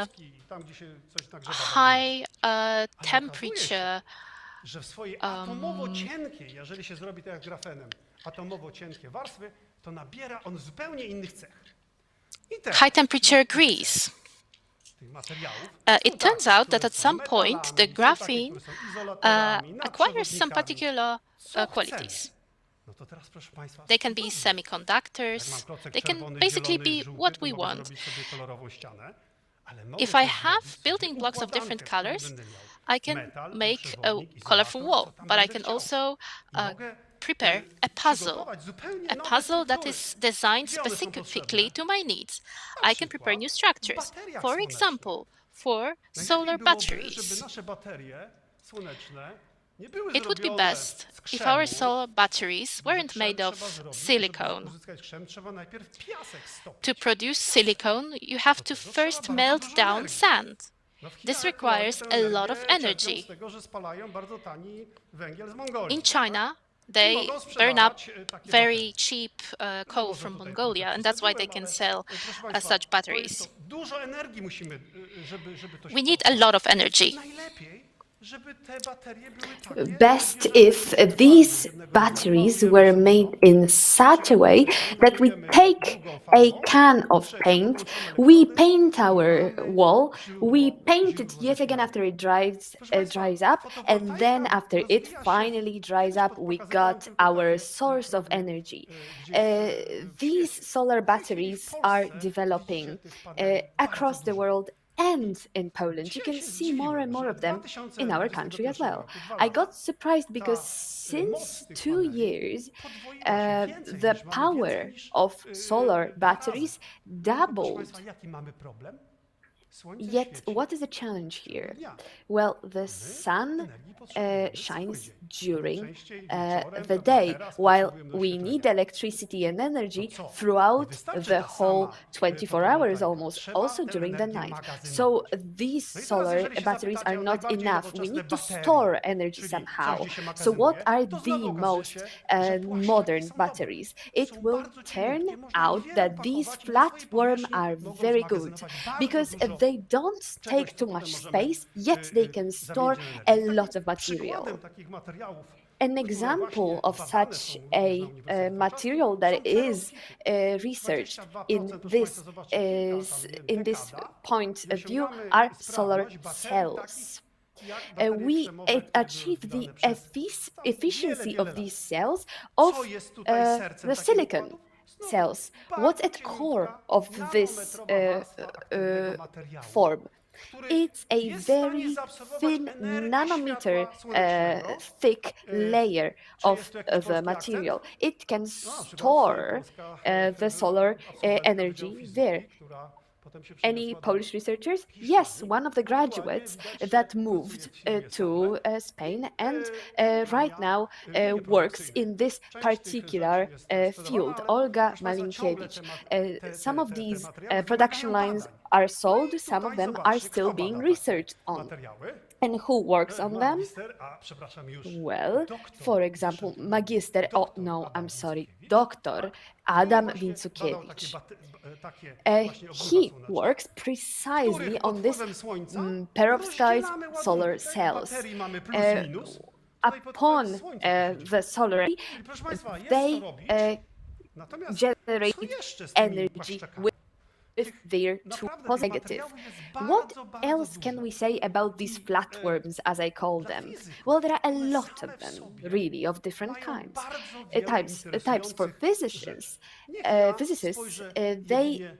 klocki, tam, gdzie się coś nagrzewa high okazuje temperature się, że w swojej atomowo cienkiej, jeżeli się zrobi tak jak grafenem, atomowo cienkie warstwy, to nabiera on zupełnie innych cech. I teraz high temperature grease. tych materiałów It są turns takie, out które that at są some point metalami, the są takie, graphene które są izolatorami, acquires some nadprzewodnikami. particular Co qualities. chcemy? No to teraz, proszę państwa, They can be cudownie. Jak semiconductors. mam klocek They can czerwony, basically zielony, be żółty, what to we mogę want. zrobić sobie kolorową ścianę, ale mogę If I też have zrobić sobie building blocks of układankę, different w której colors, będę miał I can metal, make przewodnik, a colorful izolator, wall, co tam but I będę can chciał. also I mogę, prepare a puzzle, przygotować zupełnie a nowe puzzle that struktury. is designed Gdzie one są specifically potrzebne? to my needs. Na I can prepare przykład new w structures. bateriach For słonecznych. example, for Najlepiej solar byłoby, batteries. żeby nasze baterie słoneczne nie były It would be zrobione best z if our krzemu, solar batteries bo że weren't krzem made of trzeba zrobić, silicone. Żeby uzyskać krzem, trzeba najpierw piasek stopić. To produce silicone, you have to first melt down sand. No w This Chinach requires tę a lot of energię czerpią energy. z tego, że spalają bardzo tani węgiel z Mongolii. In China, They mogą burn up sprzedawać takie very cheap coal Dużo from tutaj Mongolia, and that's why they can sell proszę państwa, such to batteries. jest to. Dużo energii musimy, żeby to się We need a powstało. lot of energy. Najlepiej, żeby te baterie były takie, Best bierzemy if these batteries were made in such a way that we take a can of paint, we paint our wall, we paint it yet again after it dries up, and then after it finally dries up, we got our source of energy. These solar batteries are developing across the world and in Poland. You can see more and more of them in our country as well. I got surprised because since 2 years, the power of solar batteries doubled. Jaki mamy problem? Słońce Yet, świeci what is the challenge here? dnia. Well, the sun Energii potrzebujemy shines cały dzień. during Najczęściej wieczorem, the prawda, day, teraz while potrzebujemy do we oświetlenia. need electricity and energy co? Nie throughout wystarczy the ta whole sama, 24 hours fotowoltaika. almost, Trzeba also tę during the energię night. magazynować. So these No i teraz, solar jeżeli się batteries zapytacie are o not najbardziej enough. We nowoczesne need to baterie, store energy czyli somehow. coś, gdzie się So what magazynuje, are to the znowu okazuje most się, że płaszczaki modern są dobre. batteries? It Są will bardzo turn cieniutkie, można out niewiele that these opakować i na swojej flatworm powierzchni are mogą very good zmagazynować bardzo because dużo they don't czegoś, take co too potem much możemy, space, yet they can store zamienić w a energię. lot of Takim material. przykładem takich materiałów, An które example właśnie of badane such są a na Uniwersytecie material that Warszawskim, są is peroksity. researched 22%, in proszę this państwa, zobaczcie, kilka tam, nie wiem, in this dekada point i of view osiągamy are solar sprawność baterii cells. takich jak baterie We krzemowe, które były achieve the wydane przez efficiency wiele of lat. these cells Co of jest tutaj sercem the takich silicon układów? Znowu cells. bardzo What's at core cieniutka, of this nanometrowa warstwa aktywnego materiału, form? który It's a jest w stanie very zaabsorbować thin energię nanometer światła słonecznego. thick layer Czy of jest tu jakiś the polski material. akcent? It can Przepraszam, store polska, the solar absolwentka energy Wydziału there. Fizyki, która potem się Any przeniosła do Polish researchers? Hiszpanii. Yes, one of the graduates Aktualnie that widać, moved pracuje w to firmie Spain and Maja, right now linie works produkcyjne. in this Część tych particular rzeczy jest sprzedawana, field. ale Olga proszę państwa, ciągle Malinkiewicz. Some of these materiały production wymagają lines badań. are No i sold, some of tutaj them zobaczcie, are kto still bada being takie researched on. materiały. And who works on them? Magister, a przepraszam już, Well, doktor, for example, przyszedł Magister, oh doktor no, Adam I'm sorry, Wincukiewicz, Dr. tak? Adam Który właśnie badał Wincukiewicz. takie He właśnie ogniwa słoneczne, works których precisely pod on this wpływem słońca perovskite rozdzielamy ładunki. solar Tej cells. baterii mamy plus minus. Tutaj pod Upon wpływem słońca to się dzieje. the solar, Czyli proszę państwa, jest they co robić. Natomiast generate co jeszcze z tymi energy płaszczakami? with their two Naprawdę positive. tych materiałów jest What bardzo, bardzo else can dużo. we say about these flatworms, as I call Dla them? fizyków Well, there are a one lot same of w them, sobie really, of different mają kinds. bardzo wiele Types for interesujących physicists. rzeczy. Niech ja Physicists, spojrzę they jedynie,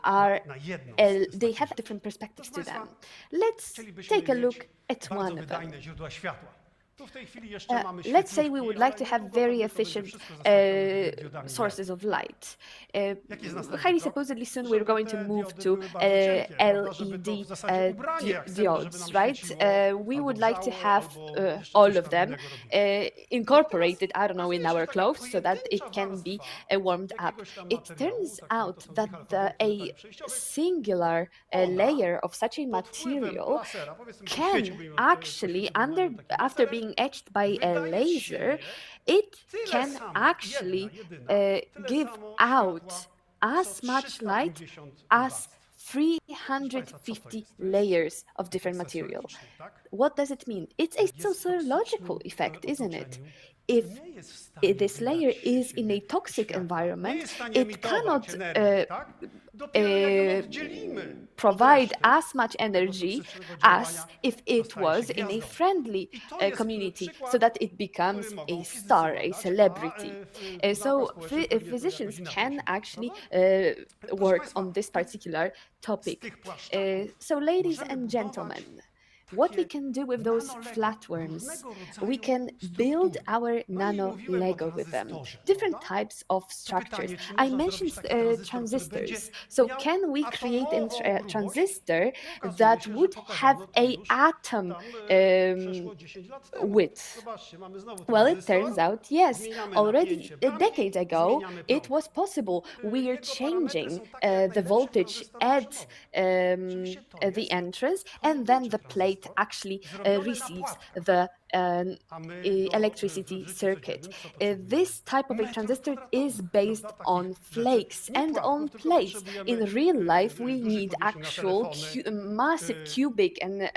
are na jedną z they takich have rzeczy. different perspectives to Proszę them. państwa, Let's chcielibyśmy take a look mieć at bardzo one of them. wydajne źródła światła. Tu w tej chwili jeszcze mamy Let's say we świetlówki, would ale like to have niedługo very pewnie to będzie efficient wszystko zastąpione diodami sources of light. Jaki jest następny Highly krok? supposedly soon Żeby we're going to te move diody to były bardzo cienkie, prawda? Żeby LED to w zasadzie ubranie, jak chcemy, żeby diodes, nam right? świeciło, We albo would like to grzało, have albo jeszcze all coś of tam them innego robimy. incorporated, I don't know, in Okazuje się, our że taka clothes so that it pojedyncza can be warstwa warmed up. jakiegoś tam It materiału, turns tak, out to są that Michał the, Pawełki, a metali przejściowej, singular ona layer of such a pod wpływem material lasera, powiedzmy, can poświeciłby ją, actually, poświeciłby na nią takim after laserem, being etched by a wydaje z laser, siebie it tyle can samo, actually jedyna, tyle give samo out światła, as co much light 350 as warstw. 350 layers of different material. Socjologiczny, tak? What does it mean? It's a Jest w sociological toksycznym, effect, isn't it? otoczeniu, If nie jest w stanie this wydać layer z is in siebie a toxic światła. Nie environment, jest w stanie it emitować cannot energii, tak? Dopiero jak ją oddzielimy od provide reszty as much energy toksycznego as działania, if to it staje was się in a gwiazdą. friendly I to jest community, przykład, so that it becomes który mogą a fizycy star, a badać, celebrity. nauka So społeczna pewnie to jakoś physicians inaczej can się actually Proszę work państwa, on this particular topic. z tych płaszczaków So ladies możemy and budować gentlemen, what we can do with those NanoLego, flatworms, różnego we rodzaju can build struktury. our No i nano mówiłem o Lego with them. tranzystorze, Different prawda? types of To structures. pytanie, czy I można mentioned zrobić taki tranzystor, który transistors. będzie So miał can we create a atomową grubość? transistor Okazuje that się, że would have pokazano to a już atom tam, przeszło 10 lat temu. width? Zobaczcie, mamy znowu Well, it tranzystor, turns out, yes, zmieniamy already napięcie bramki, decades ago, zmieniamy it prąd. was possible. We are Jego parametry changing są takie jak the najlepszy voltage tranzystor at maszynowy. Oczywiście to the jest entrance, and then the tranzystor. plate it actually receives the electricity circuit. This type of a transistor is based on flakes and on plates. In real life, we need actual massive cubic and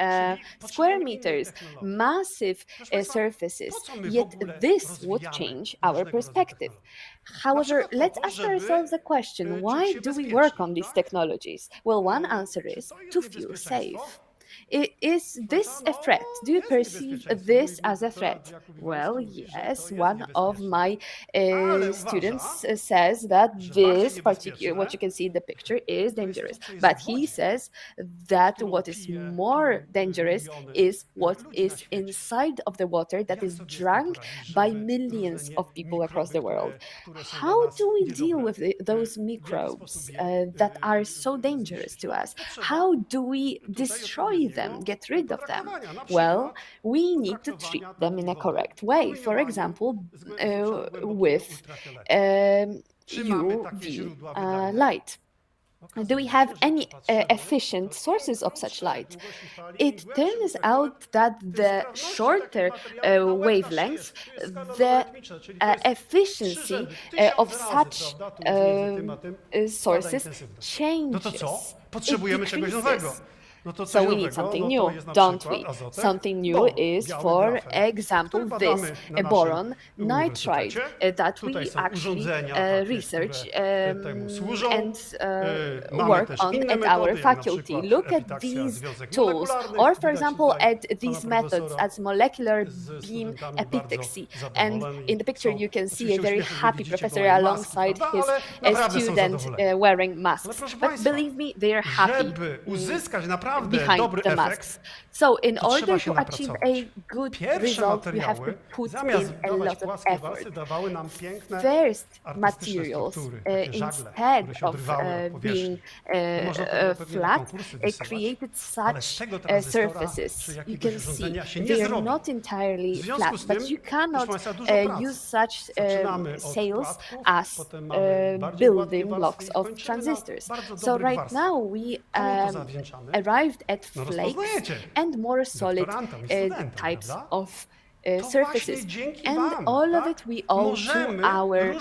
square meters, massive surfaces. Yet this would change our perspective. However, let's ask ourselves a question: why do we work on these technologies? Well, one answer is to feel safe. Is this a threat? Do you perceive this as a threat? Well, yes, one of my students says that this particular, what you can see in the picture, is dangerous. But he says that what is more dangerous is what is inside of the water that is drunk by millions of people across the world. How do we deal with those microbes that are so dangerous to us? How do we destroy them, get rid of them? Well, we need to treat them in a correct way. For example, with UV light. Do we have any efficient sources of such light? It turns out that the shorter wavelengths, the efficiency of such sources changes. It decreases. So we need something new, don't we? Something new is, for example, this boron nitride that we actually research and work on at our faculty. Look at these tools, or for example, at these methods as molecular beam epitaxy. And in the picture, you can see a very happy professor alongside his student wearing masks. But believe me, they are happy behind the masks. So in order to achieve a good result, you have to put in a lot of effort. First, materials, instead of being flat, created such surfaces. You can see they are not entirely flat, but you cannot use such sails as building blocks of transistors. So right now we arrived at flakes and more solid types of surfaces. And all of it we owe to our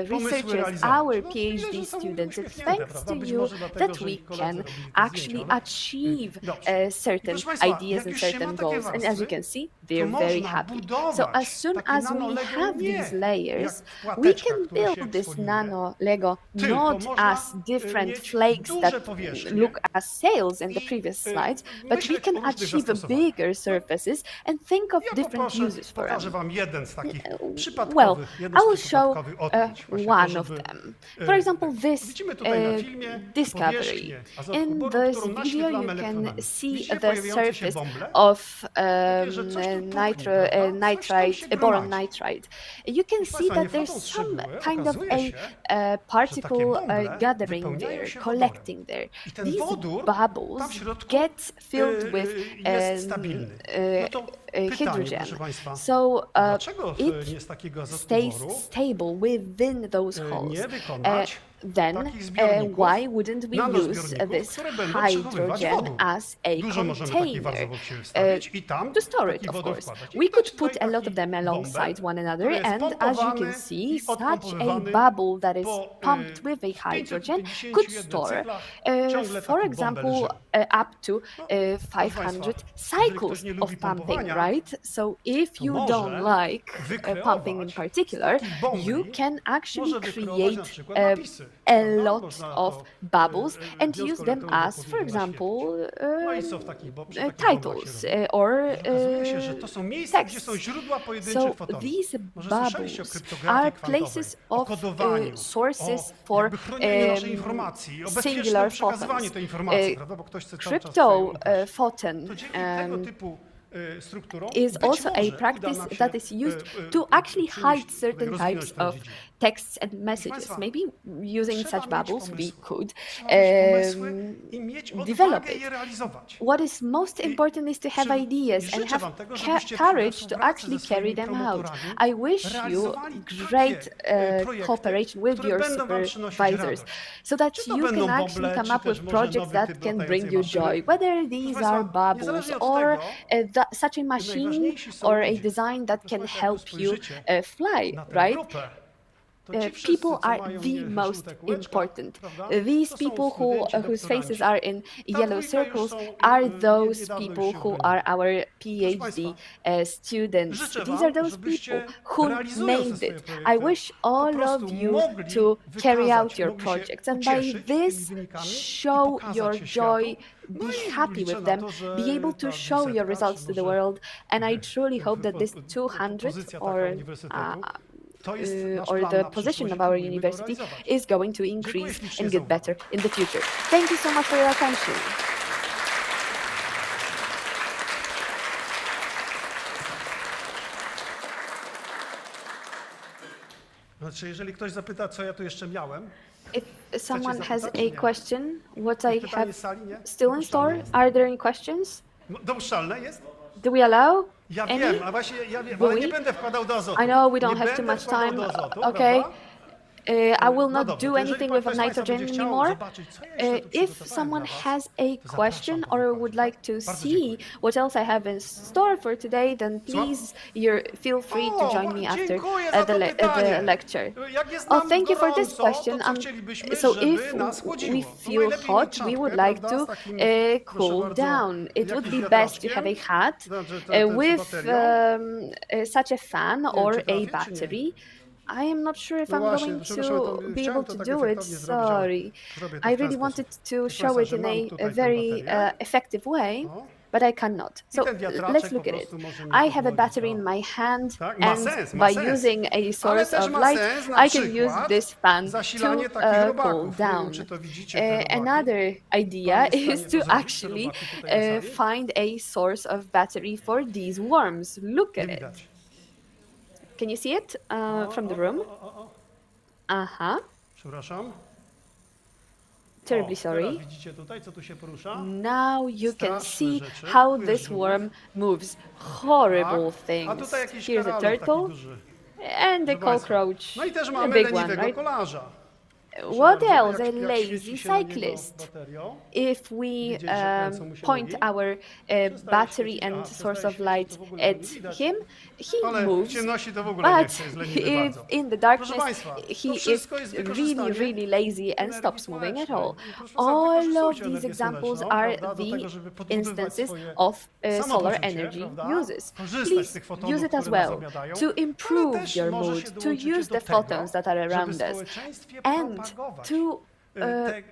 researchers, our PhD students. It's thanks to you that we can actually achieve certain ideas and certain goals. And as you can see, they're very happy. So as soon as we have these layers, we can build this NanoLego not as different flakes that look as sails in the previous slides, but we can achieve bigger surfaces and think of different uses for them. Well, I will show one of them. For example, this discovery. In this video, you can see the surface of boron nitride. You can see that there's some kind of a particle gathering there, collecting there. These bubbles get filled with hydrogen. So it stays stable within those holes. Then why wouldn't we use this hydrogen as a container to store it, of course? We could put a lot of them alongside one another, and as you can see, such a bubble that is pumped with a hydrogen could store, for example, up to 500 cycles of pumping, right? So if you don't like pumping in particular, you can actually create a lot of bubbles and use them as, for example, titles or texts. So these bubbles are places of sources for singular photons. Crypto photon is also a practice that is used to actually hide certain types of texts and messages. Państwa, Maybe using trzeba such mieć bubbles, we pomysły. could Trzeba mieć pomysły i mieć develop odwagę it. je realizować. What is most important is to have ideas and życzę have wam tego, żebyście we courage to współpracy actually ze carry swoimi them out. promotorami I wish you realizowali great takie, projekty, cooperation with które your będą wam przynosić supervisors, radość. so that Czy to you będą can boble, actually come czy up też with może projects nowy that typ can bring latającej you maszyny. joy, whether these Proszę are państwa, bubbles niezależnie od or tego, such a machine najważniejsi są or a ludzie. design that Proszę can państwa, jak help you spojrzycie fly, na tę right? grupę, to ci wszyscy, People co are mają the nie most żółte kółeczka, important. prawda? These To są people studenci, whose faces doktoranci. are in Ta yellow dwójka już circles są, are niedawno those już people się who byli. are our Proszę PhD państwa, students. życzę These are wam, those żebyście people who realizując te made swoje it. projekty, I wish po all prostu of you mogli to carry wykazać, out your mogli się projects and by ucieszyć tymi this wynikami i show pokazać your się joy, światu. be No i happy liczę with na them, to, że be able to ta show your 200, results to the może world, and I truly hope that this pozycja 200 taka or uniwersytetu, to jest nasz or plan the na position przyszłość of i our próbujmy go university realizować. is going to Dziękuję increase ślicznie and za get uwagę. better in the future. Thank you so much for your attention. Znaczy, jeżeli ktoś zapyta, co ja tu jeszcze miałem, If someone has zapytać? Nie. a question, what I pytanie have z sali, nie? still in store, Dopuszczalne jest? are there any questions? Dopuszczalne jest? Do we allow Ja any? wiem, a właśnie ja wiem, Will ale nie we? będę wkładał do azotu. I know we don't nie have too będę much wkładał time. do azotu, Okay. prawda? I will No not dobrze, do to jeżeli anything with ktoś z państwa nitrogen będzie chciał anymore. zobaczyć, co ja jeszcze tu If przygotowałem someone dla was, has a to question zapraszam po or wykładzie, would tak? like to Bardzo see dziękuję. what else I have in store for today, then Słucham? please feel free to join me after dziękuję za to the pytanie. lecture. Jak jest Oh, nam thank you for this gorąco, question. to co chcielibyśmy, So żeby if nas we chłodziło. To feel najlepiej hot, mieć we czapkę, would like prawda, to z takim, cool proszę bardzo, down. It would jakimś be best to wiatraczkiem. have a hat Znaczy, ten z with baterią. such a fan or czy trafię, a czy nie? battery. I am not sure if No I'm właśnie, going przepraszam, to to be chciałem able to to tak do it. efektownie zrobić, ale Sorry. zrobię to I w ten really wanted sposób. to Proszę show państwa, it że in mam a tutaj tę very baterię. effective way, O. but I cannot. So ten wiatraczek let's po look at it. prostu może mi I have a pozwolić battery na- in my hand, Tak, ma and sens, ma by sens. using a Ale source też of ma light, sens na I can use przykład this fan to zasilanie takich cool robaków. Nie wiem, down. czy to widzicie, te robaki. Another idea Pan jest w is stanie to to zrobić, te actually robaki tutaj na sali? find a source of battery for these worms. Look Nie at it. widać. Can you see it from the room? Aha. Przepraszam. Terribly O, sorry. Teraz widzicie tutaj, co tu się porusza? Now you can Straszne see rzeczy. how Tu this jest żółw. worm moves. Horrible Tak. A things. tutaj jakiś Here's a karalot taki turtle duży. and a Proszę państwa. cockroach. No i też A mamy big one, leniwego right? kolarza. What Proszę bardzo, else? A jak lazy świeci się na niego cyclist. baterią. If we Widzieć, że kręcą mu się point nogi. our battery świecić. and Aha, source przestaje of świecić, light to w ogóle go nie at widać. him, he Ale w moves. ciemności to w ogóle nie But chce, jest leniwy if bardzo. in the Proszę darkness państwa, to he is wszystko jest really, wykorzystanie really lazy and energii stops moving at all. słonecznej. Proszę państwa, All of wykorzystujcie these energię examples słoneczną, are prawda, do the tego, żeby podbudowywać instances swoje of solar samopoczucie, energy prawda? uses. Korzystać z Please tych fotonów, use it as które nas well objadają, to ale improve też your może mood, się to dołączycie use do the tego, photons that are żeby around w us, społeczeństwie and propagować to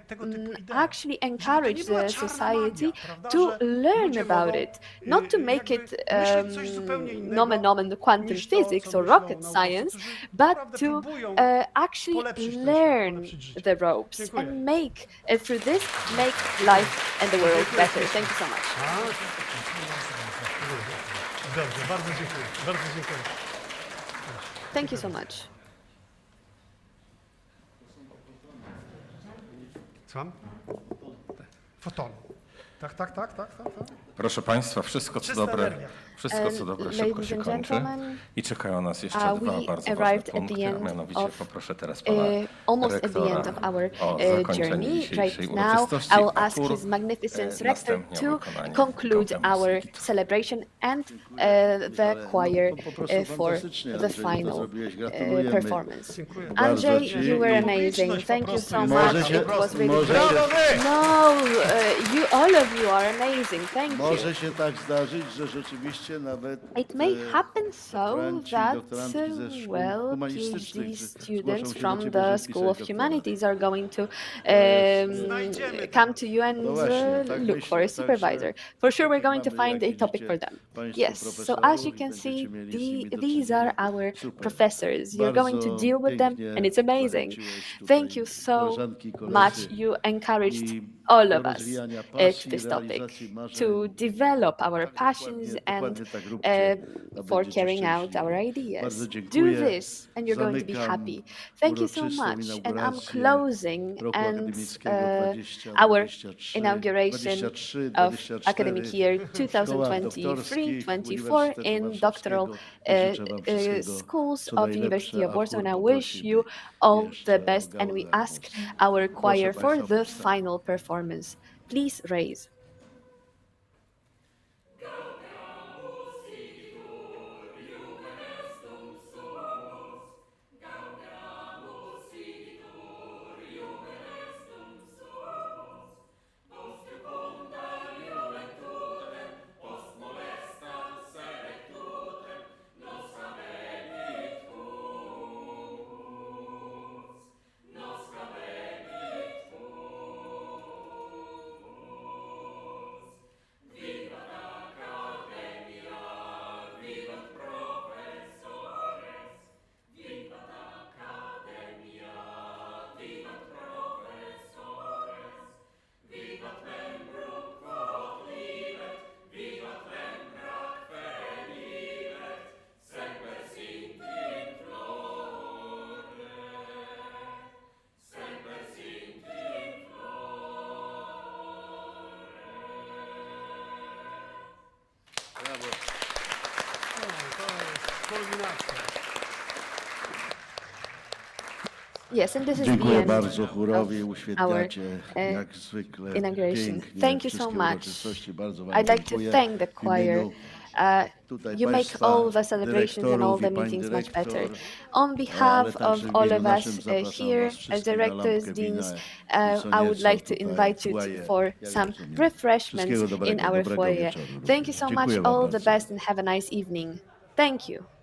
tego typu idee. actually Żeby to encourage nie była the czarna society magia, prawda, to że learn ludzie about mogą, it, not to make jakby it myśleć coś zupełnie innego, nomen nomen quantum niż to, physics co or myślą rocket naukowcy, science, którzy but naprawdę to próbują actually polepszyć ten świat, learn polepszyć życie. the ropes Dziękuję. and make through this make life and the world better. Thank you so much. Dobrze, bardzo dziękuję. Bardzo dziękuję. Thank you so much. Słucham? Foton. Tak. Proszę Państwa, wszystko co Czysta dobre, energia. wszystko co dobre szybko Ladies się and kończy. gentlemen, I czekają nas jeszcze we dwa bardzo ważne arrived at the punkty, a end mianowicie of, poproszę teraz Pana almost at the rektora end of our o zakończenie journey. dzisiejszej Right now, uroczystości, I will a ask tur, His Magnificence Rector następnie to wykonanie conclude kątem our muzyki. celebration and the choir Po prostu for fantastycznie, the Andrzej, to final zrobiłeś. Gratulujemy. performance. Dziękuję. Bardzo Andrzej, ci. you were Publiczność amazing. po Thank you prostu so jest much. Możecie- It was really możecie- great. Brawo wy! No, you all of you are amazing. Thank you. Może się tak zdarzyć, że rzeczywiście nawet It may happen so doktoranci, that, doktorantki ze szkół well, humanistycznych PhD zgłoszą students się do from ciebie, the żeby School pisać of doktorat. Humanities are going to Znajdziemy come to you and No właśnie, tak look for a myślę, supervisor. także For sure, we're tak going to mamy, find jak a topic widzicie, for them. państwo Yes, so profesorów as you i can będziecie see, mieli z nimi do these are czynienia. our Super. professors. You're going to Bardzo deal with them, pięknie and it's amazing. zachęciłeś tutaj Thank you so koleżanki i much. koledzy You encouraged i all do of us rozwijania to pasji, this topic, realizacji marzeń. to develop our passions and Dokładnie tak róbcie, a for będziecie carrying out our szczęśliwi. ideas. Bardzo Do dziękuję. this and you're going to be Zamykam happy. Thank you so uroczystą much. And I'm inaugurację closing roku and akademickiego our 2023, inauguration 23, of 24 academic year w szkołach 2023-24 doktorskich in Doctoral Warszawskiego. Życzę wam wszystkiego Schools co of najlepsze, University of a Warsaw. And chór I wish you poprosimy all the jeszcze best. o And we ask gałę. our Proszę choir for państwa o the powstanie. final performance. Please raise. Brawo. To jest kulminacja. Yes, and this is the Dziękuję end bardzo chórowi, of uświetlacie our, jak zwykle inauguration. pięknie Thank you so wszystkie much. uroczystości. Bardzo wam I'd like to dziękuję. thank the W choir. imieniu tutaj You make państwa, all the celebrations and all dyrektorów the i pani meetings much dyrektor, better. On ale behalf także of w all imieniu of naszym us zapraszam here was as wszystkich na directors, lampkę deans, wina i co I would nieco like to tutaj invite you foyer, for jak some rozumiem. refreshments Wszystkiego dobrego, in our dobrego foyer. wieczoru Thank you również. so much, Dziękuję wam all the bardzo. best, and have a nice evening. Thank you.